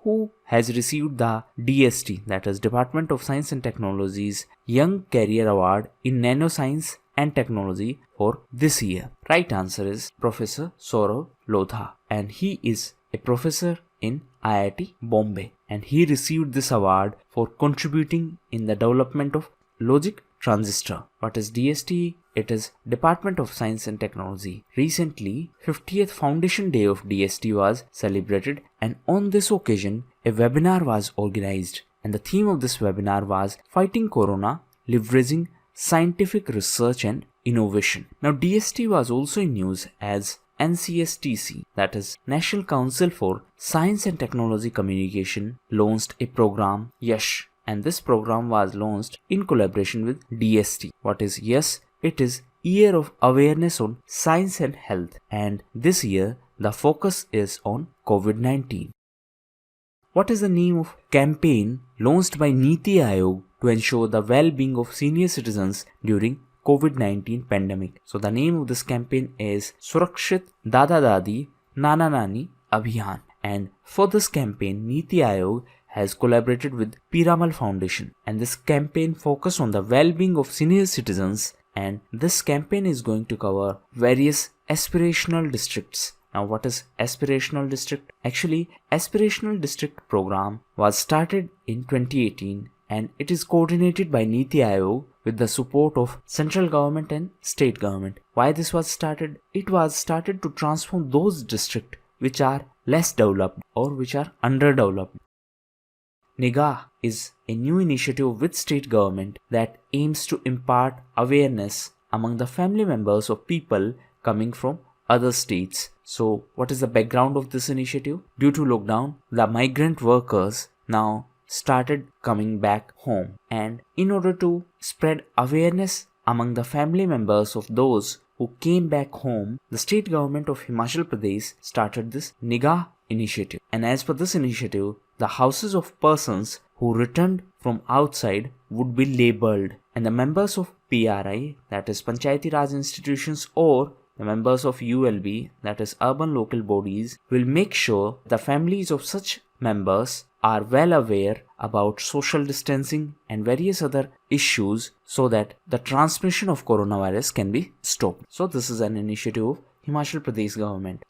Speaker 1: Who has received the DST, that is Department of Science and Technology's Young Career Award in Nanoscience and Technology for this year? Right answer is Professor Saurav Lodha, and he is a professor in IIT Bombay, and he received this award for contributing in the development of logic transistor. What is DST? It is Department of Science and Technology. Recently, 50th Foundation Day of DST was celebrated, and on this occasion, a webinar was organized, and the theme of this webinar was Fighting Corona, Leveraging Scientific Research and Innovation. Now, DST was also in news as NCSTC, that is National Council for Science and Technology Communication, launched a program, YASH, and this program was launched in collaboration with DST. What is YASH? It is Year of Awareness on Science and Health, and this year the focus is on COVID-19. What is the name of campaign launched by Niti Aayog to ensure the well-being of senior citizens during COVID-19 pandemic? So the name of this campaign is Surakshit Dada Dadi Nana Nani Abhiyan, and for this campaign Niti Aayog has collaborated with Piramal Foundation, and this campaign focuses on the well-being of senior citizens, and this campaign is going to cover various aspirational districts. Now, what is aspirational district? Actually, aspirational district program was started in 2018, and it is coordinated by Niti Aayog with the support of central government and state government. Why this was started? It was started to transform those districts which are less developed or which are underdeveloped. NEGA is a new initiative with state government that aims to impart awareness among the family members of people coming from other states. So, what is the background of this initiative? Due to lockdown, the migrant workers now started coming back home, and in order to spread awareness among the family members of those who came back home, the state government of Himachal Pradesh started this NEGA initiative. And as per this initiative, the houses of persons who returned from outside would be labelled, and the members of PRI, that is Panchayati Raj institutions, or the members of ULB, that is urban local bodies, will make sure the families of such members are well aware about social distancing and various other issues so that the transmission of coronavirus can be stopped. So this is an initiative of Himachal Pradesh government.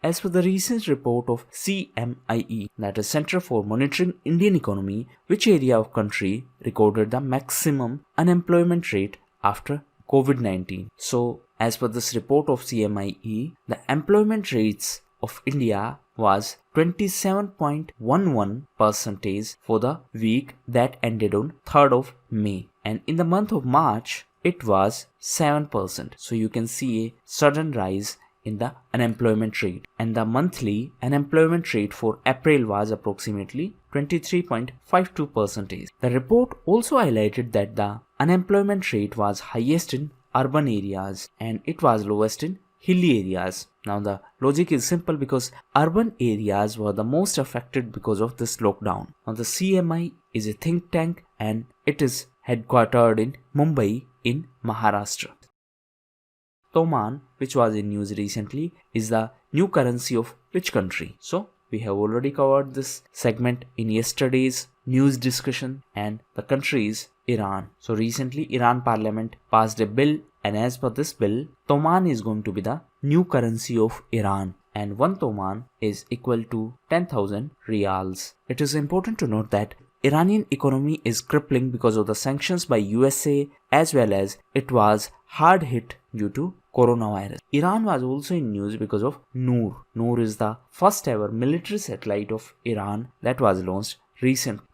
Speaker 1: As per the recent report of CMIE, that is Center for Monitoring Indian Economy, which area of country recorded the maximum unemployment rate after COVID-19? So, as per this report of CMIE, the employment rates of India was 27.11% for the week that ended on 3rd of May, and in the month of March it was 7%. So you can see a sudden rise in the unemployment rate, and the monthly unemployment rate for April was approximately 23.52%. The report also highlighted that the unemployment rate was highest in urban areas and it was lowest in hilly areas. Now the logic is simple because urban areas were the most affected because of this lockdown. Now the CMI is a think tank and it is headquartered in Mumbai in Maharashtra. Toman, which was in news recently, is the new currency of which country? So we have already covered this segment in yesterday's news discussion and the country is Iran. So recently Iran parliament passed a bill and as per this bill, Toman is going to be the new currency of Iran and 1 Toman is equal to 10,000 riyals. It is important to note that Iranian economy is crippling because of the sanctions by USA as well as it was hard hit due to coronavirus. Iran was also in news because of Noor. Noor is the first ever military satellite of Iran that was launched recently.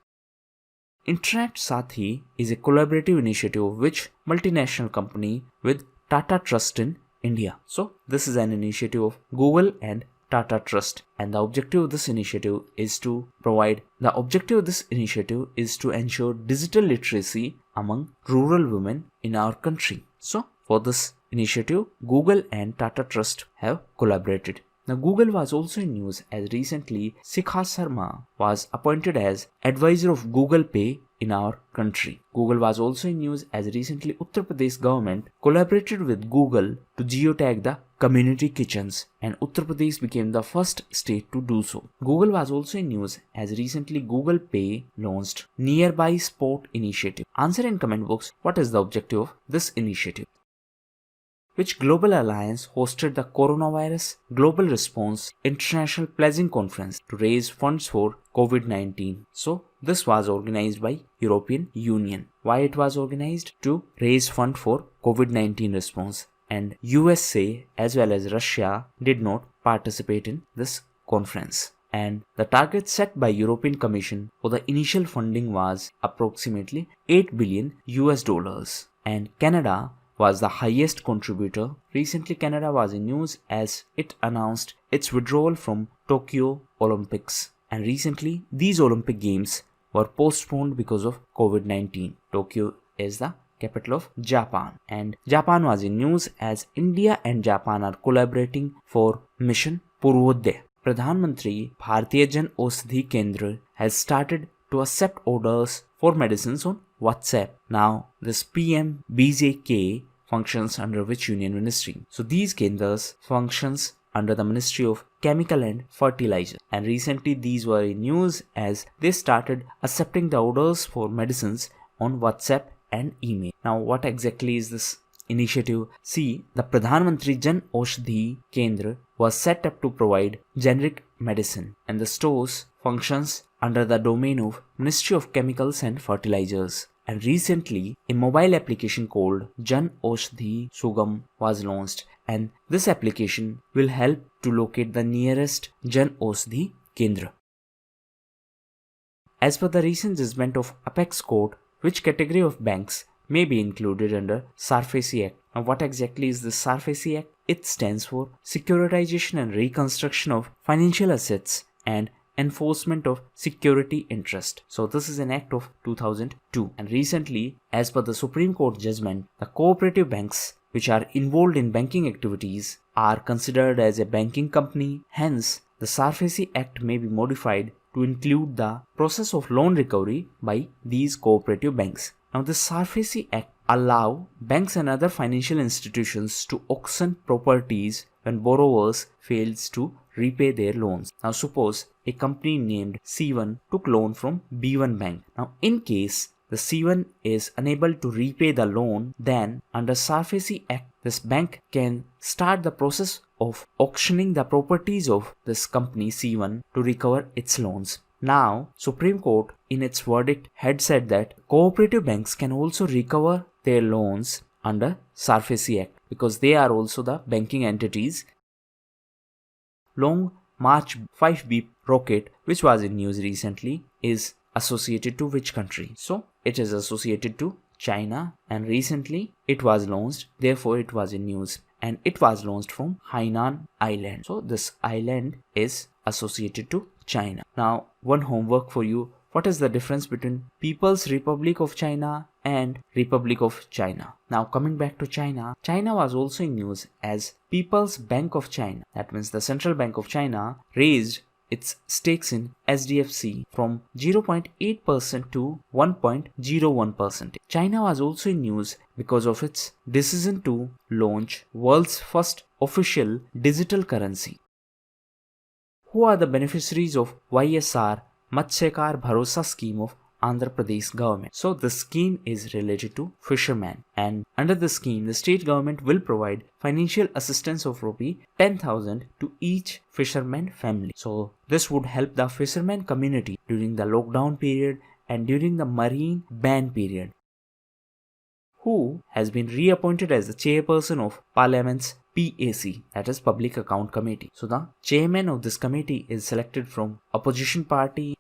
Speaker 1: Interact Sathi is a collaborative initiative of which multinational company with Tata Trust in India. So this is an initiative of Google and Tata Trust and the objective of this initiative is to ensure digital literacy among rural women in our country. So for this initiative, Google and Tata Trust have collaborated. Now Google was also in news as recently Sikha Sharma was appointed as advisor of Google Pay in our country. Google was also in news as recently Uttar Pradesh government collaborated with Google to geotag the community kitchens and Uttar Pradesh became the first state to do so. Google was also in news as recently Google Pay launched Nearby Sport initiative. Answer in comment box what is the objective of this initiative. Which global alliance hosted the Coronavirus Global Response International Pledging Conference to raise funds for COVID-19? So, this was organized by European Union. Why it was organized? To raise fund for COVID-19 response. And USA as well as Russia did not participate in this conference. And the target set by European Commission for the initial funding was approximately $8 billion. And Canada was the highest contributor. Recently Canada was in news as it announced its withdrawal from Tokyo Olympics. And recently these Olympic Games were postponed because of COVID-19. Tokyo is the capital of Japan. And Japan was in news as India and Japan are collaborating for Mission Purvodaya. Pradhan Mantri Bharatiya Jan Aushadhi Kendra has started to accept orders for medicines on WhatsApp. Now this PMBJK functions under which union ministry? So these kendras functions under the Ministry of Chemical and Fertilizer. And recently these were in news as they started accepting the orders for medicines on WhatsApp and email. Now what exactly is this initiative? See, the Pradhan Mantri Jan Aushadhi Kendra was set up to provide generic medicine and the stores functions under the domain of Ministry of Chemicals and Fertilizers. And recently, a mobile application called Jan Aushadhi Sugam was launched and this application will help to locate the nearest Jan Aushadhi Kendra. As per the recent judgment of Apex Court, which category of banks may be included under SARFAESI Act? Now what exactly is the SARFAESI Act? It stands for Securitization and Reconstruction of Financial Assets and Enforcement of Security Interest. So this is an act of 2002 and recently as per the Supreme Court judgment, the cooperative banks which are involved in banking activities are considered as a banking company. Hence, the SARFAESI Act may be modified to include the process of loan recovery by these cooperative banks. Now the SARFAESI Act allow banks and other financial institutions to auction properties when borrowers fails to repay their loans. Now suppose a company named C1 took loan from B1 bank. Now in case the C1 is unable to repay the loan, then under SARFAESI Act this bank can start the process of auctioning the properties of this company C1 to recover its loans. Now Supreme Court in its verdict had said that cooperative banks can also recover their loans under SARFAESI Act because they are also the banking entities. Long March 5B rocket, which was in news recently, is associated to which country? So it is associated to China and recently it was launched, therefore it was in news, and it was launched from Hainan Island. So this island is associated to China. Now one homework for you: what is the difference between People's Republic of China and Republic of China. Now coming back to China, China was also in news as People's Bank of China, that means the Central Bank of China, raised its stakes in SDFC from 0.8% to 1.01%. China was also in news because of its decision to launch world's first official digital currency. Who are the beneficiaries of YSR Matsyakar Bharosa scheme of Andhra Pradesh government? So the scheme is related to fishermen, and under the scheme the state government will provide financial assistance of rupee 10,000 to each fisherman family. So this would help the fisherman community during the lockdown period and during the marine ban period. Who has been reappointed as the chairperson of Parliament's PAC, that is Public Account Committee. So the chairman of this committee is selected from opposition party,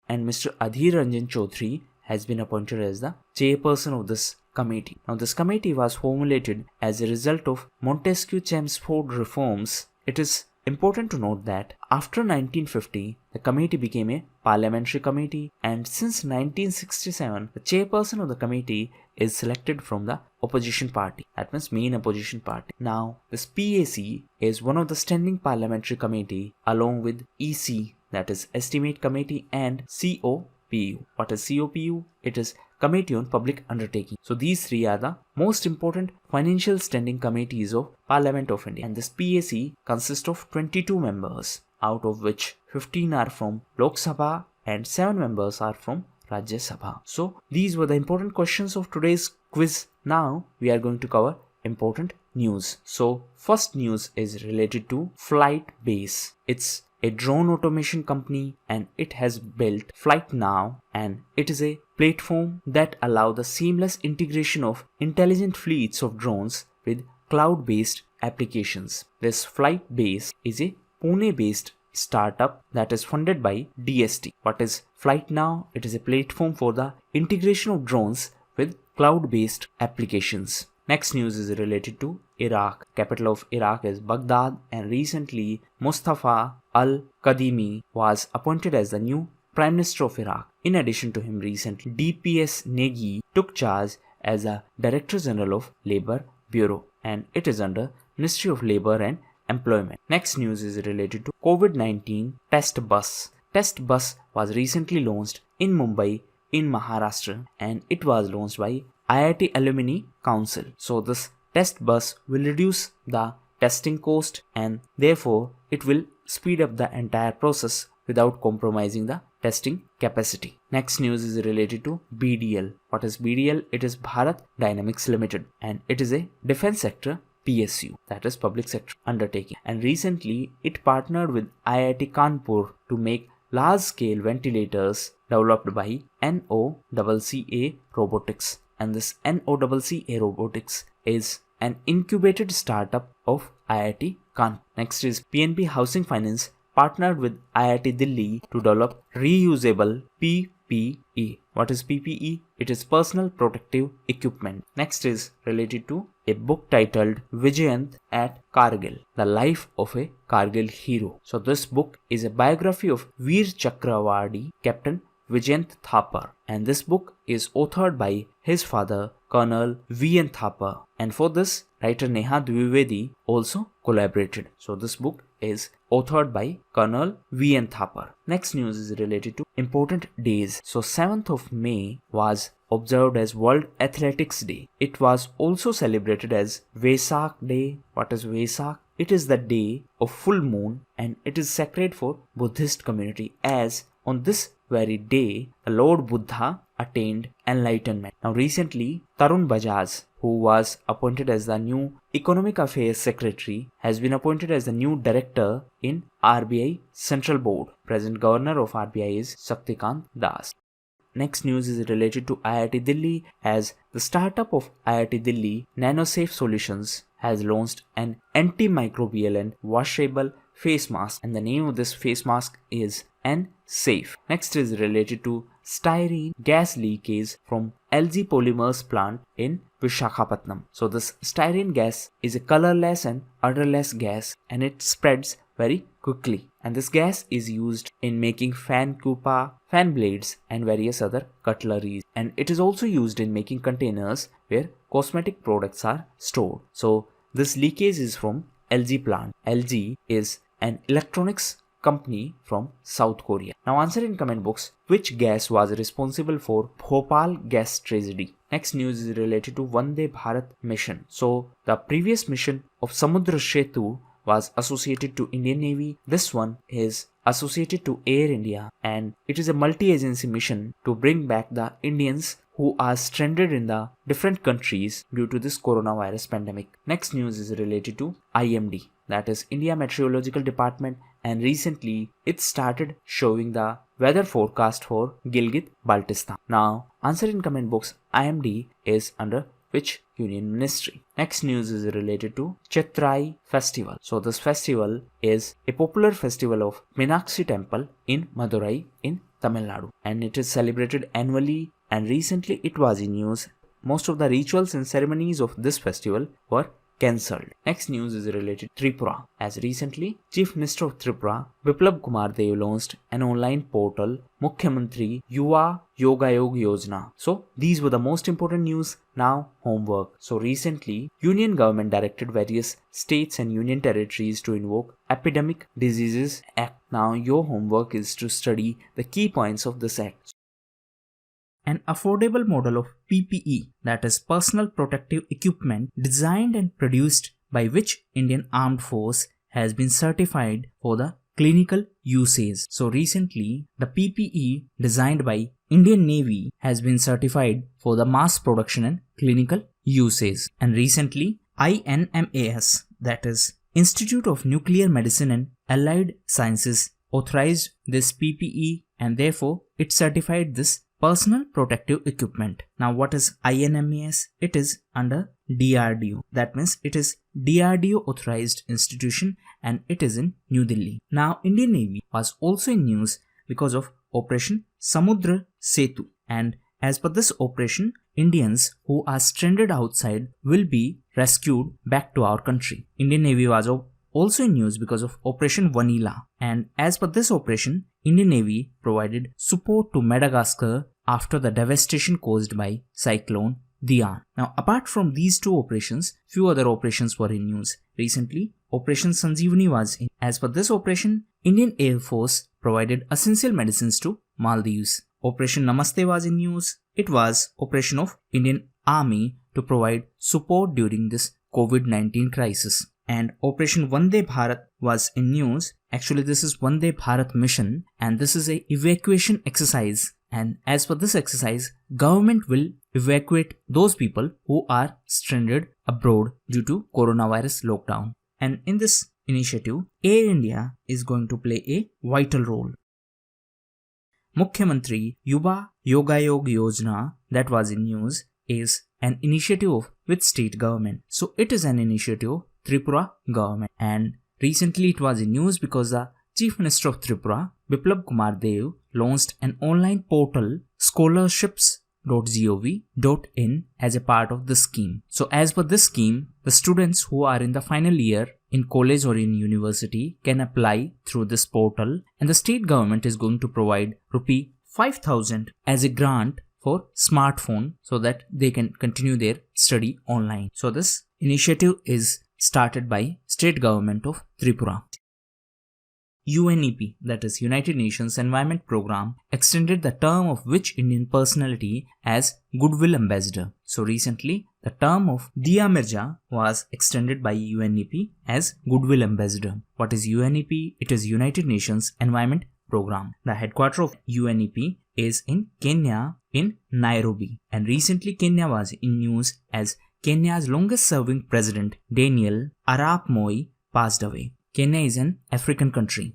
Speaker 1: and Mr. Adhir Ranjan Chaudhary has been appointed as the chairperson of this committee. Now this committee was formulated as a result of Montesquieu-Chelmsford reforms. It is important to note that after 1950, the committee became a parliamentary committee, and since 1967, the chairperson of the committee is selected from the opposition party, that means main opposition party. Now, this PAC is one of the standing parliamentary committee along with EC, that is Estimate Committee, and COPU. What is COPU? It is Committee on Public Undertaking. So these three are the most important financial standing committees of Parliament of India, and this PAC consists of 22 members, out of which 15 are from Lok Sabha and 7 members are from Rajya Sabha. So these were the important questions of today's quiz. Now we are going to cover important news. So first news is related to Flightbase. It's a drone automation company, and it has built Flight Now, and it is a platform that allows the seamless integration of intelligent fleets of drones with cloud-based applications. This Flightbase is a Pune-based startup that is funded by DST. What is Flight Now? It is a platform for the integration of drones with cloud-based applications. Next news is related to Iraq. Capital of Iraq is Baghdad, and recently Mustafa al-Kadhimi was appointed as the new Prime Minister of Iraq. In addition to him, recently DPS Negi took charge as a Director General of Labour Bureau, and it is under Ministry of Labour and Employment. Next news is related to COVID-19 test bus. Test bus was recently launched in Mumbai in Maharashtra, and it was launched by IIT Alumni Council. So this test bus will reduce the testing cost, and therefore it will speed up the entire process without compromising the testing capacity. Next news is related to BDL. What is BDL? It is Bharat Dynamics Limited, and it is a defense sector PSU, that is public sector undertaking, and recently it partnered with IIT Kanpur to make large-scale ventilators developed by NOCCA Robotics, and this NOCCA Robotics is an incubated startup of IIT Kanpur. Next is PNB Housing Finance partnered with IIT Delhi to develop reusable PPE. What is PPE? It is personal protective equipment. Next is related to a book titled Vijayant at Kargil, the life of a Kargil hero. So this book is a biography of Veer Chakravarti Captain Vijayant Thapar, and this book is authored by his father Colonel V.N. Thapar, and for this writer Neha Dwivedi also collaborated. So this book is authored by Colonel V.N. Thapar. Next news is related to important days. So 7th of May was observed as World Athletics Day. It was also celebrated as Vesak Day. What is Vesak? It is the day of full moon, and it is sacred for Buddhist community, as on this very day the Lord Buddha attained enlightenment. Now recently Tarun Bajaj, who was appointed as the new Economic Affairs Secretary, has been appointed as the new director in RBI Central Board. Present governor of RBI is Shaktikant Das. Next news is related to IIT Delhi, as the startup of IIT Delhi, NanoSafe Solutions, has launched an antimicrobial and washable face mask, and the name of this face mask is N-Safe. Next is related to styrene gas leakage from LG Polymers plant in Visakhapatnam. So this styrene gas is a colorless and odorless gas, and it spreads very quickly. And this gas is used in making fan kupa, fan blades and various other cutlery. And it is also used in making containers where cosmetic products are stored. So this leakage is from LG plant. LG is an electronics company from South Korea. Now answer in comment box which gas was responsible for Bhopal gas tragedy. Next news is related to Vande Bharat mission. So the previous mission of Samudra Setu was associated to Indian Navy. This one is associated to Air India, and it is a multi-agency mission to bring back the Indians who are stranded in the different countries due to this coronavirus pandemic. Next news is related to IMD, that is India Meteorological Department, and recently it started showing the weather forecast for Gilgit-Baltistan. Now answer in comment box IMD is under which union ministry. Next news is related to Chaitrai festival. So this festival is a popular festival of Meenakshi temple in Madurai in Tamil Nadu, and it is celebrated annually, and recently it was in news. Most of the rituals and ceremonies of this festival were cancelled. Next news is related to Tripura, as recently Chief Minister of Tripura Biplab Kumar Dev launched an online portal, Mukhyamantri Yuva Yogayog Yojana. So these were the most important news. Now homework. So recently Union government directed various states and union territories to invoke Epidemic Diseases Act. Now your homework is to study the key points of this act. An affordable model of PPE, that is personal protective equipment, designed and produced by which Indian Armed Force has been certified for the clinical usage. So recently the PPE designed by Indian Navy has been certified for the mass production and clinical usage. And recently INMAS, that is Institute of Nuclear Medicine and Allied Sciences, authorized this PPE, and therefore it certified this personal protective equipment. Now what is INMAS? It is under DRDO. That means it is DRDO authorized institution, and it is in New Delhi. Now Indian Navy was also in news because of Operation Samudra Setu, and as per this operation, Indians who are stranded outside will be rescued back to our country. Indian Navy was also in news because of Operation Vanilla, and as per this operation, Indian Navy provided support to Madagascar after the devastation caused by Cyclone Dian. Now apart from these two operations, few other operations were in news. Recently Operation Sanjeevani was in. As per this operation, Indian Air Force provided essential medicines to Maldives. Operation Namaste was in news. It was operation of Indian Army to provide support during this COVID-19 crisis. And Operation Vande Bharat was in news. Actually this is Vande Bharat mission, and this is a evacuation exercise, and as per this exercise, government will evacuate those people who are stranded abroad due to coronavirus lockdown. And in this initiative, Air India is going to play a vital role. Mukhyamantri Yuva Yogayog Yojana, that was in news, is an initiative of which state government? So it is an initiative of Tripura government, and recently it was in news because the Chief Minister of Tripura Biplab Kumar Dev launched an online portal, scholarships.gov.in, as a part of this scheme. So as per this scheme, the students who are in the final year in college or in university can apply through this portal, and the state government is going to provide rupee 5,000 as a grant for smartphone so that they can continue their study online. So this initiative is started by state government of Tripura. UNEP, that is United Nations Environment Program, extended the term of which Indian personality as Goodwill Ambassador. So recently, the term of Dia Mirza was extended by UNEP as Goodwill Ambassador. What is UNEP? It is United Nations Environment Program. The headquarters of UNEP is in Kenya in Nairobi, and recently Kenya was in news as Kenya's longest serving president Daniel Arap Moi passed away. Kenya is an African country.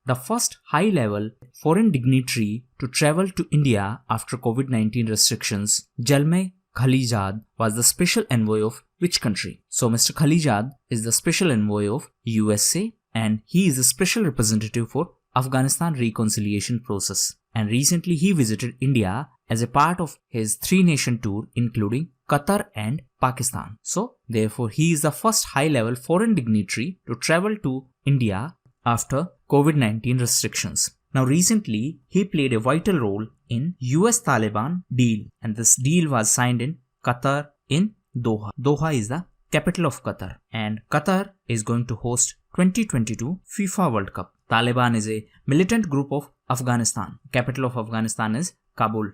Speaker 1: The first high-level foreign dignitary to travel to India after COVID-19 restrictions, Jalmay Khalilzad, was the special envoy of which country? So Mr. Khalilzad is the special envoy of USA, and he is the special representative for Afghanistan reconciliation process. And recently he visited India as a part of his 3-nation tour, including Qatar and Pakistan. So therefore he is the first high-level foreign dignitary to travel to India after COVID-19 restrictions. Now recently he played a vital role in US-Taliban deal, and this deal was signed in Qatar in Doha. Doha is the capital of Qatar, and Qatar is going to host 2022 FIFA World Cup. Taliban is a militant group of Afghanistan. Capital of Afghanistan is Kabul.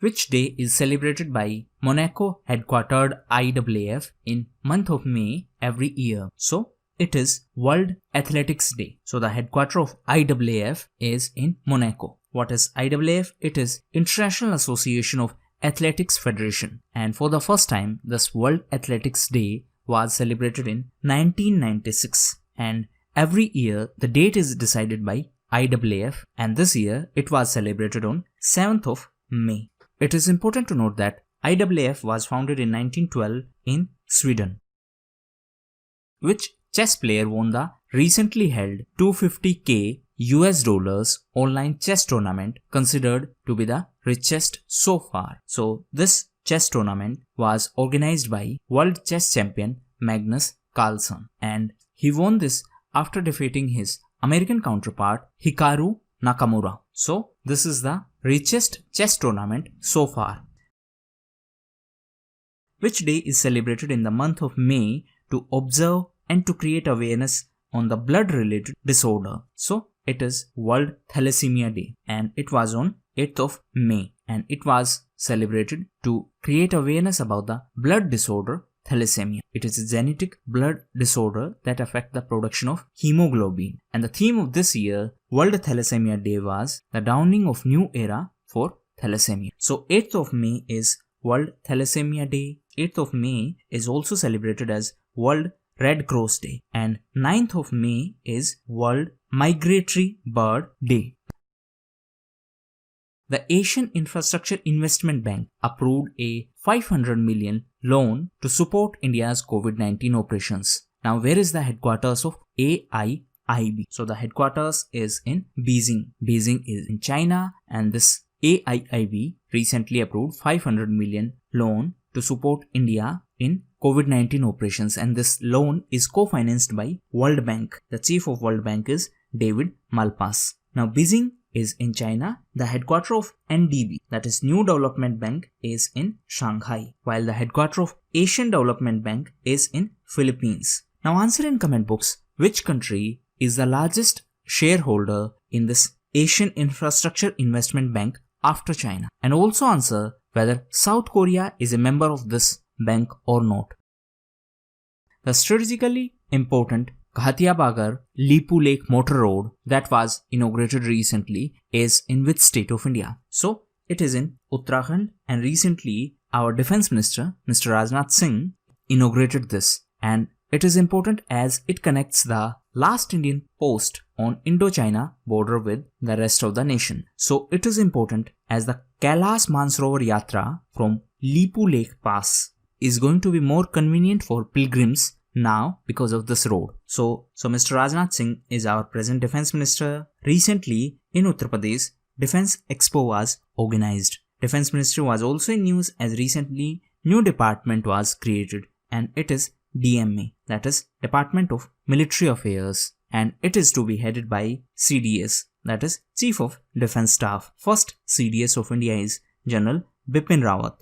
Speaker 1: Which day is celebrated by Monaco headquartered IAAF in month of May every year? So it is World Athletics Day. So the headquarters of IAAF is in Monaco. What is IAAF? It is International Association of Athletics Federation, and for the first time this World Athletics Day was celebrated in 1996, and every year the date is decided by IAAF, and this year it was celebrated on 7th of May. It is important to note that IAAF was founded in 1912 in Sweden. Which chess player won the recently held $250K online chess tournament considered to be the richest so far? So this chess tournament was organized by world chess champion Magnus Carlsen, and he won this after defeating his American counterpart Hikaru Nakamura. So this is the richest chess tournament so far. Which day is celebrated in the month of May to observe and to create awareness on the blood related disorder? So it is World Thalassemia Day, and it was on 8th of May, and it was celebrated to create awareness about the blood disorder thalassemia. It is a genetic blood disorder that affects the production of hemoglobin, and the theme of this year World Thalassemia Day was the dawning of new era for thalassemia. So 8th of May is World Thalassemia Day. 8th of May is also celebrated as World Red Cross Day, and 9th of May is World Migratory Bird Day. The Asian Infrastructure Investment Bank approved a $500 million loan to support India's COVID-19 operations. Now, where is the headquarters of AIIB? So the headquarters is in Beijing. Beijing is in China, and this AIIB recently approved $500 million loan to support India in COVID-19 operations, and this loan is co-financed by World Bank. The chief of World Bank is David Malpass. Now Beijing is in China. The headquarters of NDB, that is New Development Bank, is in Shanghai, while the headquarters of Asian Development Bank is in Philippines. Now answer in comment box which country is the largest shareholder in this Asian Infrastructure Investment Bank after China, and also answer whether South Korea is a member of this bank or not. The strategically important Ghatia-Bagar-Lipu Lake Motor Road that was inaugurated recently is in which state of India? So it is in Uttarakhand, and recently our Defense Minister Mr. Rajnath Singh inaugurated this, and it is important as it connects the last Indian post on Indo-China border with the rest of the nation. So it is important as the Kailash Mansarovar Yatra from Lipu Lake Pass is going to be more convenient for pilgrims now because of this road. So Mr. Rajnath Singh is our present Defense Minister. Recently in Uttar Pradesh, Defense Expo was organized. Defense Ministry was also in news as recently new department was created, and it is DMA, that is Department of Military Affairs, and it is to be headed by CDS, that is Chief of Defense Staff. First CDS of India is General Bipin Rawat.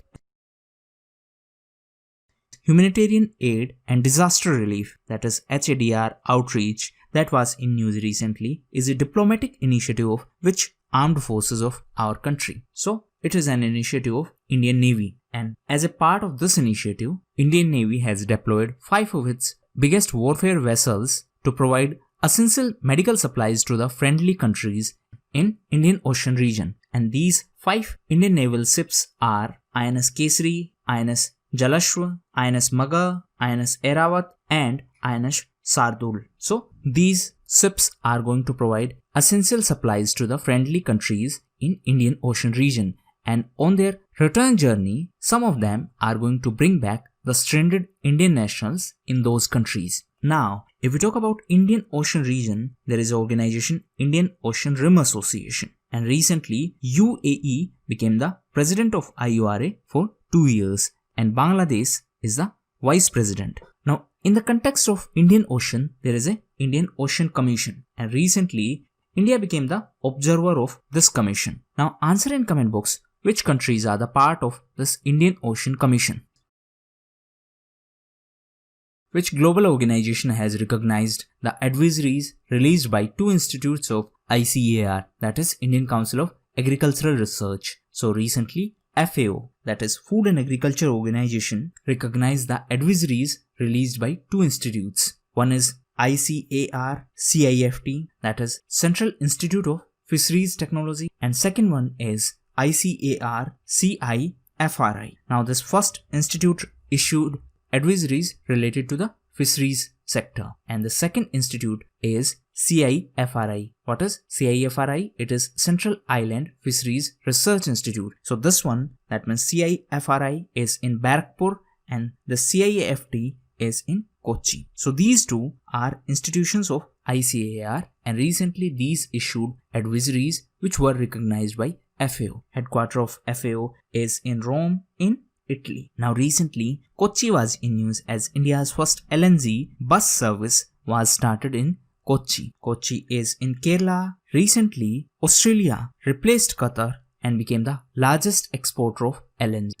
Speaker 1: Humanitarian aid and disaster relief, that is HADR outreach, that was in news recently, is a diplomatic initiative of which armed forces of our country. So it is an initiative of Indian Navy, and as a part of this initiative, Indian Navy has deployed 5 of its biggest warfare vessels to provide essential medical supplies to the friendly countries in Indian Ocean region. And these 5 Indian naval ships are INS Kesari, INS Jalashwa, INS Maga, INS Airawat, and INS Sardul. So these ships are going to provide essential supplies to the friendly countries in Indian Ocean region, and on their return journey, some of them are going to bring back the stranded Indian nationals in those countries. Now, if we talk about Indian Ocean region, there is an organization Indian Ocean Rim Association, and recently UAE became the president of IORA for 2 years, and Bangladesh is the Vice President. Now, in the context of Indian Ocean, there is a Indian Ocean Commission, and recently India became the observer of this commission. Now, answer in comment box which countries are the part of this Indian Ocean Commission. Which global organization has recognized the advisories released by two institutes of ICAR, that is Indian Council of Agricultural Research. So recently, FAO, that is Food and Agriculture Organization, recognized the advisories released by two institutes. One is ICAR CIFT, that is Central Institute of Fisheries Technology, and second one is ICAR CIFRI. Now this first institute issued advisories related to the fisheries sector, and the second institute is CIFRI. What is CIFRI? It is Central Island Fisheries Research Institute. So this one, that means CIFRI, is in Barrackpur and the CIFT is in Kochi. So these two are institutions of ICAR, and recently these issued advisories which were recognized by FAO. Headquarter of FAO is in Rome in Italy. Now recently, Kochi was in news as India's first LNG bus service was started in Kochi. Kochi is in Kerala. Recently, Australia replaced Qatar and became the largest exporter of LNG.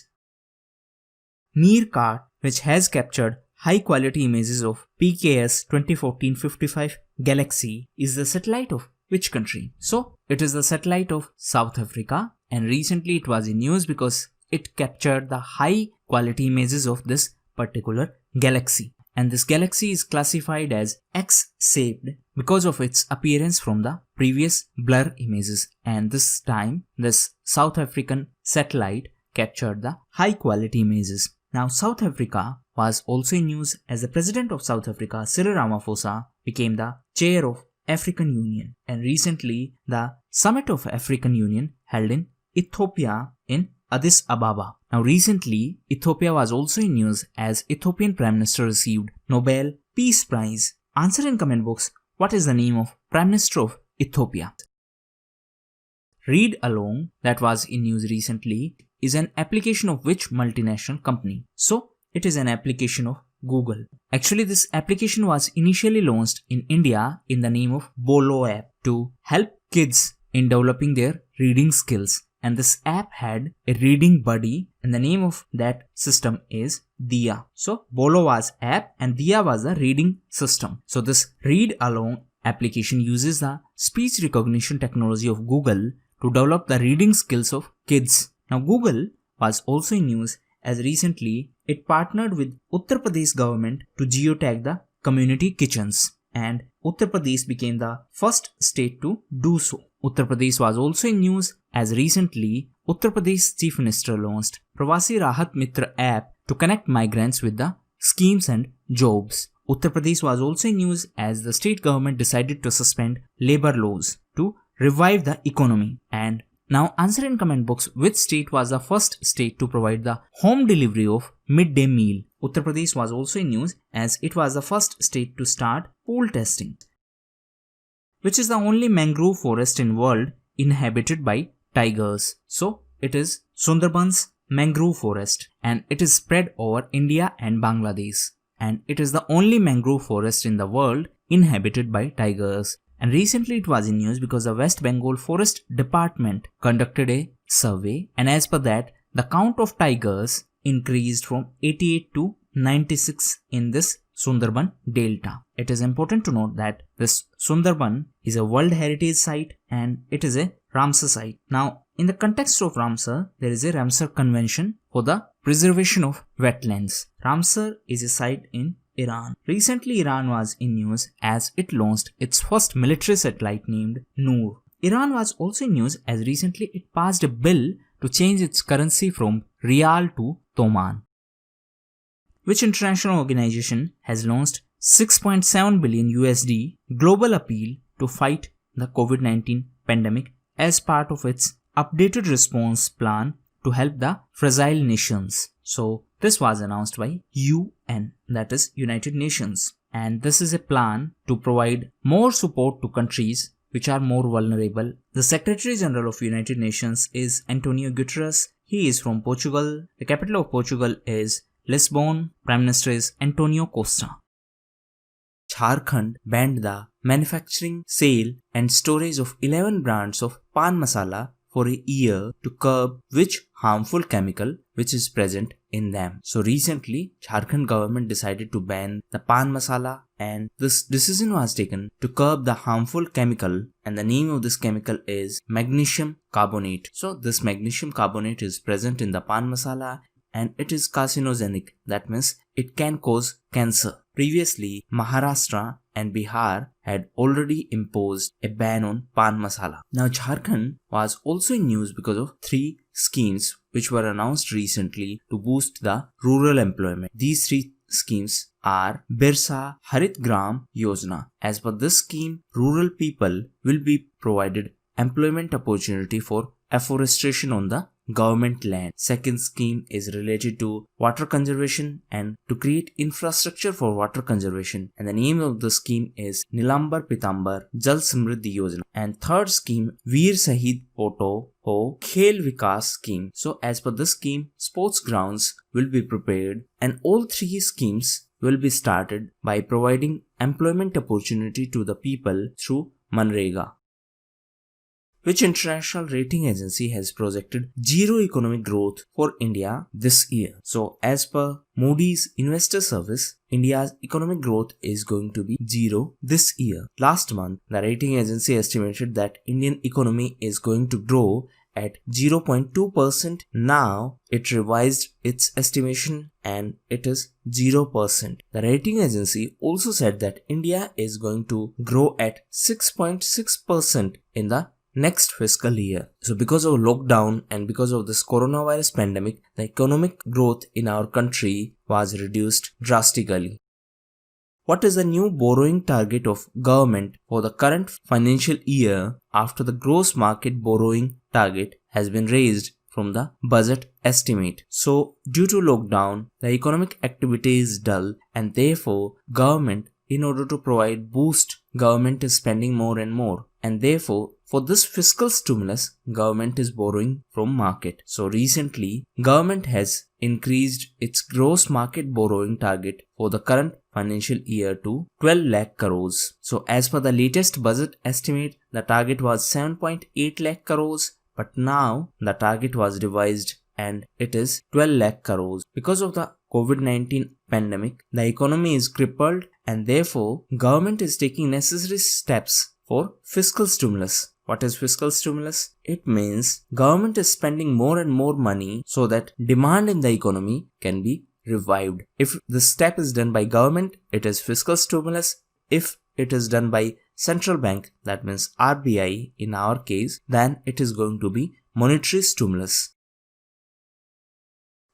Speaker 1: Meerkat, which has captured high-quality images of PKS 2014-55 Galaxy, is the satellite of which country? So, it is the satellite of South Africa, and recently it was in news because it captured the high-quality images of this particular galaxy. And this galaxy is classified as X-shaped because of its appearance from the previous blur images. And this time, this South African satellite captured the high-quality images. Now, South Africa was also in news as the President of South Africa, Cyril Ramaphosa, became the chair of African Union. And recently, the Summit of African Union held in Ethiopia in Addis Ababa. Now recently, Ethiopia was also in news as Ethiopian Prime Minister received Nobel Peace Prize. Answer in comment box what is the name of Prime Minister of Ethiopia. Read Along, that was in news recently, is an application of which multinational company? So, it is an application of Google. Actually, this application was initially launched in India in the name of Bolo app to help kids in developing their reading skills. And this app had a reading buddy, and the name of that system is Diya. So Bolo was app and Diya was the reading system. So this Read Along application uses the speech recognition technology of Google to develop the reading skills of kids. Now Google was also in news as recently it partnered with Uttar Pradesh government to geotag the community kitchens, and Uttar Pradesh became the first state to do so. Uttar Pradesh was also in news as recently Uttar Pradesh Chief Minister launched Pravasi Rahat Mitra app to connect migrants with the schemes and jobs. Uttar Pradesh was also in news as the state government decided to suspend labor laws to revive the economy. And now answer in comment box which state was the first state to provide the home delivery of midday meal. Uttar Pradesh was also in news as it was the first state to start pool testing. Which is the only mangrove forest in world inhabited by tigers? So it is Sundarbans mangrove forest, and it is spread over India and Bangladesh, and it is the only mangrove forest in the world inhabited by tigers. And recently it was in news because the West Bengal Forest Department conducted a survey, and as per that the count of tigers increased from 88 to 96 in this Sundarban Delta. It is important to note that this Sundarban is a World Heritage Site and it is a Ramsar Site. Now, in the context of Ramsar, there is a Ramsar Convention for the preservation of wetlands. Ramsar is a site in Iran. Recently, Iran was in news as it launched its first military satellite named Noor. Iran was also in news as recently it passed a bill to change its currency from Rial to Toman. Which international organization has launched 6.7 billion USD global appeal to fight the COVID-19 pandemic as part of its updated response plan to help the fragile nations? So this was announced by UN, that is United Nations, and this is a plan to provide more support to countries which are more vulnerable. The Secretary General of United Nations is Antonio Guterres. He is from Portugal. The capital of Portugal is Lisbon. Prime Minister is Antonio Costa. Jharkhand banned the manufacturing, sale and storage of 11 brands of pan masala for a year to curb which harmful chemical which is present in them. So recently, Jharkhand government decided to ban the pan masala, and this decision was taken to curb the harmful chemical, and the name of this chemical is magnesium carbonate. So this magnesium carbonate is present in the pan masala and it is carcinogenic. That means it can cause cancer. Previously, Maharashtra and Bihar had already imposed a ban on pan masala. Now Jharkhand was also in news because of 3 schemes which were announced recently to boost the rural employment. These 3 schemes are Birsa Harit Gram Yojana. As per this scheme, rural people will be provided employment opportunity for afforestation on the government land. Second scheme is related to water conservation and to create infrastructure for water conservation, and the name of the scheme is Nilambar Pitambar Jal Samriddhi Yojana. And third scheme, Veer Shahid Poto Ho Khel Vikas scheme. So as per this scheme, sports grounds will be prepared, and all 3 schemes will be started by providing employment opportunity to the people through MGNREGA. Which international rating agency has projected zero economic growth for India this year? So as per Moody's investor service, India's economic growth is going to be 0 this year. Last month, the rating agency estimated that Indian economy is going to grow at 0.2%. Now it revised its estimation and it is 0%. The rating agency also said that India is going to grow at 6.6% in the next fiscal year. So because of lockdown and because of this coronavirus pandemic, the economic growth in our country was reduced drastically. What is the new borrowing target of government for the current financial year after the gross market borrowing target has been raised from the budget estimate? So due to lockdown, the economic activity is dull, and therefore government, in order to provide boost, government is spending more and more, and therefore for this fiscal stimulus, government is borrowing from market. So recently, government has increased its gross market borrowing target for the current financial year to 12 lakh crores. So as per the latest budget estimate, the target was 7.8 lakh crores, but now the target was revised and it is 12 lakh crores. Because of the COVID-19 pandemic, the economy is crippled, and therefore government is taking necessary steps for fiscal stimulus. What is fiscal stimulus? It means government is spending more and more money so that demand in the economy can be revived. If this step is done by government, it is fiscal stimulus. If it is done by central bank, that means RBI in our case, then it is going to be monetary stimulus.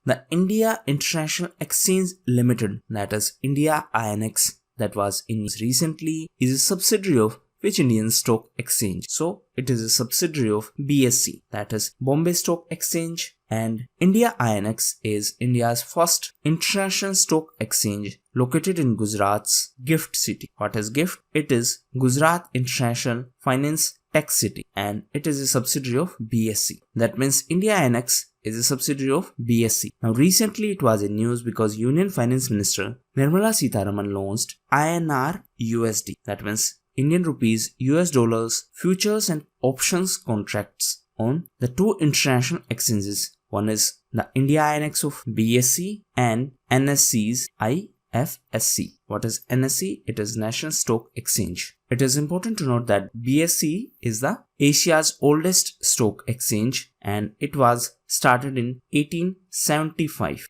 Speaker 1: The India International Exchange Limited, that is India INX, that was in news recently, is a subsidiary of which Indian Stock Exchange? So it is a subsidiary of BSE, that is Bombay Stock Exchange, and India INX is India's first international stock exchange located in Gujarat's GIFT city. What is GIFT? It is Gujarat International Finance Tech City, and it is a subsidiary of BSE. That means India INX is a subsidiary of BSE. Now recently it was in news because Union Finance Minister Nirmala Sitharaman launched INR USD, that means Indian rupees US dollars futures and options contracts on the 2 international exchanges. One is the India INX of BSE and NSE's IFSC. What is NSE? It is National Stock Exchange. It is important to note that BSE is the Asia's oldest stock exchange, and it was started in 1875.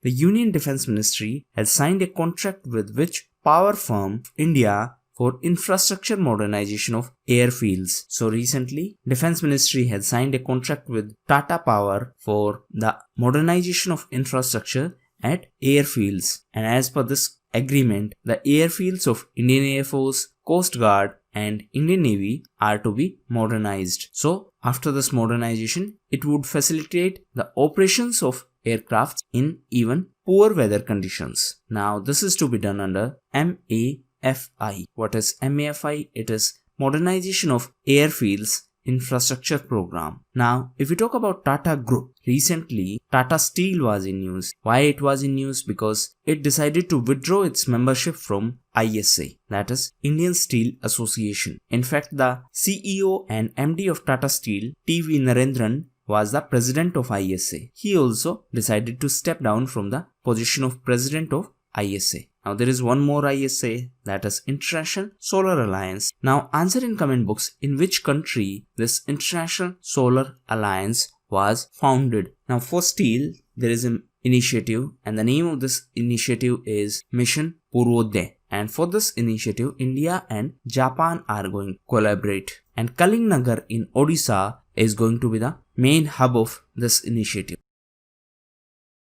Speaker 1: The Union Defence Ministry has signed a contract with which power firm India for infrastructure modernization of airfields. So recently, Defence Ministry has signed a contract with Tata Power for the modernization of infrastructure at airfields. And as per this agreement, the airfields of Indian Air Force, Coast Guard and Indian Navy are to be modernized. So after this modernization, it would facilitate the operations of aircrafts in even poor weather conditions. Now this is to be done under MAFI. What is MAFI? It is modernization of airfields infrastructure program. Now, if we talk about Tata Group, recently Tata Steel was in news. Why it was in news? Because it decided to withdraw its membership from ISA, that is Indian Steel Association. In fact, the CEO and MD of Tata Steel, TV Narendran, was the president of ISA. He also decided to step down from the position of president of ISA. Now there is one more ISA, that is International Solar Alliance. Now answer in comment box in which country this International Solar Alliance was founded. Now for steel, there is an initiative and the name of this initiative is Mission Purvodaya. And for this initiative, India and Japan are going to collaborate. And Kalingnagar in Odisha is going to be the main hub of this initiative.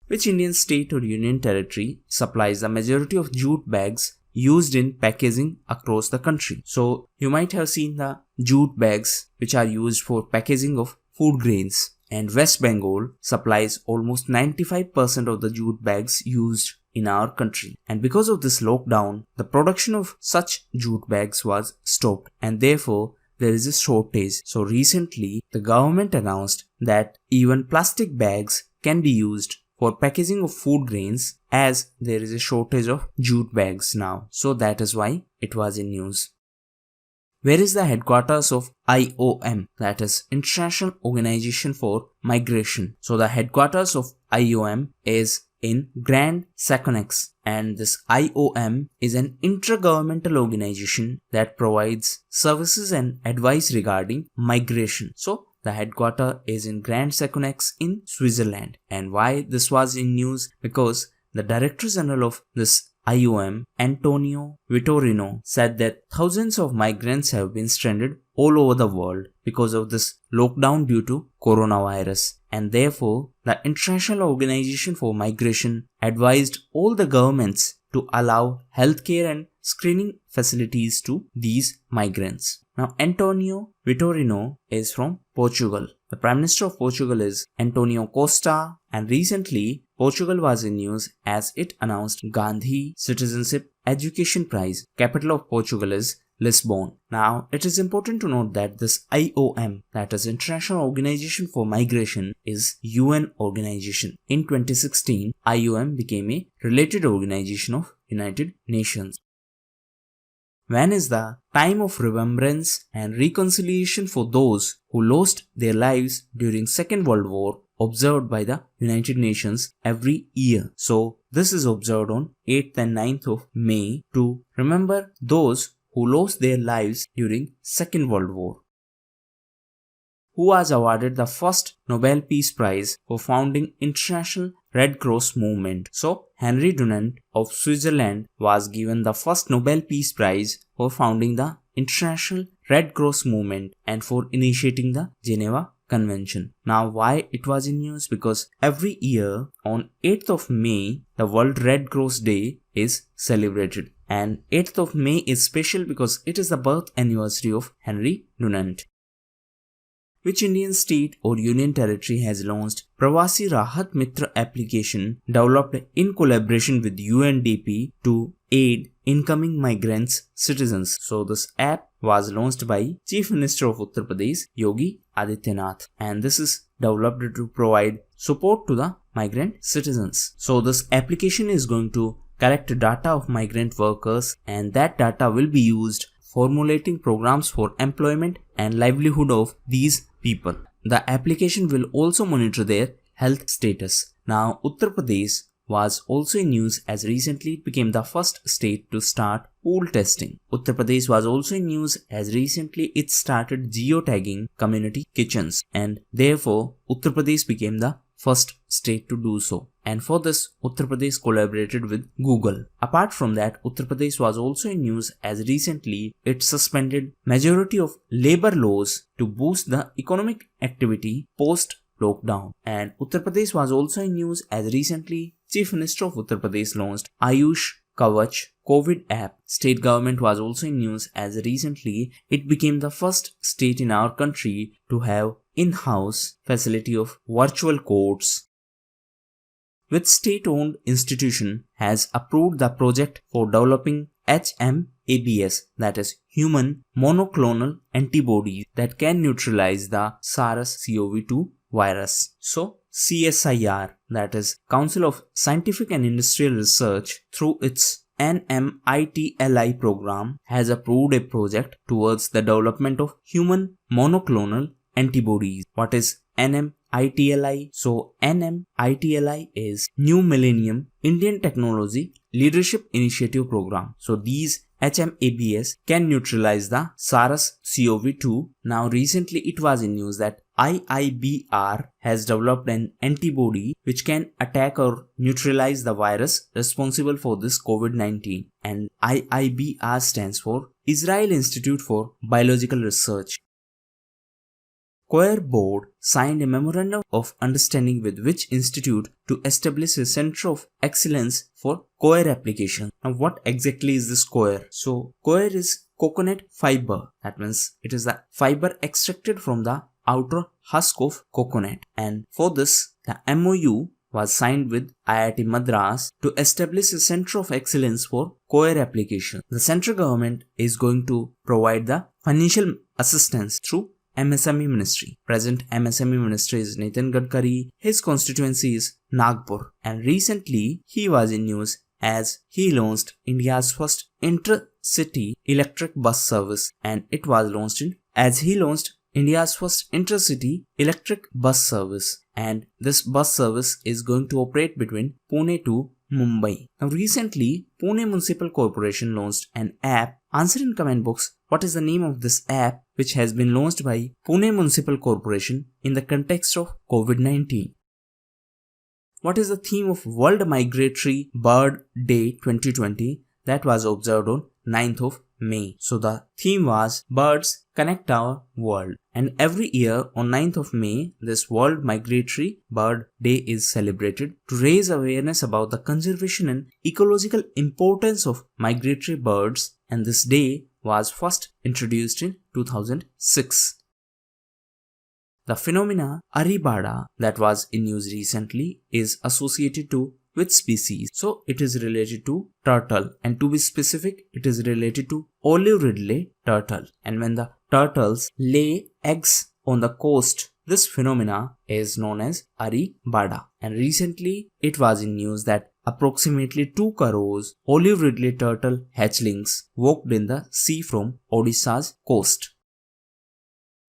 Speaker 1: Which Indian state or union territory supplies the majority of jute bags used in packaging across the country? So you might have seen the jute bags which are used for packaging of food grains. And West Bengal supplies almost 95% of the jute bags used in our country. And because of this lockdown, the production of such jute bags was stopped and therefore there is a shortage. So recently the government announced that even plastic bags can be used for packaging of food grains as there is a shortage of jute bags now. So that is why it was in news. Where is the headquarters of IOM, that is International Organization for Migration? So the headquarters of IOM is in Grand Saconnex, and this IOM is an intergovernmental organization that provides services and advice regarding migration. So the headquarters is in Grand Saconnex in Switzerland. And why this was in news? Because the Director General of this IOM, Antonio Vitorino, said that thousands of migrants have been stranded all over the world because of this lockdown due to coronavirus. And therefore, the International Organization for Migration advised all the governments to allow healthcare and screening facilities to these migrants. Now, Antonio Vitorino is from Portugal. The Prime Minister of Portugal is Antonio Costa, and recently Portugal was in news as it announced Gandhi Citizenship Education Prize. Capital of Portugal is Lisbon. Now, it is important to note that this IOM, that is International Organization for Migration, is UN organization. In 2016, IOM became a related organization of United Nations. When is the time of remembrance and reconciliation for those who lost their lives during Second World War observed by the United Nations every year? So this is observed on 8th and 9th of May to remember those who lost their lives during Second World War. Who was awarded the first Nobel Peace Prize for founding International Red Cross movement? So Henry Dunant of Switzerland was given the first Nobel Peace Prize for founding the International Red Cross movement and for initiating the Geneva Convention. Now why it was in news? Because every year on 8th of May the World Red Cross Day is celebrated, and 8th of May is special because it is the birth anniversary of Henry Dunant. Which Indian state or union territory has launched Pravasi Rahat Mitra application developed in collaboration with UNDP to aid incoming migrants citizens? So this app was launched by Chief Minister of Uttar Pradesh Yogi Adityanath, and this is developed to provide support to the migrant citizens. So this application is going to collect data of migrant workers, and that data will be used formulating programs for employment and livelihood of these people. The application will also monitor their health status. Now, Uttar Pradesh was also in news as recently it became the first state to start pool testing. Uttar Pradesh was also in news as recently it started geotagging community kitchens, and therefore Uttar Pradesh became the first state to do so. And for this, Uttar Pradesh collaborated with Google. Apart from that, Uttar Pradesh was also in news as recently it suspended majority of labor laws to boost the economic activity post lockdown. And Uttar Pradesh was also in news as recently Chief Minister of Uttar Pradesh launched Ayush Kavach COVID app. State government was also in news as recently it became the first state in our country to have in-house facility of virtual courts. Which state-owned institution has approved the project for developing HMP HMABS, that is human monoclonal antibodies that can neutralize the SARS-CoV-2 virus. So CSIR, that is Council of Scientific and Industrial Research, through its NMITLI program has approved a project towards the development of human monoclonal antibodies. What is NMITLI? So NMITLI is New Millennium Indian Technology Leadership Initiative Program. So these HMABS can neutralize the SARS-CoV-2. Now recently it was in news that IIBR has developed an antibody which can attack or neutralize the virus responsible for this COVID-19, and IIBR stands for Israel Institute for Biological Research. COER board signed a memorandum of understanding with which institute to establish a center of excellence for COER applications. Now what exactly is this COER? So COER is coconut fiber. That means it is the fiber extracted from the outer husk of coconut, and for this the MOU was signed with IIT Madras to establish a center of excellence for COER application. The central government is going to provide the financial assistance through MSME Ministry. Present MSME Minister is Nitin Gadkari. His constituency is Nagpur, and recently he was in news as he launched India's first intercity electric bus service, and it was launched India's first intercity electric bus service, and this bus service is going to operate between Pune to Mumbai. Now recently Pune Municipal Corporation launched an app. Answer in comment box what is the name of this app which has been launched by Pune Municipal Corporation in the context of COVID-19. What is the theme of World Migratory Bird Day 2020 that was observed on 9th of May? So the theme was Birds Connect Our World, and every year on 9th of May this World Migratory Bird Day is celebrated to raise awareness about the conservation and ecological importance of migratory birds, and this day was first introduced in 2006. The phenomena Aribada that was in news recently is associated to which species? So it is related to turtle, and to be specific it is related to olive ridley turtle, and when the turtles lay eggs on the coast, this phenomena is known as Aribada. And recently it was in news that approximately 2 crores olive ridley turtle hatchlings walked in the sea from Odisha's coast.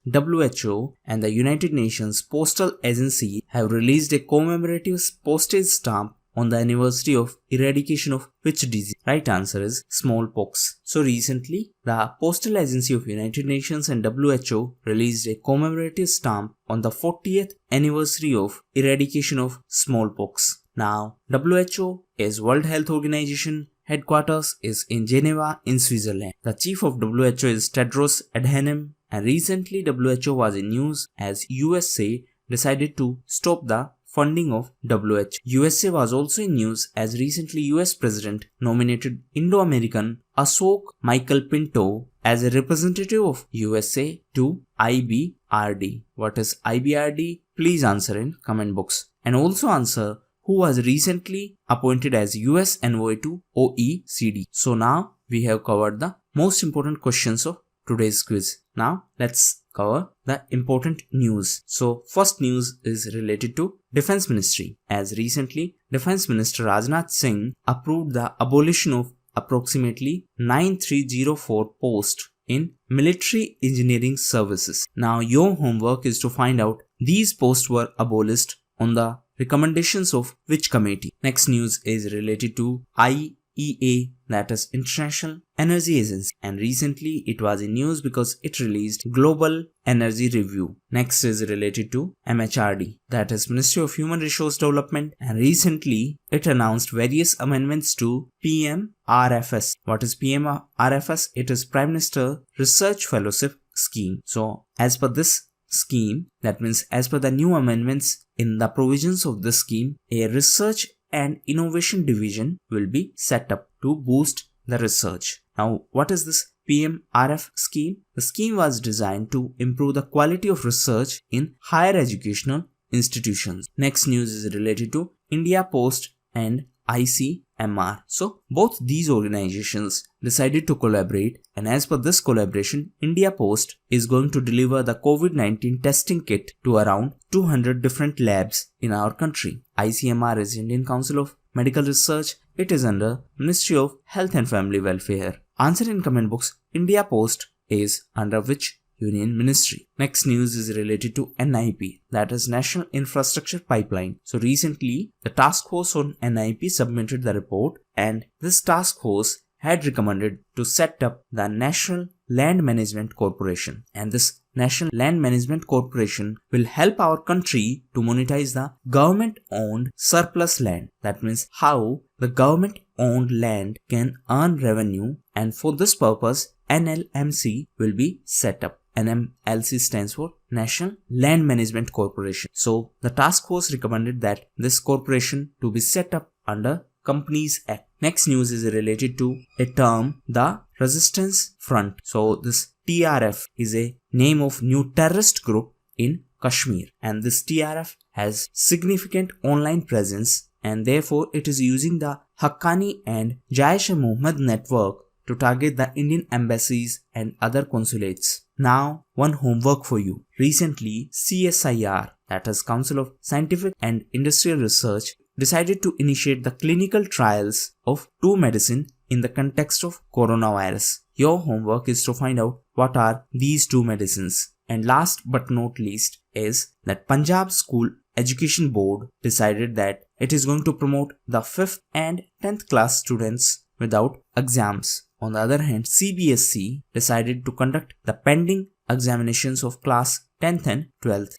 Speaker 1: WHO and the United Nations Postal Agency have released a commemorative postage stamp on the anniversary of eradication of which disease? Right answer is smallpox. So recently, the Postal Agency of United Nations and WHO released a commemorative stamp on the 40th anniversary of eradication of smallpox. Now, WHO is World Health Organization. Headquarters is in Geneva in Switzerland. The chief of WHO is Tedros Adhanom, and recently WHO was in news as USA decided to stop the funding of WHO. USA was also in news as recently US President nominated Indo-American Ashok Michael Pinto as a representative of USA to IBRD. What is IBRD? Please answer in comment box, and also answer who was recently appointed as US envoy to OECD. So now we have covered the most important questions of today's quiz. Now let's cover the important news. So first news is related to Defense Ministry, as recently Defense Minister Rajnath Singh approved the abolition of approximately 9304 posts in military engineering services. Now your homework is to find out these posts were abolished on the recommendations of which committee. Next news is related to IEA, that is International Energy Agency, and recently it was in news because it released Global Energy Review. Next is related to MHRD, that is Ministry of Human Resource Development, and recently it announced various amendments to PMRFS. What is PMRFS? It is Prime Minister Research Fellowship Scheme. So as per this scheme, that means as per the new amendments in the provisions of this scheme, a research and innovation division will be set up to boost the research. Now what is this PMRF scheme? The scheme was designed to improve the quality of research in higher educational institutions. Next news is related to India Post and ICMR. So both these organizations decided to collaborate, and as per this collaboration, India Post is going to deliver the COVID-19 testing kit to around 200 different labs in our country. ICMR is Indian Council of Medical Research. It is under Ministry of Health and Family Welfare. Answer in comment box. India Post is under which Union Ministry? Next news is related to NIP, that is National Infrastructure Pipeline. So recently, the task force on NIP submitted the report, and this task force had recommended to set up the National Land Management Corporation, and this National Land Management Corporation will help our country to monetize the government-owned surplus land. That means how the government-owned land can earn revenue, and for this purpose, NLMC will be set up. NMLC stands for National Land Management Corporation. So the task force recommended that this corporation to be set up under Companies Act. Next news is related to a term, the Resistance Front. So this TRF is a name of new terrorist group in Kashmir, and this TRF has significant online presence, and therefore it is using the Haqqani and Jaish-e-Mohammed network to target the Indian embassies and other consulates. Now, one homework for you. Recently, CSIR, that is Council of Scientific and Industrial Research, decided to initiate the clinical trials of two medicines in the context of coronavirus. Your homework is to find out what are these two medicines. And last but not least is that Punjab School Education Board decided that it is going to promote the 5th and 10th class students without exams. On the other hand, CBSE decided to conduct the pending examinations of class 10th and 12th.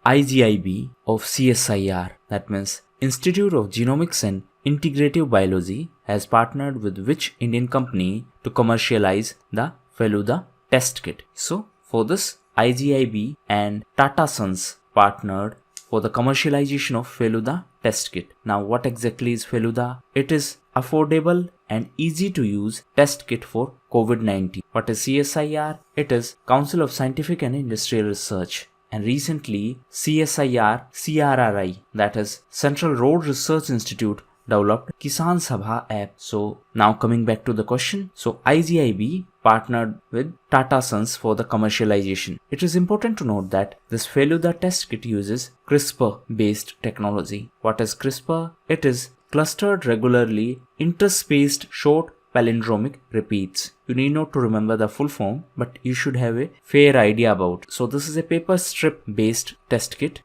Speaker 1: IGIB of CSIR, that means Institute of Genomics and Integrative Biology, has partnered with which Indian company to commercialize the Feluda test kit. So for this, IGIB and Tata Sons partnered for the commercialization of Feluda test kit. Now what exactly is Feluda? It is affordable and easy to use test kit for COVID-19. What is CSIR? It is Council of Scientific and Industrial Research. And recently CSIR CRRI, that is Central Road Research Institute, developed Kisan Sabha app. So now coming back to the question. So IGIB partnered with Tata Sons for the commercialization. It is important to note that this Feluda test kit uses CRISPR based technology. What is CRISPR? It is clustered regularly interspaced short palindromic repeats. You need not to remember the full form, but you should have a fair idea about. So this is a paper strip based test kit.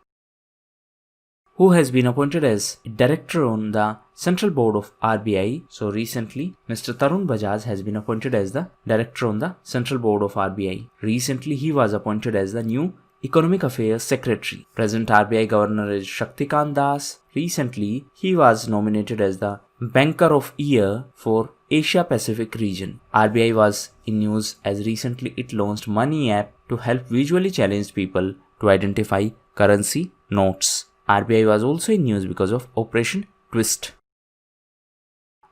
Speaker 1: Who has been appointed as director on the Central Board of RBI? So recently, Mr. Tarun Bajaj has been appointed as the director on the Central Board of RBI. Recently, he was appointed as the new Economic Affairs Secretary. Present RBI Governor is Shaktikant Das. Recently, he was nominated as the Banker of Year for Asia Pacific region. RBI was in news as recently it launched Money app to help visually challenged people to identify currency notes. RBI was also in news because of Operation Twist.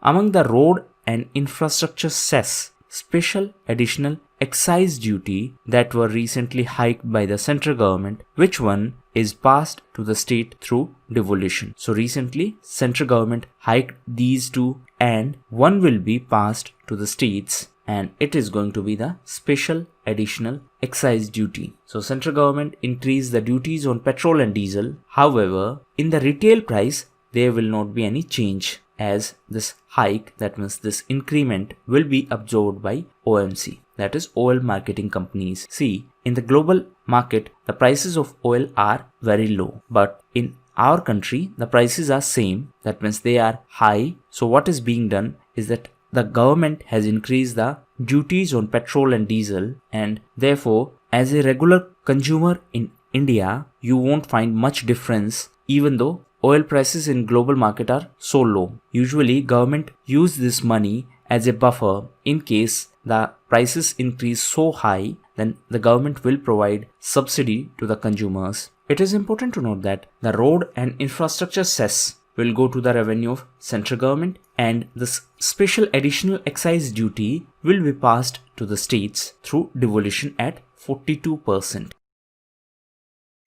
Speaker 1: Among the road and infrastructure cess, special additional excise duty that were recently hiked by the central government, which one is passed to the state through devolution. So recently central government hiked these two and one will be passed to the states, and it is going to be the special additional excise duty. So central government increased the duties on petrol and diesel. However, in the retail price there will not be any change, as this hike, that means this increment, will be absorbed by OMC, that is oil marketing companies. See, in the global market the prices of oil are very low, but in our country the prices are same, that means they are high. So what is being done is that the government has increased the duties on petrol and diesel, and therefore as a regular consumer in India you won't find much difference even though oil prices in global market are so low. Usually government use this money as a buffer in case the prices increase so high, then the government will provide subsidy to the consumers. It is important to note that the road and infrastructure cess will go to the revenue of central government, and this special additional excise duty will be passed to the states through devolution at 42%.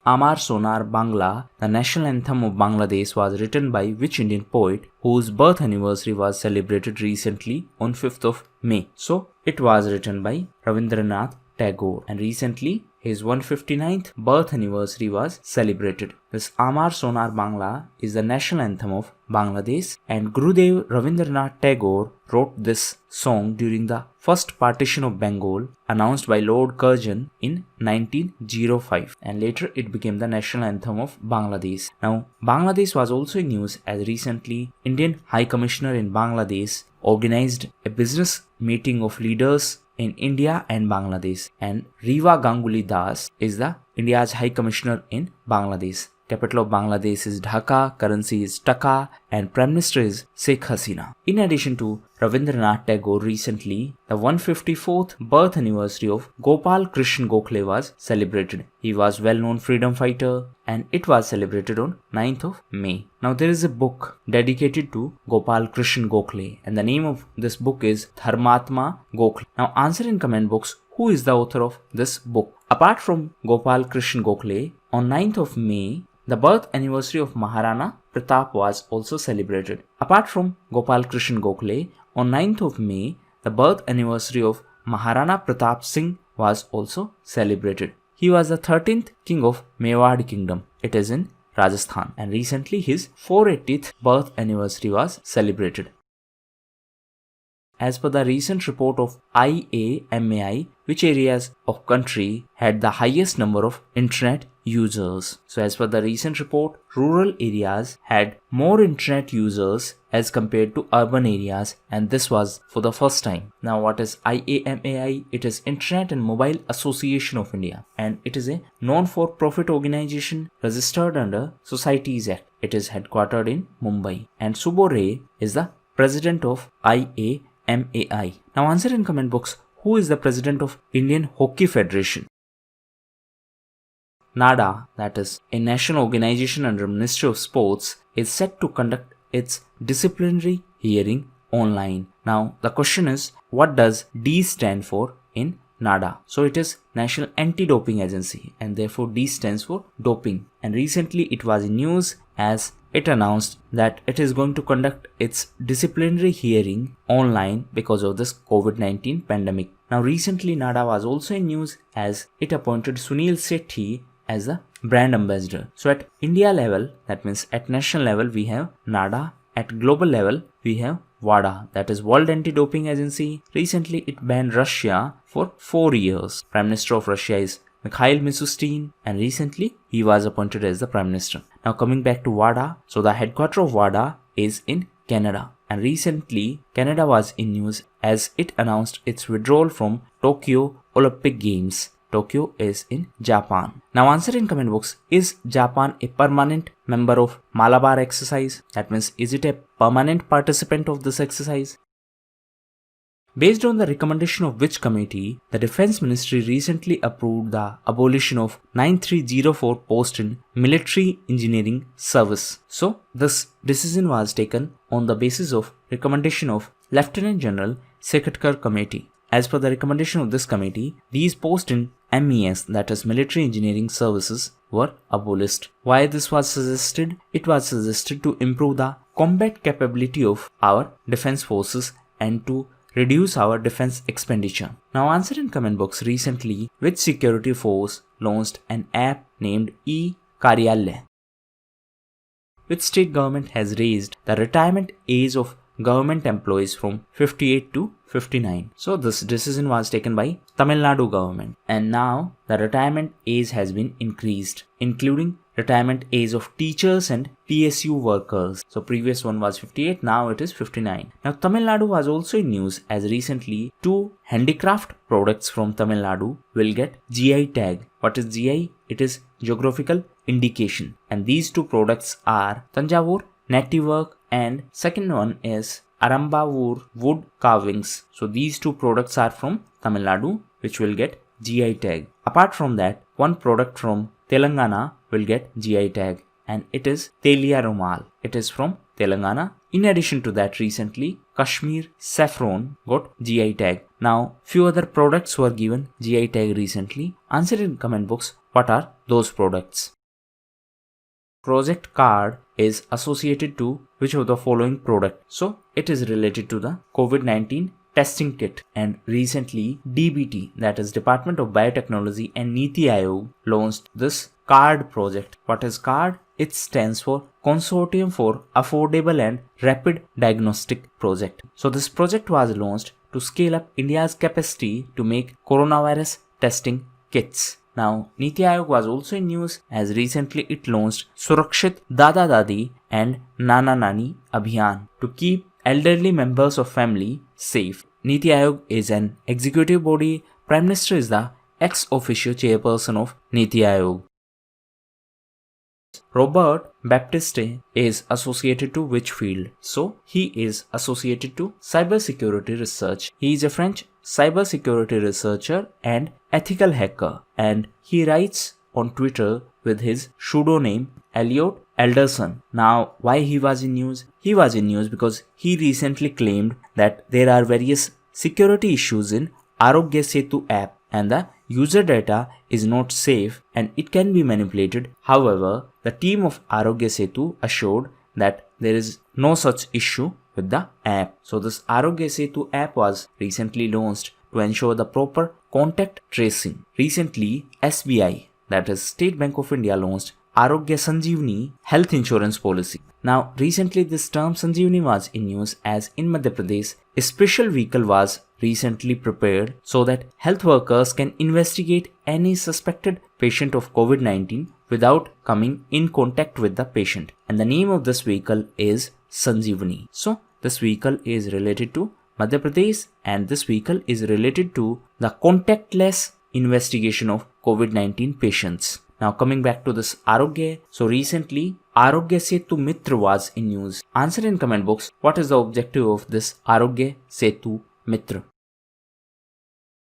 Speaker 1: Amar Sonar Bangla, the national anthem of Bangladesh, was written by which Indian poet whose birth anniversary was celebrated recently on 5th of May? So, it was written by Rabindranath Tagore, and recently his 159th birth anniversary was celebrated. This Amar Sonar Bangla is the national anthem of Bangladesh, and Gurudev Rabindranath Tagore wrote this song during the first partition of Bengal announced by Lord Curzon in 1905, and later it became the national anthem of Bangladesh. Now, Bangladesh was also in news as recently Indian High Commissioner in Bangladesh organized a business meeting of leaders in India and Bangladesh, and Riva Ganguly Das is the India's High Commissioner in Bangladesh. Capital of Bangladesh is Dhaka, currency is Taka, and Prime Minister is Sheikh Hasina. In addition to Rabindranath Tagore, recently the 154th birth anniversary of Gopal Krishna Gokhale was celebrated. He was well-known freedom fighter, and it was celebrated on 9th of May. Now there is a book dedicated to Gopal Krishna Gokhale, and the name of this book is Dharmatma Gokhale. Now answer in comment box who is the author of this book. Apart from Gopal Krishna Gokhale, on 9th of May, the birth anniversary of Maharana Pratap was also celebrated. Apart from Gopal Krishna Gokhale, on 9th of May, the birth anniversary of Maharana Pratap Singh was also celebrated. He was the 13th king of Mewad Kingdom. It is in Rajasthan, and recently his 480th birth anniversary was celebrated. As per the recent report of IAMAI, which areas of country had the highest number of internet users? So as per the recent report, rural areas had more internet users as compared to urban areas, and this was for the first time. Now what is IAMAI? It is Internet and Mobile Association of India, and it is a non-for-profit organization registered under Societies Act. It is headquartered in Mumbai, and Subbo Ray is the president of IAMAI. Now answer in comment box who is the president of Indian Hockey Federation. NADA, that is a national organization under Ministry of Sports, is set to conduct its disciplinary hearing online. Now the question is, what does D stand for in NADA? So it is National Anti-Doping Agency, and therefore D stands for doping. And recently it was in news as it announced that it is going to conduct its disciplinary hearing online because of this COVID-19 pandemic. Now recently NADA was also in news as it appointed Sunil Sethi as the brand ambassador. So at India level, that means at national level, we have NADA. At global level, we have WADA, that is World Anti-Doping Agency. Recently it banned Russia for 4 years. Prime Minister of Russia is Mikhail Mishustin, and recently he was appointed as the Prime Minister. Now coming back to WADA, so the headquarters of WADA is in Canada, and recently Canada was in news as it announced its withdrawal from Tokyo Olympic Games. Tokyo is in Japan. Now answer in comment box, is Japan a permanent member of Malabar exercise? That means, is it a permanent participant of this exercise? Based on the recommendation of which committee, the Defense Ministry recently approved the abolition of 9304 post in Military Engineering Service. So, this decision was taken on the basis of recommendation of Lieutenant General Sekatkar Committee. As per the recommendation of this committee, these posts in MES, that is Military Engineering Services, were abolished. Why this was suggested? It was suggested to improve the combat capability of our defense forces and to reduce our defense expenditure. Now answer in comment box, recently which security force launched an app named e-Karyalaya? Which state government has raised the retirement age of government employees from 58 to 59? So this decision was taken by Tamil Nadu government, and now the retirement age has been increased, including retirement age of teachers and PSU workers. So previous one was 58, now it is 59. Now Tamil Nadu was also in news as recently 2 handicraft products from Tamil Nadu will get GI tag. What is GI? It is geographical indication, and these 2 products are Tanjavur Native Work, and second one is Arambavur wood carvings. So these 2 products are from Tamil Nadu which will get GI tag. Apart from that, one product from Telangana will get GI tag, and it is Telia Rumal. It is from Telangana. In addition to that, recently Kashmir saffron got GI tag. Now few other products were given GI tag recently. Answer in comment box what are those products. project card is associated to which of the following product? So it is related to the COVID-19 testing kit, and recently DBT, that is Department of Biotechnology and Niti Aayog, launched this CARD project. What is CARD? It stands for Consortium for Affordable and Rapid Diagnostic Project. So this project was launched to scale up India's capacity to make coronavirus testing kits. Now, Niti Aayog was also in news as recently it launched Surakshit Dada Dadi and Nana Nani Abhiyan to keep elderly members of family safe. Niti Aayog is an executive body. Prime Minister is the ex officio chairperson of Niti Aayog. Robert Baptiste is associated to which field? So, he is associated to cybersecurity research. He is a French cybersecurity researcher and ethical hacker, and he writes on Twitter with his pseudonym Elliot Elderson. Now, why he was in news? He was in news because he recently claimed that there are various security issues in Arogya Setu app and the user data is not safe and it can be manipulated. However, the team of Arogya Setu assured that there is no such issue with the app. So this Arogya Setu app was recently launched to ensure the proper contact tracing. Recently, SBI, that is State Bank of India, launched Arogya Sanjeevani health insurance policy. Now, recently this term Sanjeevani was in news as in Madhya Pradesh, a special vehicle was recently prepared so that health workers can investigate any suspected patient of COVID-19 without coming in contact with the patient. And the name of this vehicle is Sanjeevani. So, this vehicle is related to Madhya Pradesh and this vehicle is related to the contactless investigation of COVID-19 patients. Now coming back to this Arogya. So recently Arogya Setu Mitra was in news. Answer in comment box what is the objective of this Arogya Setu Mitra.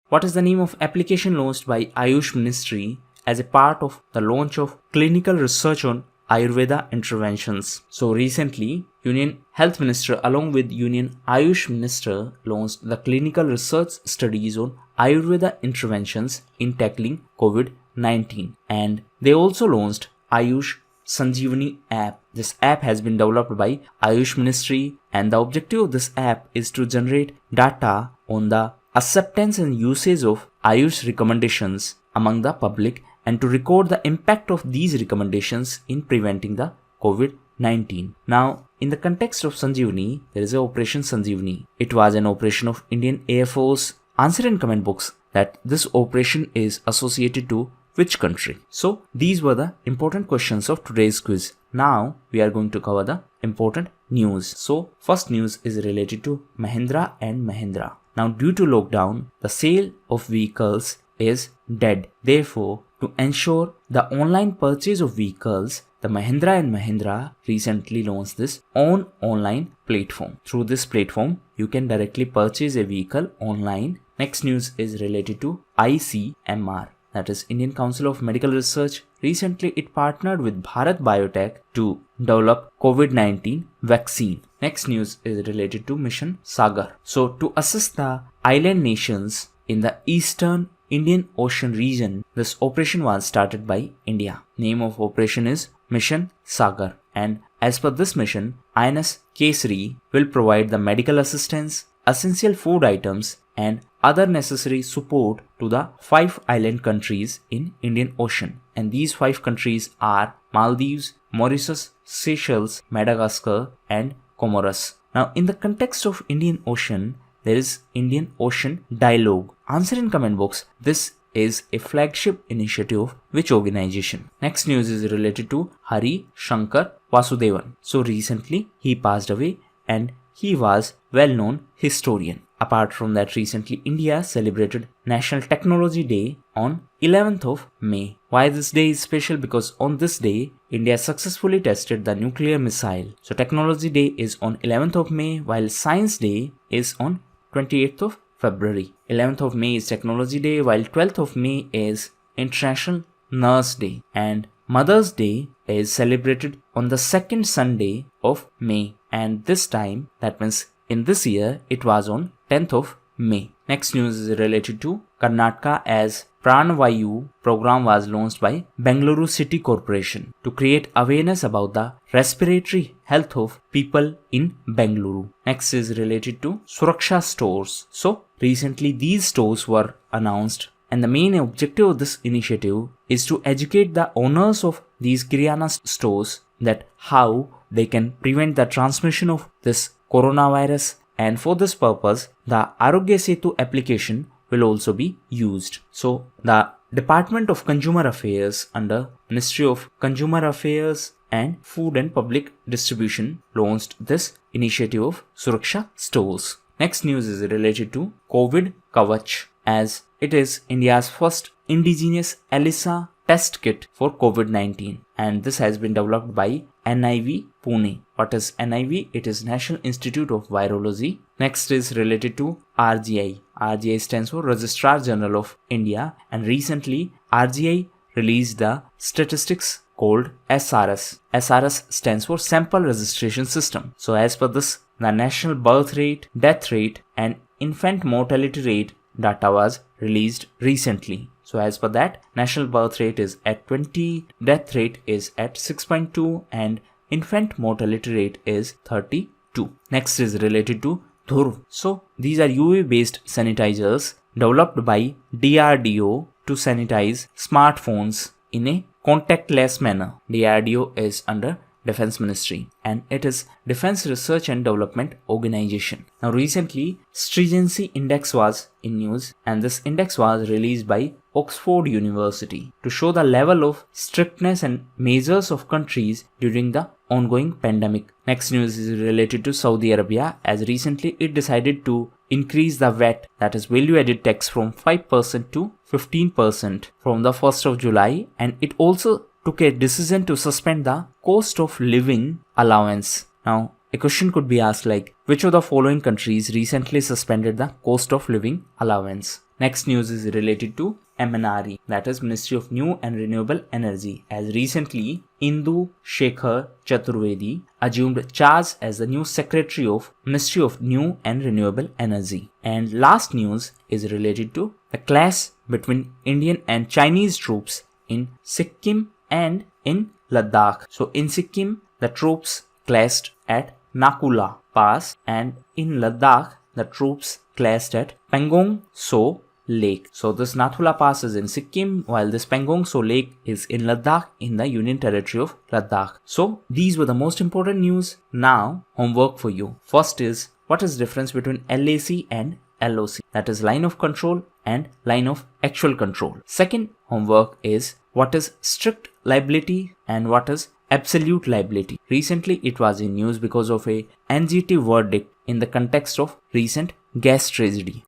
Speaker 1: What is the name of application launched by Ayush Ministry as a part of the launch of clinical research on Ayurveda interventions? So recently Union Health Minister along with Union Ayush Minister launched the clinical research studies on Ayurveda interventions in tackling COVID-19, and they also launched Ayush Sanjeevani app. This app has been developed by Ayush Ministry and the objective of this app is to generate data on the acceptance and usage of Ayush recommendations among the public and to record the impact of these recommendations in preventing the COVID-19. Now, in the context of Sanjeevani, there is a Operation Sanjeevani. It was an operation of Indian Air Force. Answer in comment box that this operation is associated to which country? So, these were the important questions of today's quiz. Now, we are going to cover the important news. So, first news is related to Mahindra and Mahindra. Now, due to lockdown, the sale of vehicles is dead. Therefore, to ensure the online purchase of vehicles, the Mahindra and Mahindra recently launched this own online platform. Through this platform, you can directly purchase a vehicle online. Next news is related to ICMR, that is Indian Council of Medical Research. Recently, it partnered with Bharat Biotech to develop COVID-19 vaccine. Next news is related to Mission Sagar. So, to assist the island nations in the Eastern Indian Ocean region, this operation was started by India. Name of operation is Mission Sagar, and as per this mission, INS Kesari will provide the medical assistance, essential food items and other necessary support to the 5 island countries in Indian Ocean, and these 5 countries are Maldives, Mauritius, Seychelles, Madagascar and Comoros. Now, in the context of Indian Ocean, there is Indian Ocean Dialogue. Answer in comment box. This is a flagship initiative of which organization? Next news is related to Hari Shankar Vasudevan. So recently he passed away and he was well-known historian. Apart from that, recently India celebrated National Technology Day on 11th of May. Why this day is special? Because on this day, India successfully tested the nuclear missile. So Technology Day is on 11th of May, while Science Day is on 28th of February. 11th of May is Technology Day, while 12th of May is International Nurse Day. And Mother's Day is celebrated on the second Sunday of May. And this time, that means in this year, it was on 10th of May. Next news is related to Karnataka as Pranavayu program was launched by Bengaluru City Corporation to create awareness about the respiratory health of people in Bengaluru. Next is related to Suraksha stores. So recently these stores were announced, and the main objective of this initiative is to educate the owners of these Kirana stores that how they can prevent the transmission of this coronavirus, and for this purpose the Arogya Setu application will also be used. So the Department of Consumer Affairs under Ministry of Consumer Affairs and Food and Public Distribution launched this initiative of Suraksha stores. Next news is related to COVID Kavach, as it is India's first indigenous ELISA test kit for COVID-19, and this has been developed by NIV Pune. What is NIV? It is National Institute of Virology. Next is related to RGI. RGI stands for Registrar General of India, and recently RGI released the statistics called SRS. SRS stands for Sample Registration System. So as per this, the national birth rate, death rate and infant mortality rate data was released recently. So as per that, national birth rate is at 20, death rate is at 6.2 and infant mortality rate is 32. Next is related to Dhurv. So these are UV based sanitizers developed by DRDO to sanitize smartphones in a contactless manner. DRDO is under Defense Ministry and it is Defense Research and Development Organization. Now recently Stringency Index was in news, and this index was released by Oxford University to show the level of strictness and measures of countries during the ongoing pandemic. Next news is related to Saudi Arabia, as recently it decided to increase the VAT, that is value added tax, from 5% to 15% from the 1st of July, and it also took a decision to suspend the cost of living allowance. Now, a question could be asked like, which of the following countries recently suspended the cost of living allowance? Next news is related to MNRE, that is Ministry of New and Renewable Energy, as recently Indu Shekhar Chaturvedi assumed charge as the new Secretary of Ministry of New and Renewable Energy. And last news is related to the clash between Indian and Chinese troops in Sikkim and in Ladakh. So in Sikkim, the troops clashed at Nakula Pass, and in Ladakh, the troops clashed at Pangong So Lake. So this Nathula Pass is in Sikkim, while this Pangong So Lake is in Ladakh, in the Union Territory of Ladakh. So these were the most important news. Now, homework for you. First is, what is the difference between LAC and LOC? That is line of control and line of actual control. Second homework is, what is strict liability and what is absolute liability? Recently it was in news because of a NGT verdict in the context of recent gas tragedy.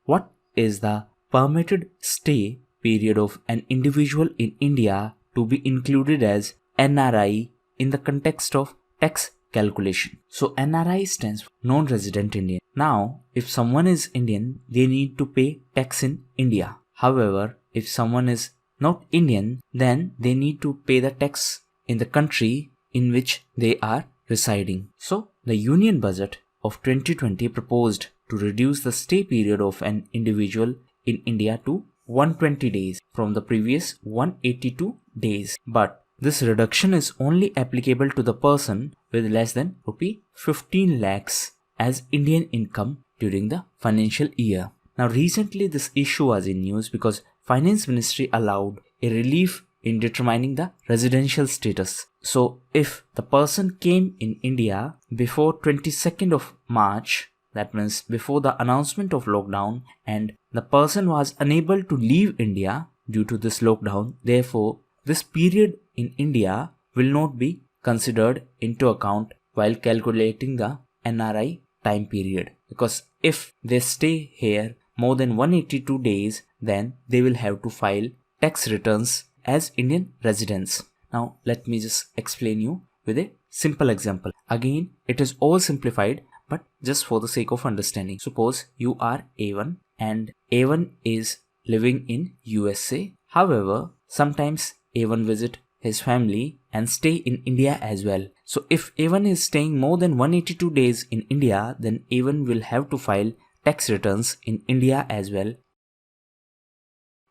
Speaker 1: What is the permitted stay period of an individual in India to be included as NRI in the context of tax calculation? So NRI stands for non-resident Indian. Now, if someone is Indian, they need to pay tax in India. However, if someone is not Indian, then they need to pay the tax in the country in which they are residing. So the Union Budget of 2020 proposed to reduce the stay period of an individual in India to 120 days from the previous 182 days. But this reduction is only applicable to the person with less than rupee 15 lakhs as Indian income during the financial year. Now recently this issue was in news because Finance Ministry allowed a relief in determining the residential status. So if the person came in India before 22nd of March, that means before the announcement of lockdown, and the person was unable to leave India due to this lockdown, therefore this period in India will not be considered into account while calculating the NRI time period, because if they stay here more than 182 days, then they will have to file tax returns as Indian residents. Now let me just explain you with a simple example. Again, it is all simplified, but just for the sake of understanding. Suppose you are A1 and A1 is living in USA. However, sometimes A1 visit his family and stay in India as well. So if A1 is staying more than 182 days in India, then A1 will have to file tax returns in India as well.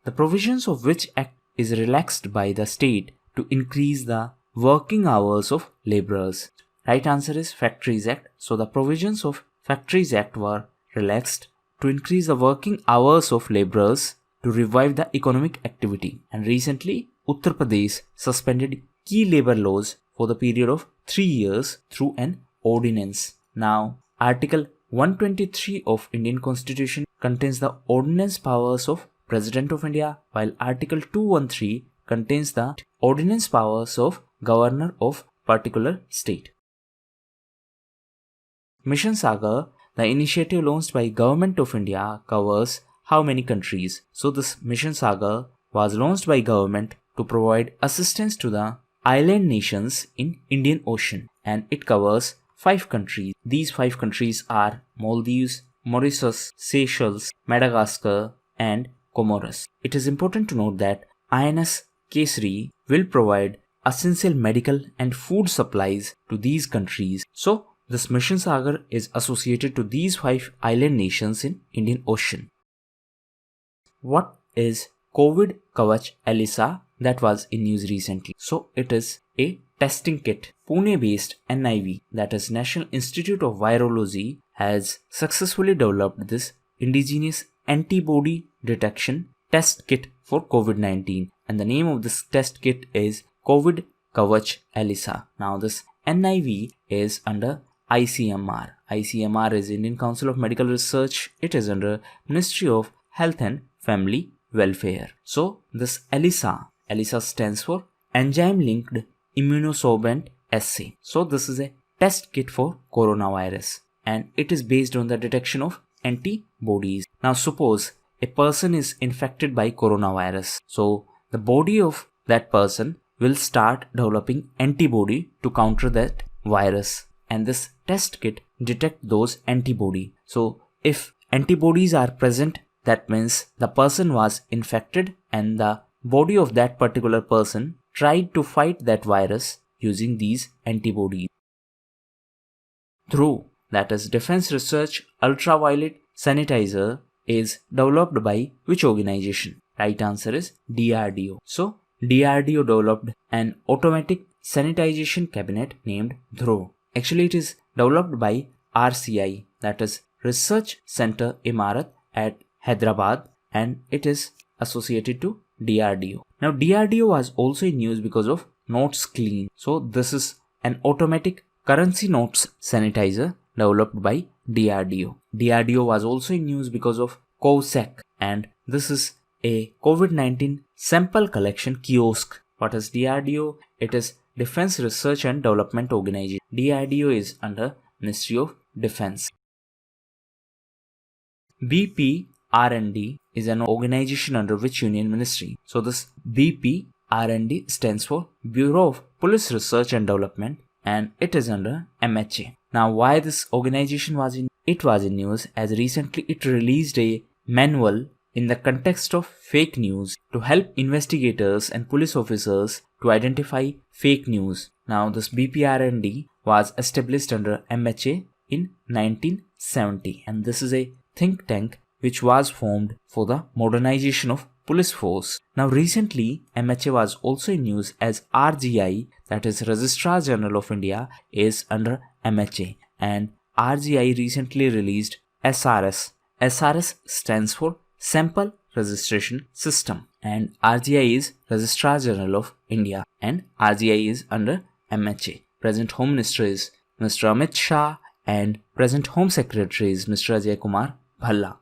Speaker 1: The provisions of which act is relaxed by the state to increase the working hours of laborers. Right answer is Factories Act. So the provisions of Factories Act were relaxed to increase the working hours of laborers to revive the economic activity. And recently, Uttar Pradesh suspended key labor laws for the period of 3 years through an ordinance. Now, Article 123 of Indian Constitution contains the ordinance powers of President of India, while Article 213 contains the ordinance powers of Governor of particular state. Mission Sagar, the initiative launched by Government of India, covers how many countries? So this Mission Sagar was launched by government to provide assistance to the island nations in Indian Ocean, and it covers 5 countries. These 5 countries are Maldives, Mauritius, Seychelles, Madagascar, and Comoros. It is important to note that INS Kesari will provide essential medical and food supplies to these countries. So, this Mission Sagar is associated to these 5 island nations in Indian Ocean. What is COVID Kavach ELISA that was in news recently? So, it is a testing kit. Pune-based NIV, that is National Institute of Virology, has successfully developed this indigenous antibody detection test kit for COVID-19, and the name of this test kit is COVID Kavach ELISA. Now this NIV is under ICMR. ICMR is Indian Council of Medical Research. It is under Ministry of Health and Family Welfare. So this ELISA stands for Enzyme Linked Immunosorbent Assay. So this is a test kit for coronavirus, and it is based on the detection of antibodies. Now suppose a person is infected by coronavirus. So the body of that person will start developing antibody to counter that virus, and this test kit detect those antibody. So if antibodies are present, that means the person was infected and the body of that particular person tried to fight that virus using these antibodies. Through, that is Defense Research Ultraviolet Sanitizer, is developed by which organization? Right answer is DRDO. So DRDO developed an automatic sanitization cabinet named Dhruv. Actually, it is developed by RCI, that is Research Center Imarat at Hyderabad, and it is associated to DRDO. Now DRDO was also in news because of Notes Clean. So this is an automatic currency notes sanitizer developed by DRDO. DRDO was also in news because of COVSEC, and this is a COVID-19 sample collection kiosk. What is DRDO? It is Defense Research and Development Organization. DRDO is under Ministry of Defense. BP-R&D is an organization under which union ministry? So this BP-R&D stands for Bureau of Police Research and Development, and it is under MHA. Now why this organization was in news, as recently it released a manual in the context of fake news to help investigators and police officers to identify fake news. Now this BPR&D was established under MHA in 1970, and this is a think tank which was formed for the modernization of police force. Now recently MHA was also in news as RGI, that is Registrar General of India, is under MHA, and RGI recently released SRS. SRS stands for Sample Registration System, and RGI is Registrar General of India, and RGI is under MHA. Present Home Minister is Mr. Amit Shah, and present Home Secretary is Mr. Ajay Kumar Bhalla.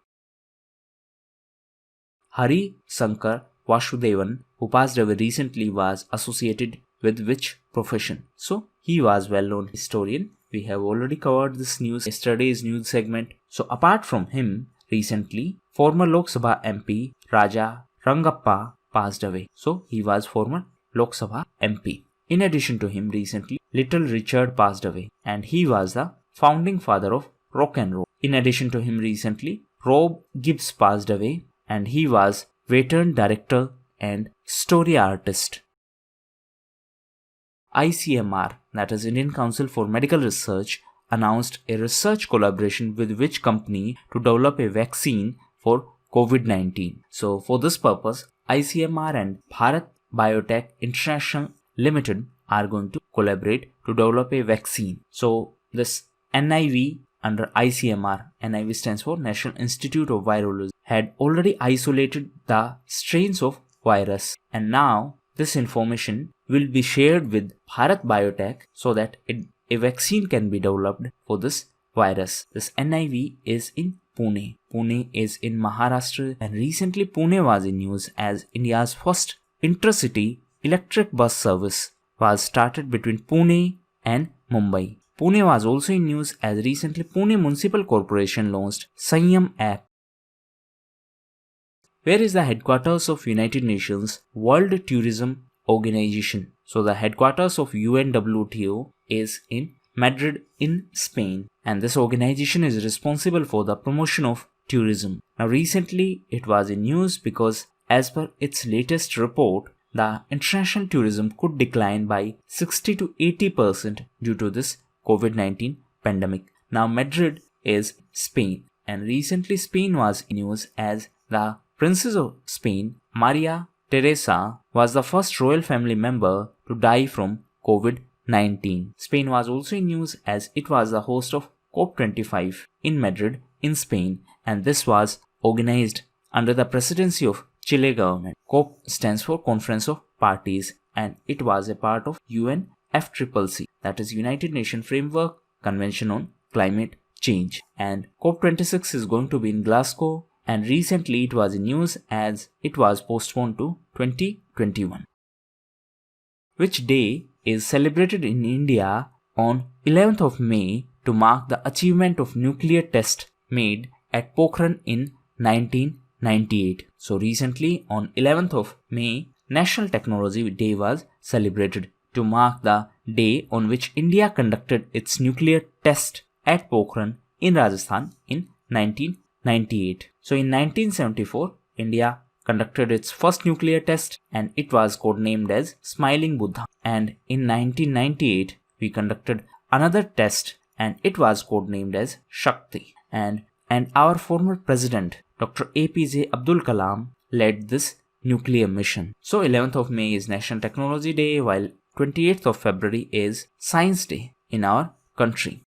Speaker 1: Hari Shankar Vasudevan, who passed away recently, was associated with which profession? So he was well-known historian. We have already covered this news yesterday's news segment. So apart from him, recently former Lok Sabha MP Raja Rangappa passed away. So he was former Lok Sabha MP. In addition to him, recently Little Richard passed away, and he was the founding father of rock and roll. In addition to him, recently Rob Gibbs passed away, and he was veteran director and story artist. ICMR, that is Indian Council for Medical Research, announced a research collaboration with which company to develop a vaccine for COVID-19. So for this purpose, ICMR and Bharat Biotech International Limited are going to collaborate to develop a vaccine. So this NIV under ICMR, NIV stands for National Institute of Virology, had already isolated the strains of virus, and now this information will be shared with Bharat Biotech so that a vaccine can be developed for this virus. This NIV is in Pune. Pune is in Maharashtra, and recently Pune was in news as India's first intercity electric bus service was started between Pune and Mumbai. Pune was also in news as recently Pune Municipal Corporation launched Sanyam app, where is the headquarters of United Nations World Tourism Organization. So the headquarters of UNWTO is in Madrid in Spain, and this organization is responsible for the promotion of tourism. Now recently it was in news because as per its latest report, the international tourism could decline by 60 to 80% due to this COVID-19 pandemic. Now Madrid is Spain, and recently Spain was in news as the Princess of Spain, Maria Teresa, was the first royal family member to die from COVID-19. Spain was also in news as it was the host of COP25 in Madrid in Spain, and this was organized under the presidency of Chile government. COP stands for Conference of Parties, and it was a part of UNFCCC, that is United Nations Framework Convention on Climate Change. And COP26 is going to be in Glasgow, and recently it was in news as it was postponed to 2021. Which day is celebrated in India on 11th of May to mark the achievement of nuclear test made at Pokhran in 1998. So recently on 11th of May, National Technology Day was celebrated to mark the day on which India conducted its nuclear test at Pokhran in Rajasthan in 1998. So in 1974, India conducted its first nuclear test and it was codenamed as Smiling Buddha. And in 1998, we conducted another test and it was codenamed as Shakti. And our former president, Dr. APJ Abdul Kalam, led this nuclear mission. So 11th of May is National Technology Day, while 28th of February is Science Day in our country.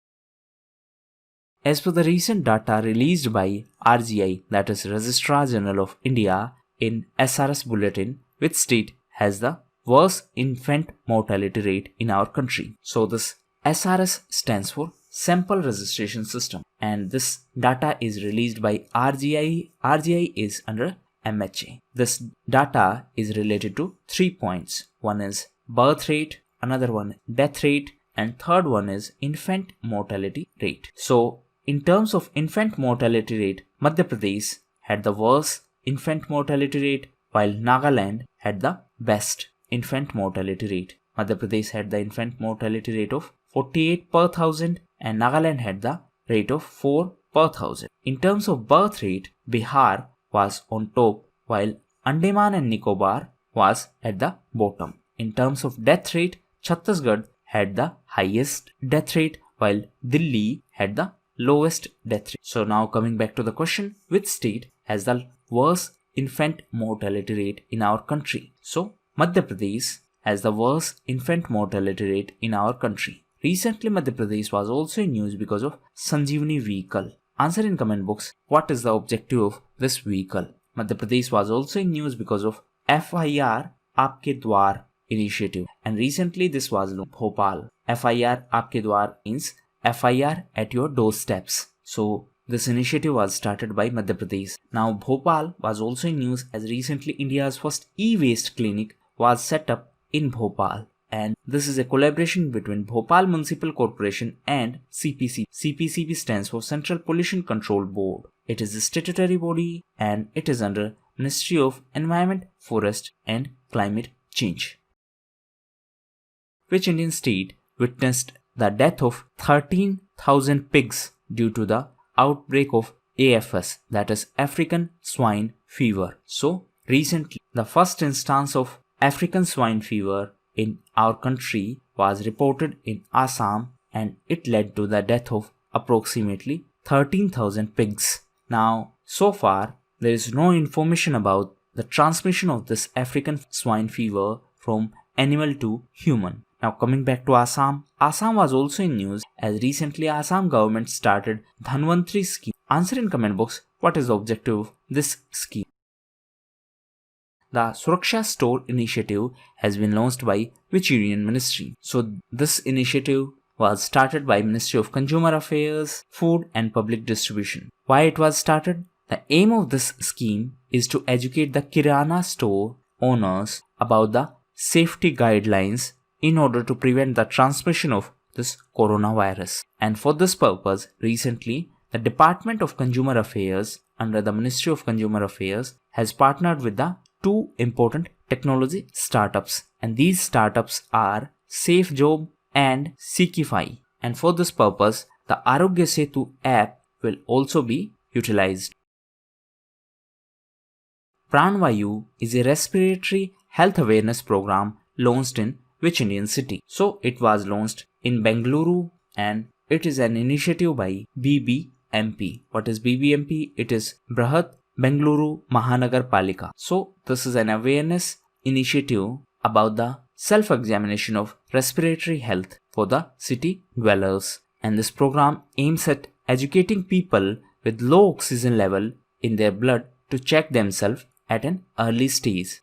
Speaker 1: As per the recent data released by RGI, that is Registrar General of India, in SRS Bulletin, which state has the worst infant mortality rate in our country. So this SRS stands for Sample Registration System, and this data is released by RGI. RGI is under MHA. This data is related to 3 points. One is birth rate, another one death rate, and third one is infant mortality rate. So in terms of infant mortality rate, Madhya Pradesh had the worst infant mortality rate, while Nagaland had the best infant mortality rate. Madhya Pradesh had the infant mortality rate of 48 per thousand and Nagaland had the rate of 4 per thousand. In terms of birth rate, Bihar was on top, while Andaman and Nicobar was at the bottom. In terms of death rate, Chhattisgarh had the highest death rate, while Delhi had the lowest death rate. So now coming back to the question, which state has the worst infant mortality rate in our country? So Madhya Pradesh has the worst infant mortality rate in our country. Recently Madhya Pradesh was also in news because of Sanjeevani vehicle. Answer in comment box, what is the objective of this vehicle? Madhya Pradesh was also in news because of FIR Aapke Dwar initiative, and recently this was Bhopal. FIR Aapke Dwar means FIR at your doorsteps. So this initiative was started by Madhya Pradesh. Now Bhopal was also in news as recently India's first e-waste clinic was set up in Bhopal, and this is a collaboration between Bhopal Municipal Corporation and CPCB. CPCB stands for Central Pollution Control Board. It is a statutory body and it is under Ministry of Environment, Forest and Climate Change. Which Indian state witnessed the death of 13,000 pigs due to the outbreak of AFS, that is African swine fever? So recently the first instance of African swine fever in our country was reported in Assam and it led to the death of approximately 13,000 pigs. Now, so far, there is no information about the transmission of this African swine fever from animal to human. Now coming back to Assam, Assam was also in news as recently Assam government started Dhanvantri scheme. Answer in comment box what is the objective of this scheme. The Suraksha Store initiative has been launched by which union ministry? So this initiative was started by Ministry of Consumer Affairs, Food and Public Distribution. Why it was started? The aim of this scheme is to educate the Kirana store owners about the safety guidelines in order to prevent the transmission of this coronavirus. And for this purpose, recently, the Department of Consumer Affairs under the Ministry of Consumer Affairs has partnered with the two important technology startups. And these startups are SafeJob and Seekify. And for this purpose, the Arogya Setu app will also be utilized. Pranvayu is a respiratory health awareness program launched in which Indian city? So it was launched in Bengaluru and it is an initiative by BBMP. What is BBMP? It is Brahat Bengaluru Mahanagar Palika. So this is an awareness initiative about the self-examination of respiratory health for the city dwellers. And this program aims at educating people with low oxygen level in their blood to check themselves at an early stage.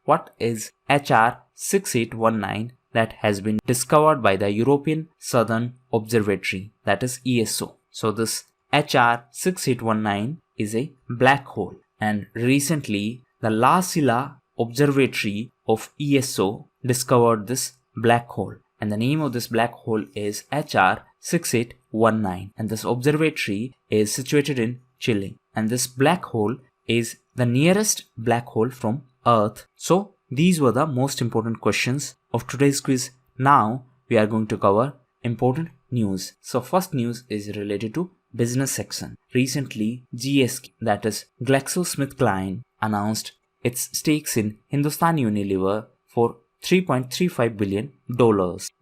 Speaker 1: What is HR 6819 that has been discovered by the European Southern Observatory, that is ESO. So this HR 6819 is a black hole, and recently the La Silla Observatory of ESO discovered this black hole, and the name of this black hole is HR 6819, and this observatory is situated in Chile, and this black hole is the nearest black hole from Earth. So these were the most important questions of today's quiz. Now we are going to cover important news. So first news is related to business section. Recently GSK, that is GlaxoSmithKline, announced its stakes in Hindustan Unilever for $3.35 billion.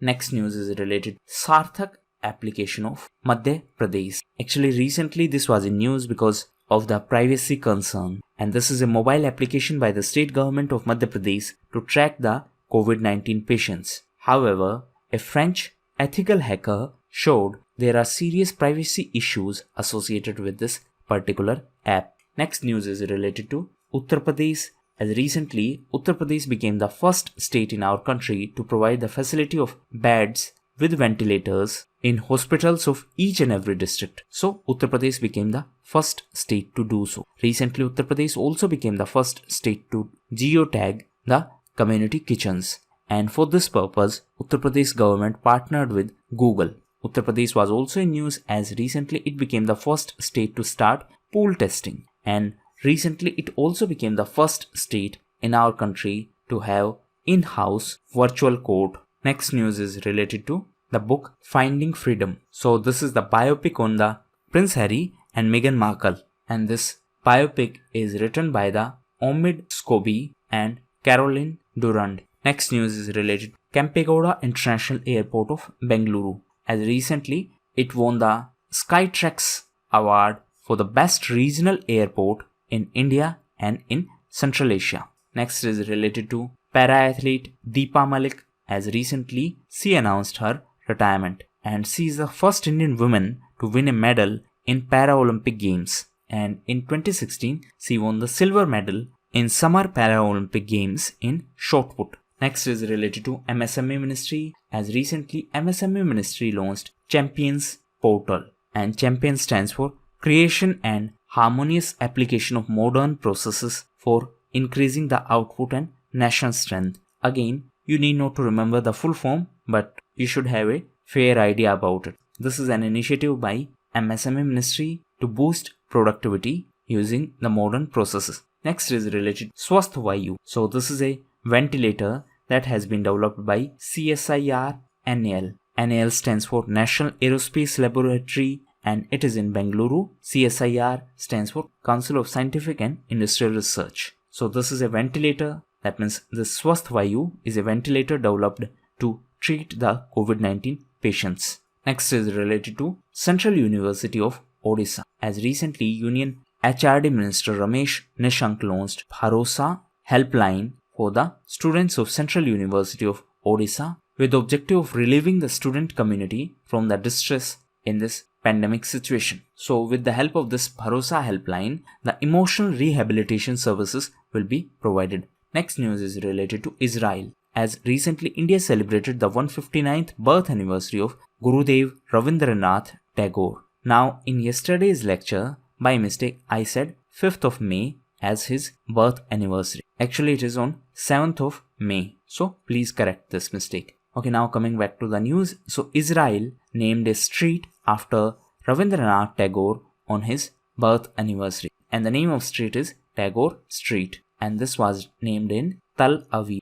Speaker 1: Next news is related to Sarthak application of Madhya Pradesh. Actually recently this was in news because of the privacy concern, and this is a mobile application by the state government of Madhya Pradesh to track the COVID-19 patients. However, a French ethical hacker showed there are serious privacy issues associated with this particular app. Next news is related to Uttar Pradesh, as recently Uttar Pradesh became the first state in our country to provide the facility of beds with ventilators in hospitals of each and every district. So Uttar Pradesh became the first state to do so. Recently Uttar Pradesh also became the first state to geotag the community kitchens, and for this purpose Uttar Pradesh government partnered with Google. Uttar Pradesh was also in news as recently it became the first state to start pool testing, and recently it also became the first state in our country to have in-house virtual court. Next news is related to the book Finding Freedom. So this is the biopic on the Prince Harry and Meghan Markle, and this biopic is written by the Omid Scobie and Caroline Durand. Next news is related to Kempegowda International Airport of Bengaluru, as recently it won the Skytrax award for the best regional airport in India and in Central Asia. Next is related to para-athlete Deepa Malik, as recently she announced her retirement, and she is the first Indian woman to win a medal in Paralympic Games, and in 2016 she won the silver medal in Summer Paralympic Games in shot put. Next is related to MSME Ministry, as recently MSME Ministry launched Champions Portal, and Champion stands for Creation and Harmonious Application of Modern Processes for Increasing the Output and National Strength. Again, you need not to remember the full form, but you should have a fair idea about it. This is an initiative by MSME Ministry to boost productivity using the modern processes. Next is related to Swasth Vayu. So this is a ventilator that has been developed by CSIR NAL. NAL stands for National Aerospace Laboratory, and it is in Bengaluru. CSIR stands for Council of Scientific and Industrial Research. So this is a ventilator, that means the Swasth Vayu is a ventilator developed to treat the COVID-19 patients. Next is related to Central University of Odisha. As recently, Union HRD Minister Ramesh Nishank launched Bharosa helpline for the students of Central University of Odisha with the objective of relieving the student community from the distress in this pandemic situation. So with the help of this Bharosa helpline, the emotional rehabilitation services will be provided. Next news is related to Israel. As recently India celebrated the 159th birth anniversary of Gurudev Ravindranath Tagore. Now in yesterday's lecture, by mistake I said 5th of May as his birth anniversary. Actually it is on 7th of May. So please correct this mistake. Okay, now coming back to the news. So Israel named a street after Ravindranath Tagore on his birth anniversary. And the name of street is Tagore Street. And this was named in Tel Aviv.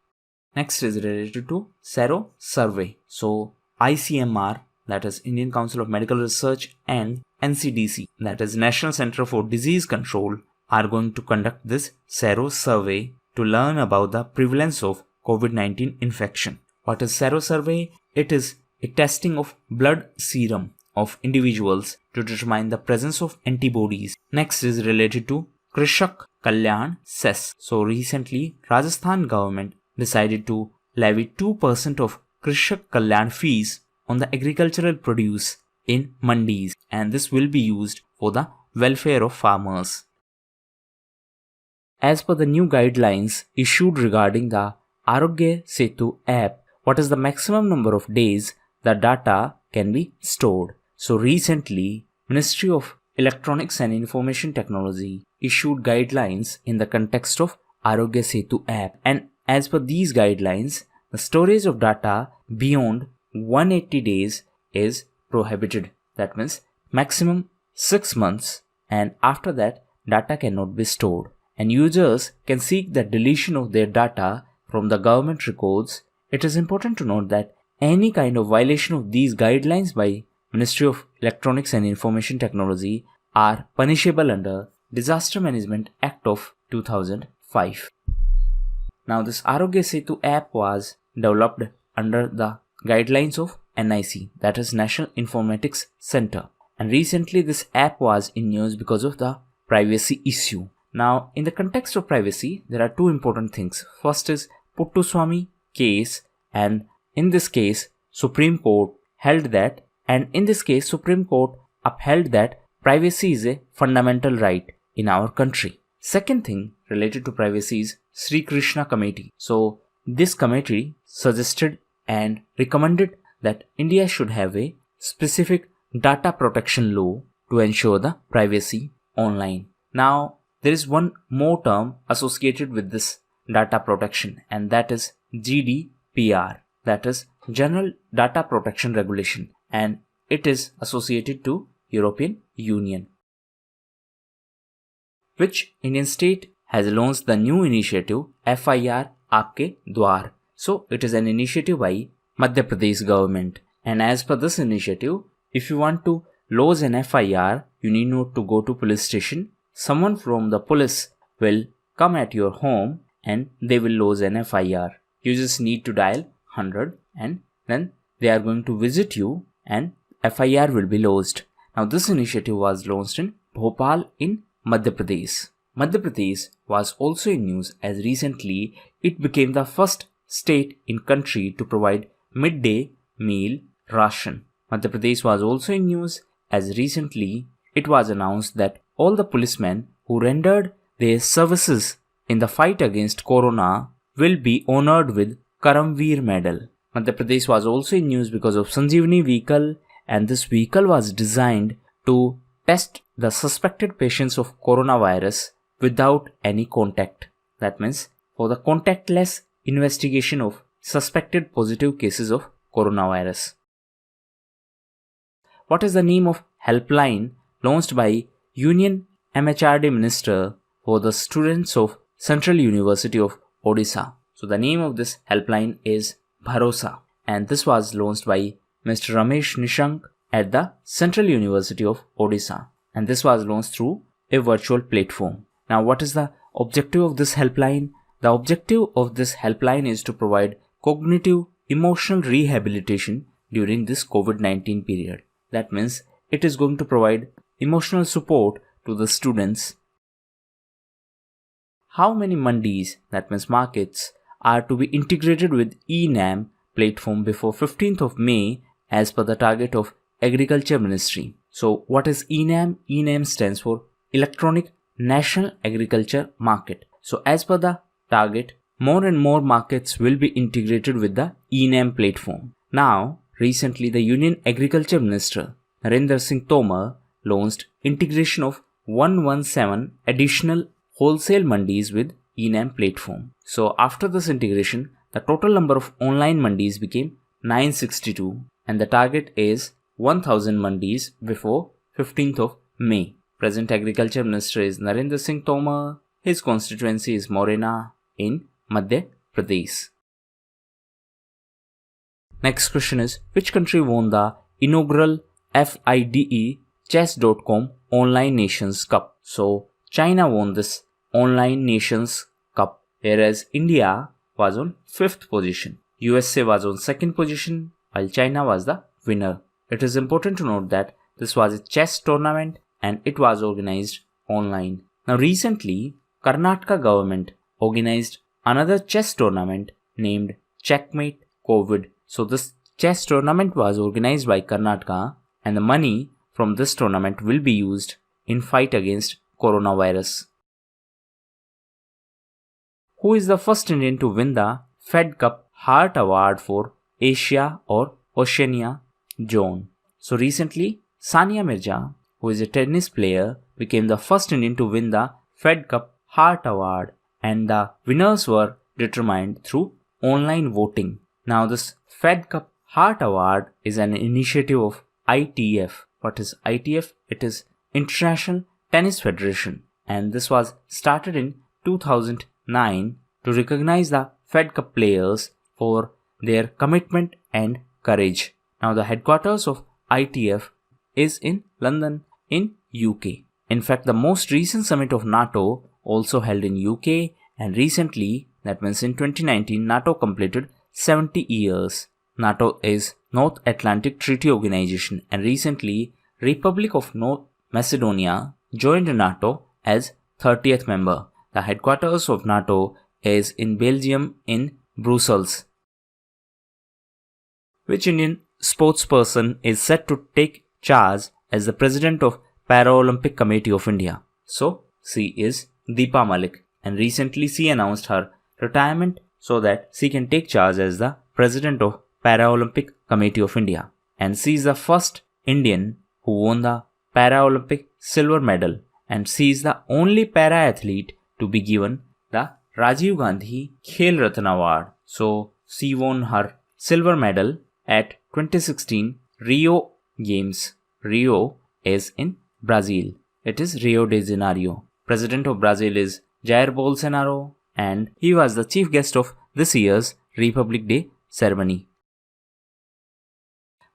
Speaker 1: Next is related to Sero Survey. So ICMR, that is Indian Council of Medical Research, and NCDC, that is National Center for Disease Control, are going to conduct this Sero Survey to learn about the prevalence of COVID-19 infection. What is Sero Survey? It is a testing of blood serum of individuals to determine the presence of antibodies. Next is related to Krishak Kalyan Cess. So recently, Rajasthan government decided to levy 2% of Krishak Kalyan fees on the agricultural produce in mandis, and this will be used for the welfare of farmers. As per the new guidelines issued regarding the Arogya Setu app, what is the maximum number of days the data can be stored? So recently, Ministry of Electronics and Information Technology issued guidelines in the context of Arogya Setu app, and as per these guidelines, the storage of data beyond 180 days is prohibited. That means maximum 6 months, and after that data cannot be stored, and users can seek the deletion of their data from the government records. It is important to note that any kind of violation of these guidelines by Ministry of Electronics and Information Technology are punishable under Disaster Management Act of 2005. Now this Arogya Setu app was developed under the guidelines of NIC, that is National Informatics Center, and recently this app was in news because of the privacy issue. Now in the context of privacy, there are two important things. First is Puttaswamy case, and in this case Supreme Court upheld that privacy is a fundamental right in our country. Second thing related to privacy is Sri Krishna Committee. So this committee suggested and recommended that India should have a specific data protection law to ensure the privacy online. Now there is one more term associated with this data protection, and that is GDPR, that is General Data Protection Regulation, and it is associated to European Union. Which Indian state has launched the new initiative FIR Aapke Dwar. So it is an initiative by Madhya Pradesh government, and as per this initiative, if you want to lodge an FIR, you need not to go to police station. Someone from the police will come at your home and they will lodge an FIR. You just need to dial 100 and then they are going to visit you and FIR will be lodged. Now this initiative was launched in Bhopal in Madhya Pradesh. Madhya Pradesh was also in news as recently it became the first state in country to provide midday meal ration. Madhya Pradesh was also in news as recently it was announced that all the policemen who rendered their services in the fight against corona will be honored with Karamveer medal. Madhya Pradesh was also in news because of Sanjeevani vehicle, and this vehicle was designed to test the suspected patients of coronavirus without any contact. That means for the contactless investigation of suspected positive cases of coronavirus. What is the name of helpline launched by Union MHRD Minister for the students of Central University of Odisha? So the name of this helpline is Bharosa, and this was launched by Mr. Ramesh Nishank at the Central University of Odisha, and this was launched through a virtual platform. Now what is the objective of this helpline? The objective of this helpline is to provide cognitive emotional rehabilitation during this COVID-19 period. That means it is going to provide emotional support to the students. How many mandis, that means markets, are to be integrated with eNAM platform before 15th of May as per the target of Agriculture Ministry? So what is eNAM? eNAM stands for Electronic National Agriculture Market. So as per the target, more and more markets will be integrated with the eNAM platform. Now, recently the Union Agriculture Minister Narendra Singh Tomar launched integration of 117 additional wholesale mandis with eNAM platform. So after this integration, the total number of online mandis became 962 and the target is 1000 mandis before 15th of May. Present Agriculture Minister is Narendra Singh Tomar. His constituency is Morena in Madhya Pradesh. Next question is, which country won the inaugural FIDE Chess.com Online Nations Cup? So China won this Online Nations Cup, whereas India was on 5th position. USA was on 2nd position, while China was the winner. It is important to note that this was a chess tournament and it was organized online. Now recently, Karnataka government organized another chess tournament named Checkmate COVID. So this chess tournament was organized by Karnataka and the money from this tournament will be used in fight against coronavirus. Who is the first Indian to win the Fed Cup Heart Award for Asia or Oceania zone? So recently, Sania Mirza, who is a tennis player, became the first Indian to win the Fed Cup Heart Award and the winners were determined through online voting. Now this Fed Cup Heart Award is an initiative of ITF. What is ITF? It is International Tennis Federation and this was started in 2009 to recognize the Fed Cup players for their commitment and courage. Now the headquarters of ITF is in London in UK. In fact, the most recent summit of NATO also held in UK and recently, that means in 2019, NATO completed 70 years. NATO is North Atlantic Treaty Organization and recently Republic of North Macedonia joined NATO as 30th member. The headquarters of NATO is in Belgium in Brussels. Which Indian sportsperson is set to take charge as the president of Paralympic Committee of India? So, she is Deepa Malik and recently she announced her retirement so that she can take charge as the president of Paralympic Committee of India. And she is the first Indian who won the Paralympic silver medal and she is the only para-athlete to be given the Rajiv Gandhi Khel Ratna Award. So, she won her silver medal at 2016 Rio Games. Rio is in Brazil. It is Rio de Janeiro. President of Brazil is Jair Bolsonaro and he was the chief guest of this year's Republic Day ceremony.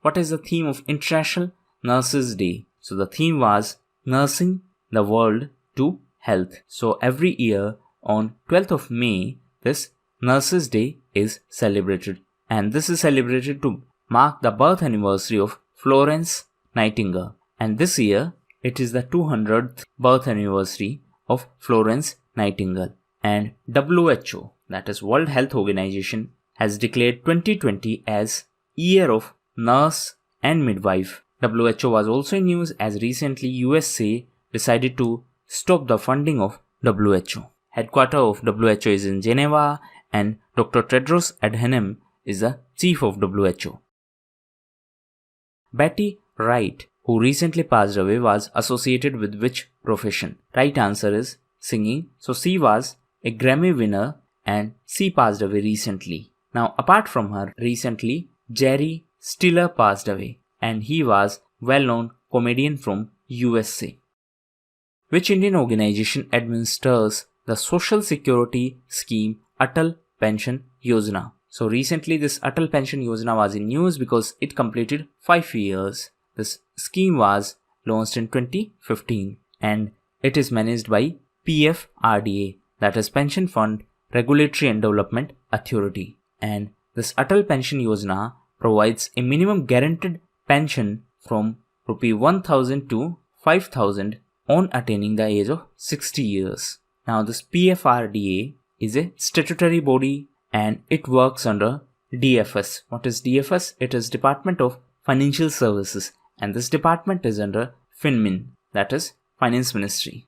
Speaker 1: What is the theme of International Nurses Day? So the theme was Nursing the World to Health. So every year on 12th of May, this Nurses Day is celebrated. And this is celebrated to mark the birth anniversary of Florence Nightingale. And this year, it is the 200th birth anniversary of Florence Nightingale. And WHO, that is World Health Organization, has declared 2020 as Year of Nurse and Midwife. WHO was also in news as recently USA decided to stop the funding of WHO. Headquarters of WHO is in Geneva and Dr. Tedros Adhanom is the chief of WHO. Betty Wright, who recently passed away, was associated with which profession? Right answer is singing. So she was a Grammy winner and she passed away recently. Now apart from her, recently Jerry Stiller passed away and he was well-known comedian from USA. Which Indian organization administers the Social Security Scheme Atal Pension Yojana? So recently this Atal Pension Yojana was in news because it completed 5 years. This scheme was launched in 2015 and it is managed by PFRDA, that is Pension Fund Regulatory and Development Authority. And this Atal Pension Yojana provides a minimum guaranteed pension from Rupee 1000 to 5000 on attaining the age of 60 years. Now this PFRDA is a statutory body and it works under DFS. What is DFS? It is Department of Financial Services, and this department is under FinMin, that is Finance Ministry.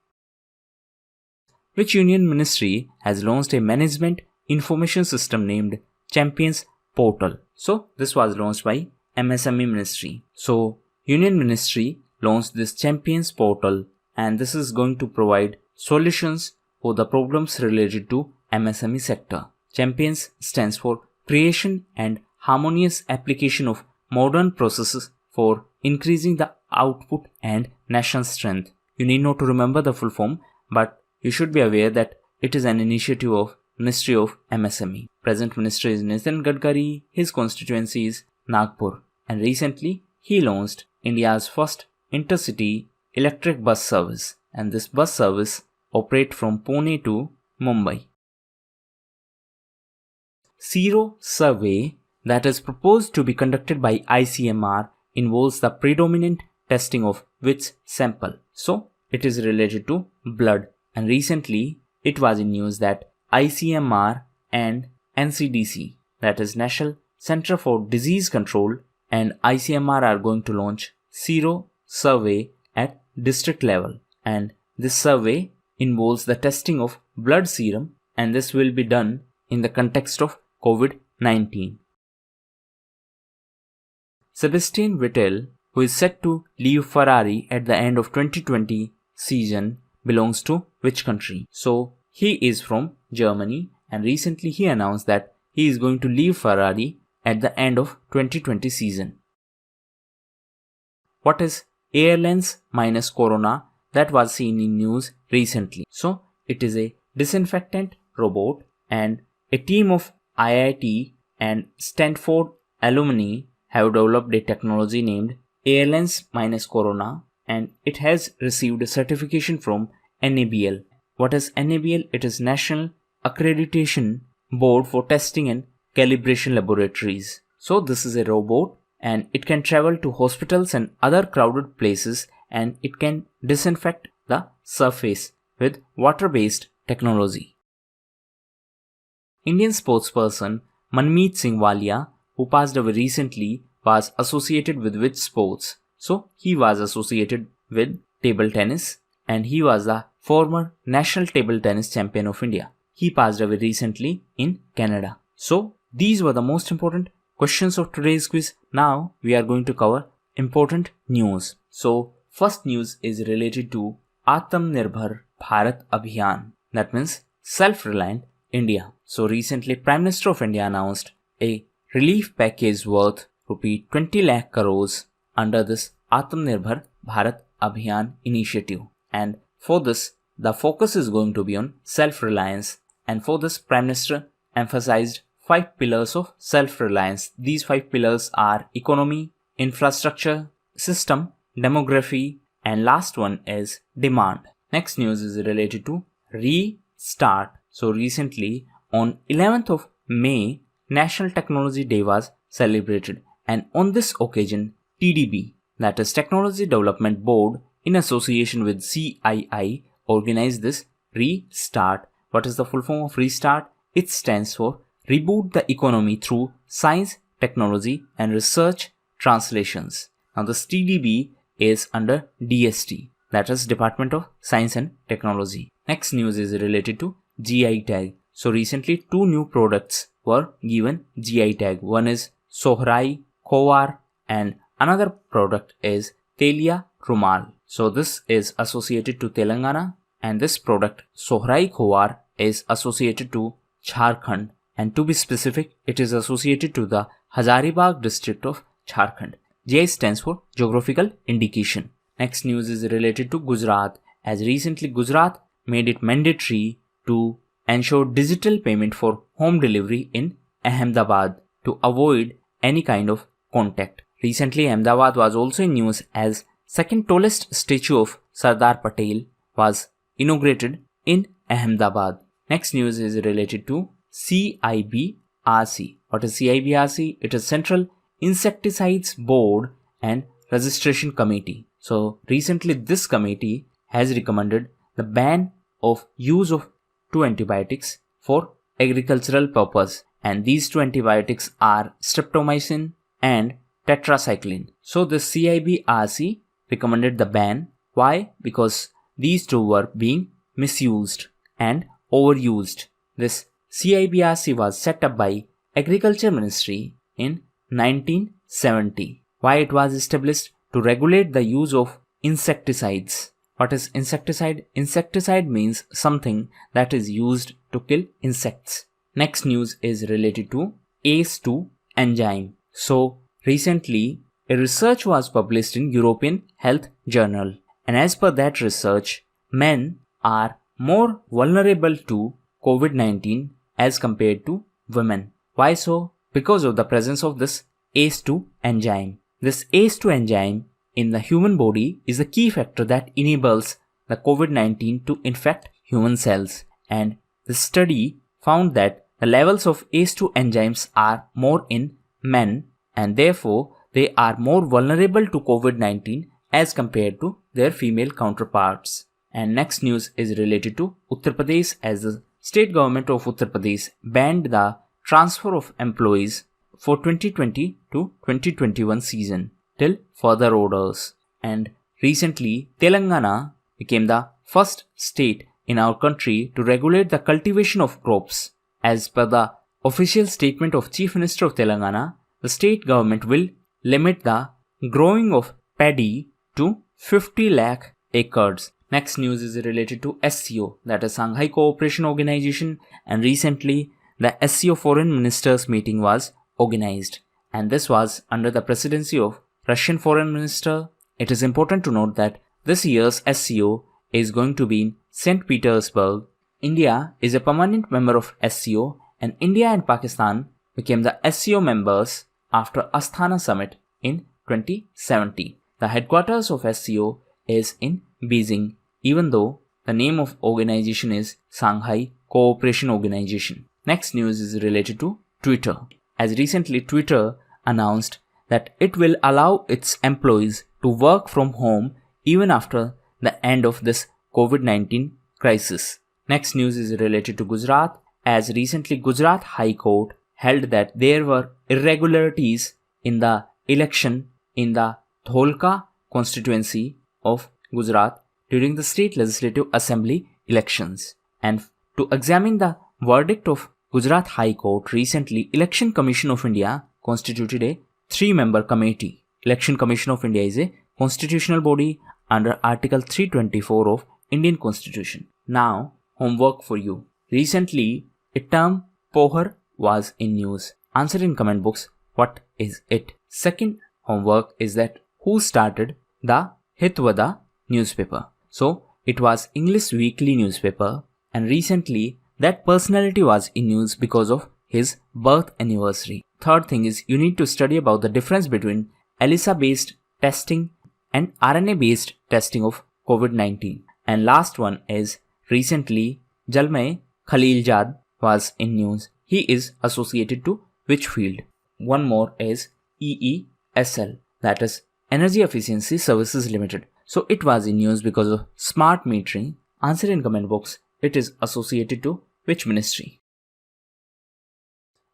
Speaker 1: Which Union Ministry has launched a management information system named Champions Portal? So this was launched by MSME Ministry. So Union Ministry launched this Champions Portal, and this is going to provide solutions for the problems related to MSME sector. Champions stands for Creation and Harmonious Application of Modern Processes for Increasing the Output and National Strength. You need not to remember the full form, but you should be aware that it is an initiative of Ministry of MSME. Present Minister is Nitin Gadkari, his constituency is Nagpur, and recently he launched India's first intercity electric bus service, and this bus service operates from Pune to Mumbai. Sero survey that is proposed to be conducted by ICMR involves the predominant testing of which sample? So it is related to blood, and recently it was in news that ICMR and NCDC, that is National Center for Disease Control, and ICMR are going to launch Sero survey at district level, and this survey involves the testing of blood serum, and this will be done in the context of COVID-19. Sebastian Vettel, who is set to leave Ferrari at the end of 2020 season, belongs to which country? So he is from Germany, and recently he announced that he is going to leave Ferrari at the end of 2020 season. What is Airlines minus Corona that was seen in news recently? So it is a disinfectant robot, and a team of IIT and Stanford alumni have developed a technology named Airlines minus Corona, and it has received a certification from NABL. What is NABL? It is National Accreditation Board for Testing and Calibration Laboratories. So this is a robot, and it can travel to hospitals and other crowded places, and it can disinfect the surface with water-based technology. Indian sportsperson Manmeet Singh Walia, who passed away recently, was associated with which sports? So he was associated with table tennis, and he was the former national table tennis champion of India. He passed away recently in Canada. So these were the most important questions of today's quiz. Now we are going to cover important news. So first news is related to Atmanirbhar Bharat Abhiyan. That means self-reliant India. So recently Prime Minister of India announced a relief package worth Rupee 20 lakh crores under this Atmanirbhar Bharat Abhiyan initiative. And for this, the focus is going to be on self-reliance. And for this, Prime Minister emphasized 5 pillars of self-reliance. These 5 pillars are economy, infrastructure, system, demography, and last one is demand. Next news is related to restart. So recently on 11th of May, National Technology Day was celebrated, and on this occasion TDB, that is Technology Development Board, in association with CII, organized this restart. What is the full form of restart? It stands for Reboot the Economy Through Science, Technology and Research Translations. Now this TDB is under DST, that is Department of Science and Technology. Next news is related to GI tag. So recently 2 new products were given GI tag. One is Sohrai Khovar and another product is Telia Rumal. So this is associated to Telangana, and this product Sohrai Khovar is associated to Jharkhand, and to be specific, it is associated to the Hazaribagh district of Jharkhand. GI stands for Geographical Indication. Next news is related to Gujarat, as recently Gujarat made it mandatory to ensure digital payment for home delivery in Ahmedabad to avoid any kind of contact. Recently Ahmedabad was also in news as second tallest statue of Sardar Patel was inaugurated in Ahmedabad. Next news is related to CIB CIBRC. What is CIBRC? It is Central Insecticides Board and Registration Committee. So recently this committee has recommended the ban of use of two antibiotics for agricultural purpose, and these two antibiotics are streptomycin and tetracycline. So the CIBRC recommended the ban. Why? Because these two were being misused and overused. This CIBRC was set up by Agriculture Ministry in 1970. Why it was established? To regulate the use of insecticides. What is insecticide? Insecticide means something that is used to kill insects. Next news is related to ACE2 enzyme. So recently a research was published in European Health Journal, and as per that research, men are more vulnerable to COVID-19 as compared to women. Why so? Because of the presence of this ACE2 enzyme. This ACE2 enzyme in the human body is the key factor that enables the COVID-19 to infect human cells, and the study found that the levels of ACE2 enzymes are more in men, and therefore they are more vulnerable to COVID-19 as compared to their female counterparts. And next news is related to Uttar Pradesh, as the state government of Uttar Pradesh banned the transfer of employees for 2020 to 2021 season till further orders. And recently Telangana became the first state in our country to regulate the cultivation of crops. As per the official statement of Chief Minister of Telangana, the state government will limit the growing of paddy to 50 lakh acres. Next news is related to SCO, that is Shanghai Cooperation Organization, and recently the SCO Foreign Ministers meeting was organized, and this was under the presidency of Russian Foreign Minister. It is important to note that this year's SCO is going to be in St. Petersburg. India is a permanent member of SCO, and India and Pakistan became the SCO members after Astana Summit in 2017. The headquarters of SCO is in Beijing, even though the name of organization is Shanghai Cooperation Organization. Next news is related to Twitter, as recently Twitter announced that it will allow its employees to work from home even after the end of this COVID-19 crisis. Next news is related to Gujarat, as recently Gujarat High Court held that there were irregularities in the election in the Dholka constituency of Gujarat during the state legislative assembly elections. And to examine the verdict of Gujarat High Court, recently Election Commission of India constituted a 3-member committee. Election Commission of India is a constitutional body under Article 324 of Indian Constitution. Now, homework for you. Recently, a term pohar was in news. Answer in comment box, what is it? Second homework is that who started the Hitvada newspaper? So, it was English weekly newspaper, and recently that personality was in news because of his birth anniversary. Third thing is you need to study about the difference between ELISA based testing and RNA based testing of COVID-19. And last one is recently Jalmay Khalilzad was in news. He is associated to which field? One more is EESL, that is Energy Efficiency Services Limited. So it was in news because of smart metering. Answer in comment box, it is associated to which ministry?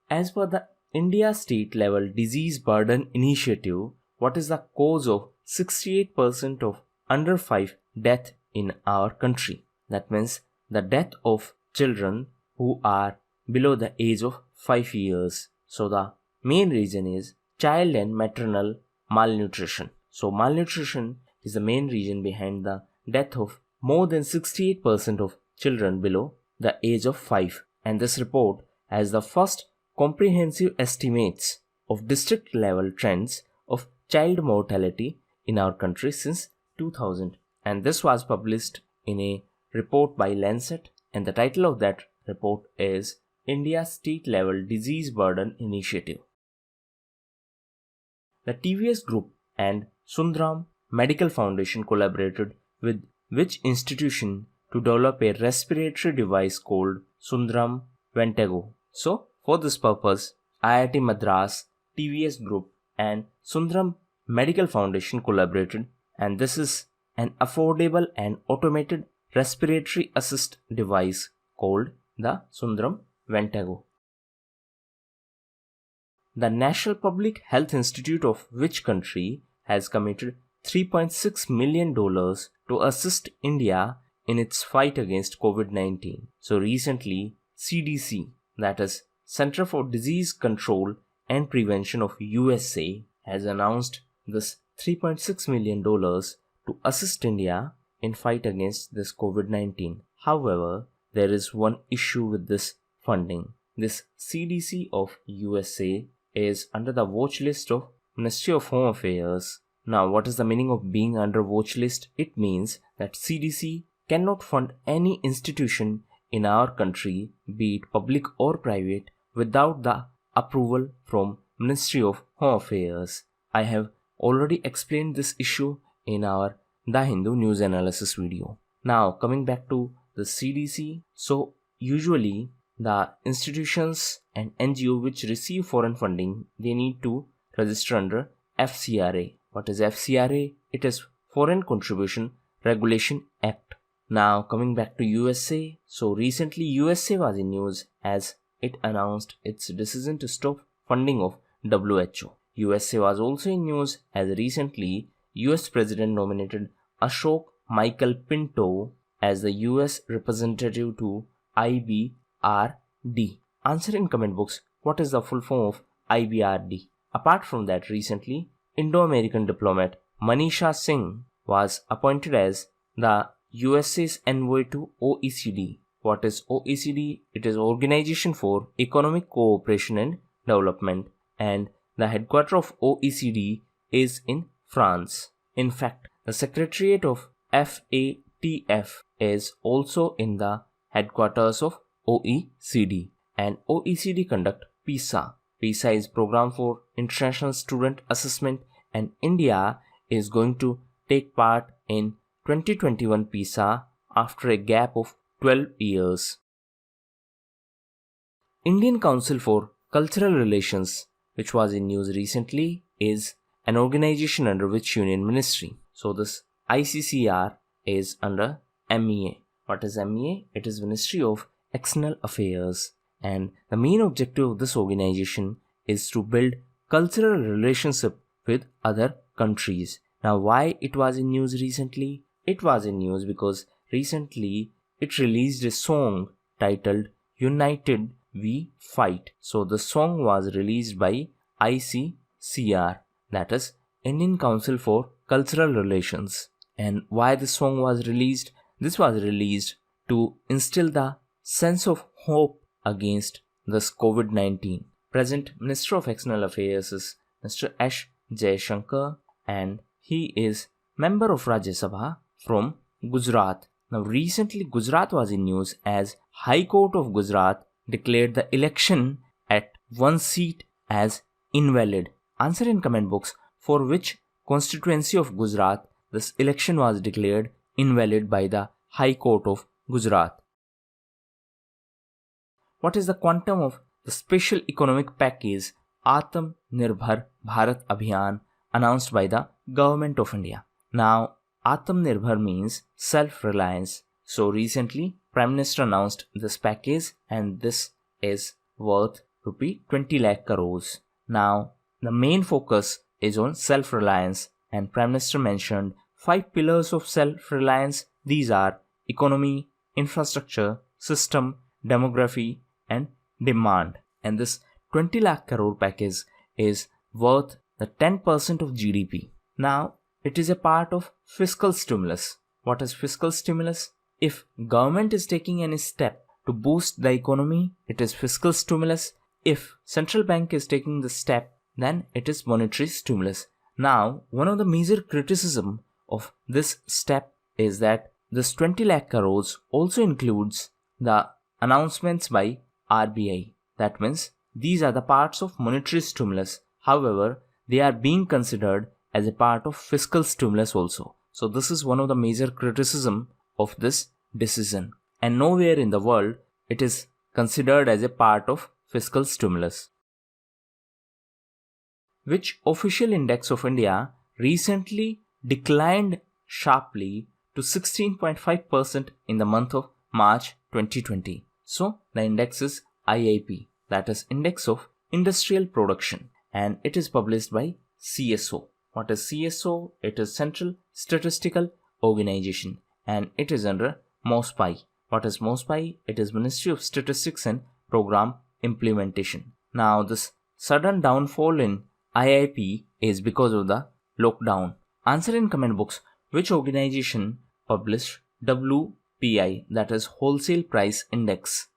Speaker 1: As per the India State Level Disease Burden Initiative, what is the cause of 68% of under 5 death in our country? That means the death of children who are below the age of 5 years. So the main reason is child and maternal malnutrition. So malnutrition is the main reason behind the death of more than 68% of children below the age of 5. And this report has the first comprehensive estimates of district level trends of child mortality in our country since 2000. And this was published in a report by Lancet, and the title of that report is India State Level Disease Burden Initiative. The TVS Group and Sundaram Medical Foundation collaborated with which institution to develop a respiratory device called Sundaram Ventago? So,
Speaker 2: For this purpose, IIT Madras, TVS Group and Sundaram Medical Foundation collaborated, and this is an affordable and automated respiratory assist device called the Sundaram Ventago. The National Public Health Institute of which country has committed $3.6 million to assist India in its fight against COVID-19. So recently, CDC, that is Center for Disease Control and Prevention of USA, has announced this $3.6 million to assist India in fight against this COVID-19. However, there is one issue with this funding. This CDC of USA is under the watch list of Ministry of Home Affairs. Now, what is the meaning of being under watch list? It means that CDC cannot fund any institution in our country, be it public or private, without the approval from Ministry of Home Affairs. I have already explained this issue in our The Hindu news analysis video. Now, coming back to the CDC. So, usually the institutions and NGO which receive foreign funding, they need to register under FCRA. What is FCRA? It is Foreign Contribution Regulation Act. Now coming back to USA. So recently USA was in news as it announced its decision to stop funding of WHO. USA was also in news as recently US President nominated Ashok Michael Pinto as the US representative to IBRD. Answer in comment box what is the full form of IBRD. Apart from that, recently Indo-American diplomat Manisha Singh was appointed as the USA's envoy to OECD. What is OECD? It is Organization for Economic Cooperation and Development, and the headquarters of OECD is in France. In fact, the secretariat of FATF is also in the headquarters of OECD, and OECD conduct PISA. PISA is Program for International Student Assessment, and India is going to take part in 2021 PISA after a gap of 12 years. Indian Council for Cultural Relations, which was in news recently, is an organization under which Union Ministry. So this ICCR is under MEA. What is MEA? It is Ministry of External Affairs, and the main objective of this organization is to build cultural relationship with other countries. Now, why it was in news recently? It was in news because recently it released a song titled United We Fight. So the song was released by ICCR, that is Indian Council for Cultural Relations. And why this song was released? This was released to instill the sense of hope against this COVID-19. Present Minister of External Affairs is Mr. S. Jaishankar, and he is member of Rajya Sabha from Gujarat. Now recently Gujarat was in news as High Court of Gujarat declared the election at one seat as invalid. Answer in comment box for which constituency of Gujarat this election was declared invalid by the High Court of Gujarat. What is the quantum of the Special Economic Package Atmanirbhar Bharat Abhiyan announced by the Government of India? Now, Atmanirbhar means self-reliance. So recently, Prime Minister announced this package, and this is worth rupee 20 lakh crores. Now, the main focus is on self-reliance, and Prime Minister mentioned 5 pillars of self-reliance. These are economy, infrastructure, system, demography, and demand. And this 20 lakh crore package is worth the 10% of GDP. Now, it is a part of fiscal stimulus. What is fiscal stimulus? If government is taking any step to boost the economy, it is fiscal stimulus. If central bank is taking the step, then it is monetary stimulus. Now, one of the major criticism of this step is that this 20 lakh crores also includes the announcements by RBI. That means these are the parts of monetary stimulus. However, they are being considered as a part of fiscal stimulus also. So this is one of the major criticism of this decision. And nowhere in the world it is considered as a part of fiscal stimulus. Which official index of India recently declined sharply to 16.5% in the month of March 2020? So the index is IIP, that is Index of Industrial Production, and it is published by CSO. What is CSO? It is Central Statistical Organization, and it is under MOSPI. What is MOSPI? It is Ministry of Statistics and Program Implementation. Now this sudden downfall in IIP is because of the lockdown. Answer in comment box. Which organization published WPI, that is Wholesale Price Index?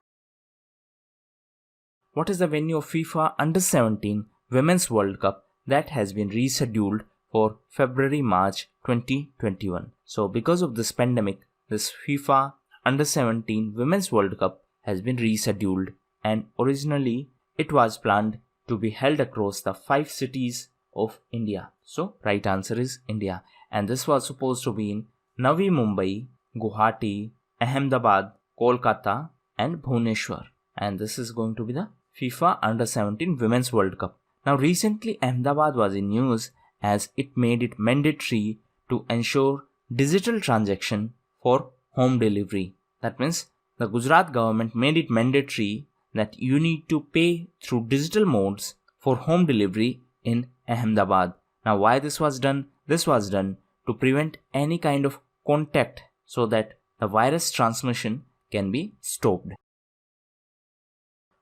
Speaker 2: What is the venue of FIFA Under 17 Women's World Cup that has been rescheduled for February-March 2021? So because of this pandemic, this FIFA Under 17 Women's World Cup has been rescheduled, and originally it was planned to be held across the 5 cities of India. So right answer is India, and this was supposed to be in Navi Mumbai, Guwahati, Ahmedabad, Kolkata and Bhubaneswar, and this is going to be the FIFA Under 17 Women's World Cup. Now recently Ahmedabad was in news as it made it mandatory to ensure digital transaction for home delivery. That means the Gujarat government made it mandatory that you need to pay through digital modes for home delivery in Ahmedabad. Now why this was done? This was done to prevent any kind of contact so that the virus transmission can be stopped.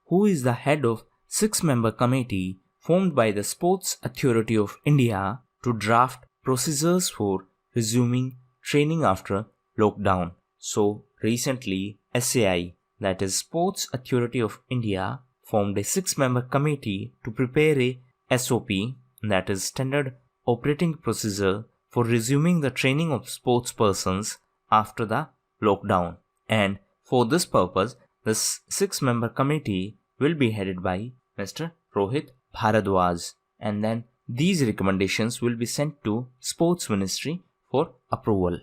Speaker 2: Who is the head of 6-member committee formed by the Sports Authority of India to draft procedures for resuming training after lockdown? So recently SAI, that is Sports Authority of India, formed a 6-member committee to prepare a SOP, that is Standard Operating Procedure, for resuming the training of sports persons after the lockdown. And for this purpose, this 6-member committee will be headed by Mr. Rohit Bharadwaj, and then these recommendations will be sent to Sports Ministry for approval.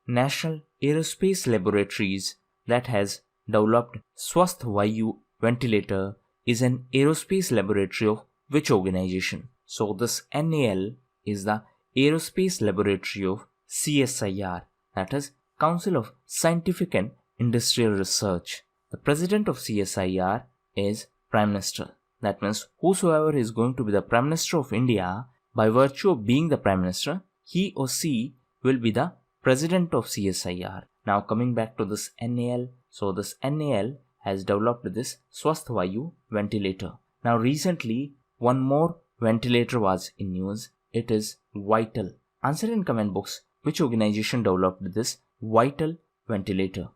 Speaker 2: National Aerospace Laboratories that has developed Swasth Vayu ventilator is an aerospace laboratory of which organization? So this NAL is the aerospace laboratory of CSIR, that is Council of Scientific and Industrial Research. The president of CSIR is Prime Minister. That means whosoever is going to be the Prime Minister of India, by virtue of being the Prime Minister, he or she will be the president of CSIR. Now coming back to this NAL, so this NAL has developed this Swasth Vayu ventilator. Now recently one more ventilator was in news. It is Vital. Answer in comment box. Which organization developed this Vital ventilator?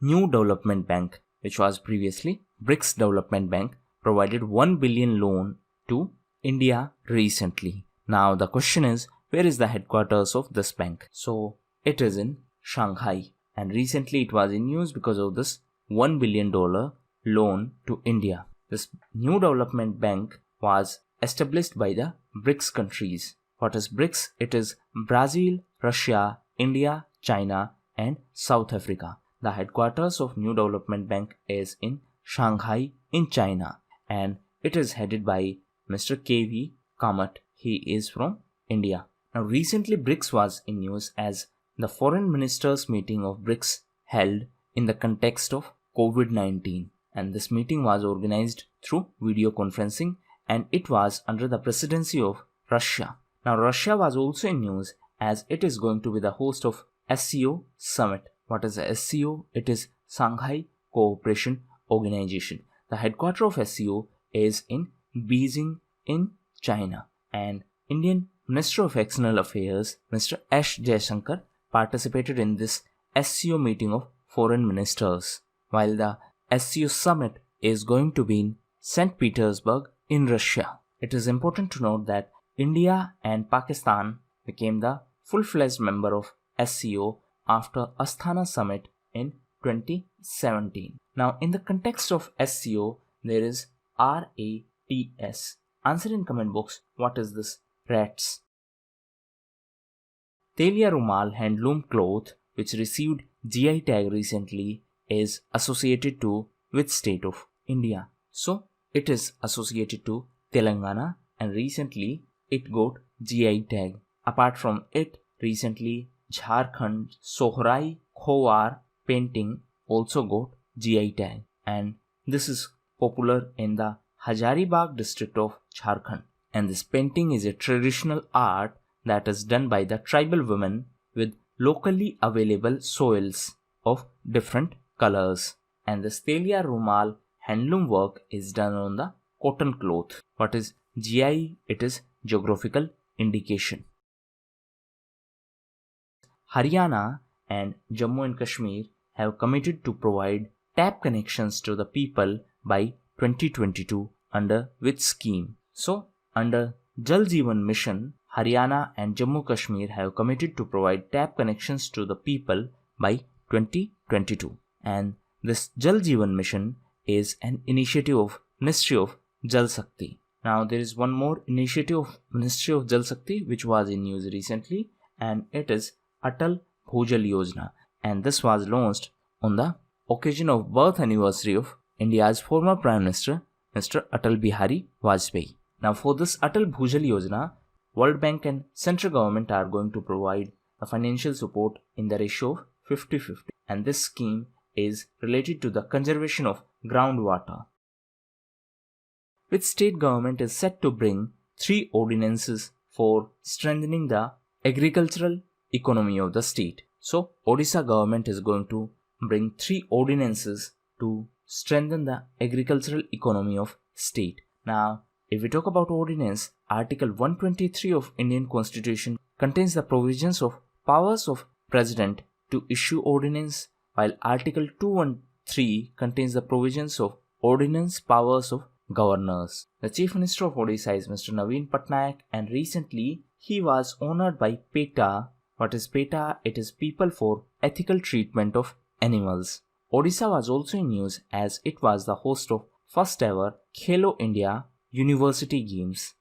Speaker 2: New Development Bank, which was previously BRICS Development Bank, provided $1 billion loan to India recently. Now the question is, where is the headquarters of this bank? So it is in Shanghai, and recently it was in news because of this $1 billion loan to India. This New Development Bank was established by the BRICS countries. What is BRICS? It is Brazil, Russia, India, China and South Africa. The headquarters of New Development Bank is in Shanghai in China, and it is headed by Mr. KV Kamat. He is from India. Now recently BRICS was in news as the foreign ministers meeting of BRICS held in the context of COVID-19, and this meeting was organized through video conferencing, and it was under the presidency of Russia. Now Russia was also in news as it is going to be the host of SCO Summit. What is the SCO? It is Shanghai Cooperation Organization. The headquarters of SCO is in Beijing in China, and Indian Minister of External Affairs Mr. S. Jaishankar participated in this SCO meeting of foreign ministers, while the SCO Summit is going to be in St. Petersburg in Russia. It is important to note that India and Pakistan became the full-fledged member of SCO after Astana Summit in 2017. Now in the context of SCO, there is RATS. Answer in comment box, what is this RATS? Telia Rumal handloom cloth which received GI tag recently is associated to which state of India? So it is associated to Telangana, and recently it got GI tag. Apart from it, recently Jharkhand Sohrai Khowar painting also got GI tag, and this is popular in the Hazaribagh district of Jharkhand. And this painting is a traditional art that is done by the tribal women with locally available soils of different colors. And the Stelia Rumal handloom work is done on the cotton cloth. What is GI? It is geographical indication. Haryana and Jammu and Kashmir have committed to provide tap connections to the people by 2022 under which scheme? So, under Jal Jeevan Mission, Haryana and Jammu Kashmir have committed to provide tap connections to the people by 2022. And this Jal Jeevan Mission is an initiative of Ministry of Jal Shakti. Now there is one more initiative of Ministry of Jal Shakti which was in news recently, and it is Atal Bhujal Yojana, and this was launched on the occasion of birth anniversary of India's former Prime Minister Mr. Atal Bihari Vajpayee. Now for this Atal Bhujal Yojana, World Bank and central government are going to provide the financial support in the ratio of 50-50, and this scheme is related to the conservation of groundwater. Which state government is set to bring 3 ordinances for strengthening the agricultural economy of the state? So, Odisha government is going to bring 3 ordinances to strengthen the agricultural economy of state. Now, if we talk about ordinance, Article 123 of Indian Constitution contains the provisions of powers of President to issue ordinance, while Article 213 contains the provisions of ordinance powers of governors. The Chief Minister of Odisha is Mr. Naveen Patnaik, and recently he was honored by PETA. What is PETA? It is People for Ethical Treatment of Animals. Odisha was also in news as it was the host of first ever Khelo India University Games.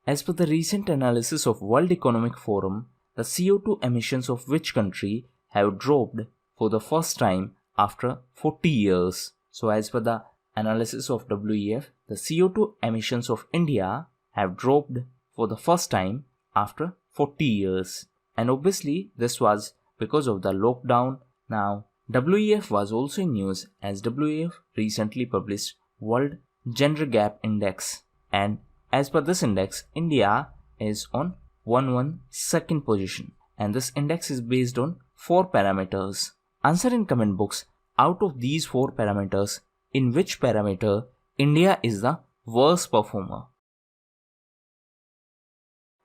Speaker 2: As per the recent analysis of World Economic Forum, the CO2 emissions of which country have dropped for the first time after 40 years. So as per the analysis of WEF, the CO2 emissions of India have dropped for the first time after 40 years. And obviously this was because of the lockdown. Now WEF was also in news as WEF recently published World Gender Gap Index, and as per this index, India is on 112nd position, and this index is based on 4 parameters. Answer in comment box, out of these 4 parameters, in which parameter India is the worst performer?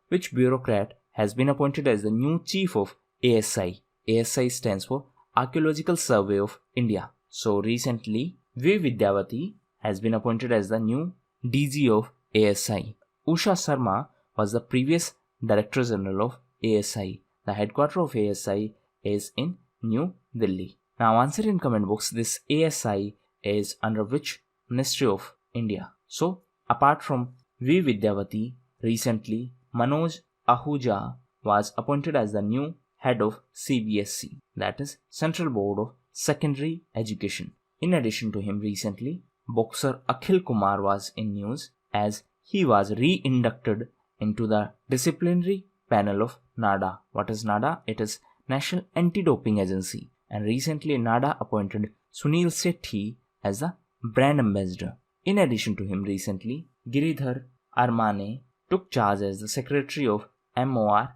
Speaker 2: Which bureaucrat has been appointed as the new chief of ASI? ASI stands for Archaeological Survey of India. So recently, V. Vidyavati has been appointed as the new DG of ASI. Usha Sharma was the previous Director General of ASI. The headquarters of ASI is in New Delhi. Now answer in comment box, this ASI is under which Ministry of India? So apart from V. Vidyavati, recently Manoj Ahuja was appointed as the new head of CBSE, that is Central Board of Secondary Education. In addition to him, recently boxer Akhil Kumar was in news as he was re-inducted into the disciplinary panel of NADA. What is NADA? It is National Anti-Doping Agency, and recently NADA appointed Sunil Sethi as the brand ambassador. In addition to him, recently Giridhar Armane took charge as the secretary of MORTH,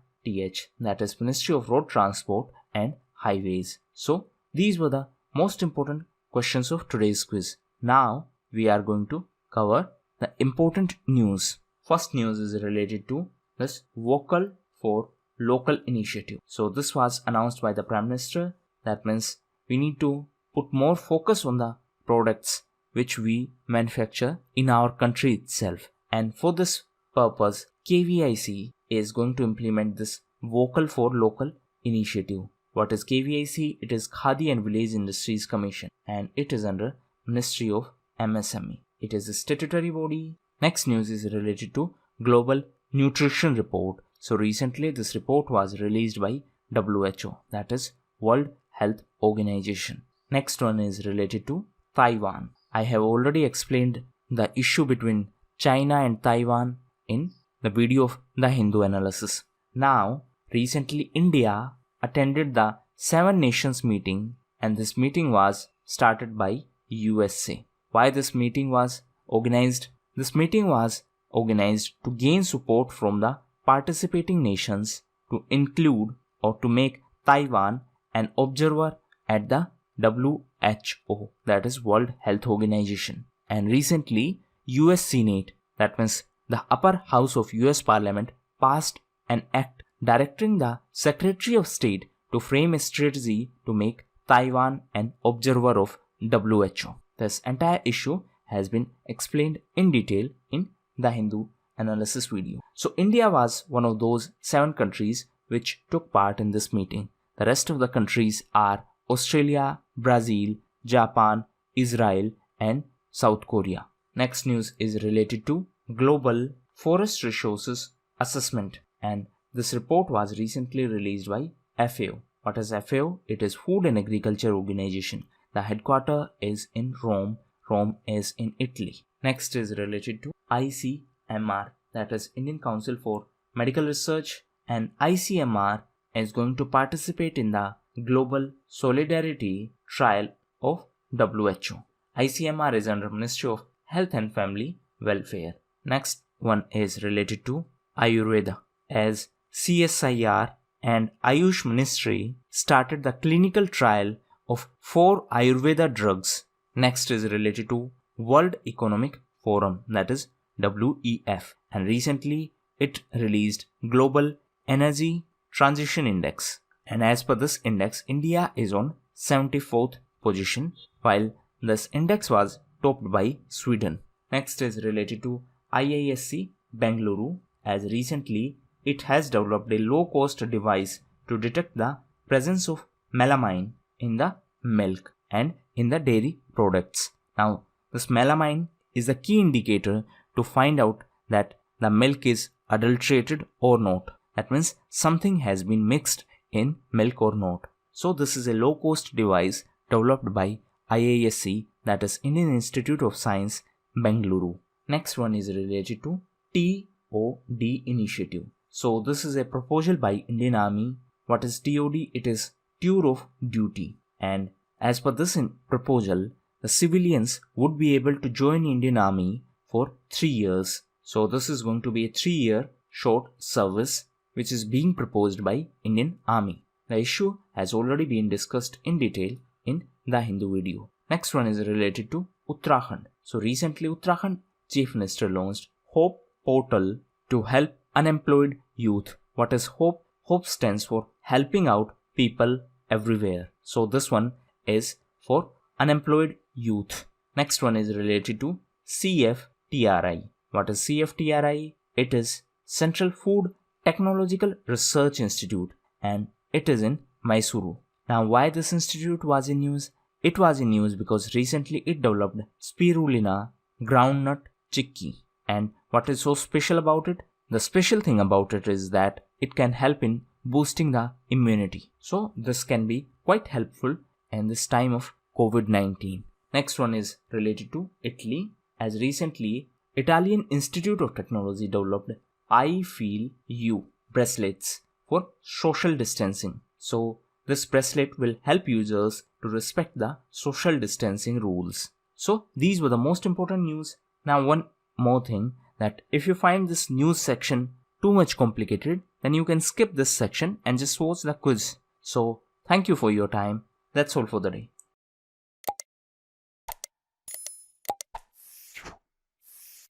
Speaker 2: that is Ministry of Road Transport and Highways. So these were the most important questions of today's quiz. Now we are going to cover the important news. First news is related to this Vocal for Local initiative. So this was announced by the Prime Minister. That means we need to put more focus on the products which we manufacture in our country itself. And for this purpose, KVIC is going to implement this Vocal for Local initiative. What is KVIC? It is Khadi and Village Industries Commission, and it is under Ministry of MSME. It is a statutory body. Next news is related to Global Nutrition Report. So recently this report was released by WHO, that is World Health Organization. Next one is related to Taiwan. I have already explained the issue between China and Taiwan in the video of the Hindu analysis. Now, recently India attended the 7 Nations meeting, and this meeting was started by USA. Why this meeting was organized? This meeting was organized to gain support from the participating nations to include or to make Taiwan an observer at the WHO, that is World Health Organization. And recently US Senate, that means the upper house of US Parliament, passed an act directing the Secretary of State to frame a strategy to make Taiwan an observer of WHO. This entire issue has been explained in detail in the Hindu analysis video. So India was one of those 7 countries which took part in this meeting. The rest of the countries are Australia, Brazil, Japan, Israel and South Korea. Next news is related to Global Forest Resources Assessment, and this report was recently released by FAO. What is FAO? It is Food and Agriculture Organization. The headquarters is in Rome. Rome is in Italy. Next is related to ICMR, that is Indian Council for Medical Research, and ICMR is going to participate in the Global Solidarity Trial of WHO. ICMR is under Ministry of Health and Family Welfare. Next one is related to Ayurveda, as CSIR and Ayush Ministry started the clinical trial of 4 Ayurveda drugs. Next is related to World Economic Forum, that is WEF, and recently it released Global Energy Transition Index, and as per this index, India is on 74th position, while this index was topped by Sweden. Next is related to IISc Bengaluru, as recently it has developed a low-cost device to detect the presence of melamine in the milk and in the dairy products. Now, this melamine is the key indicator to find out that the milk is adulterated or not. That means something has been mixed in milk or not. So this is a low-cost device developed by IISc, that is Indian Institute of Science, Bengaluru. Next one is related to TOD initiative. So this is a proposal by Indian Army. What is TOD? It is Tour of Duty, and as per this proposal, the civilians would be able to join Indian Army for 3 years. So this is going to be a 3-year short service which is being proposed by Indian Army. The issue has already been discussed in detail in the Hindu video. Next one is related to Uttarakhand. So recently Uttarakhand Chief Minister launched Hope Portal to help unemployed youth. What is Hope? Hope stands for helping out people everywhere. So this one is for unemployed youth. Next one is related to CFTRI. What is CFTRI? It is Central Food Technological Research Institute, and it is in Mysuru. Now, why this institute was in news? It was in news because recently it developed spirulina groundnut chicky. And what is so special about it? The special thing about it is that it can help in boosting the immunity. So this can be quite helpful in this time of COVID-19. Next one is related to Italy, as recently Italian Institute of Technology developed I Feel You bracelets for social distancing. So this bracelet will help users to respect the social distancing rules. So these were the most important news. Now one more thing, that if you find this news section too much complicated, then you can skip this section and just watch the quiz. So thank you for your time. That's all for the day.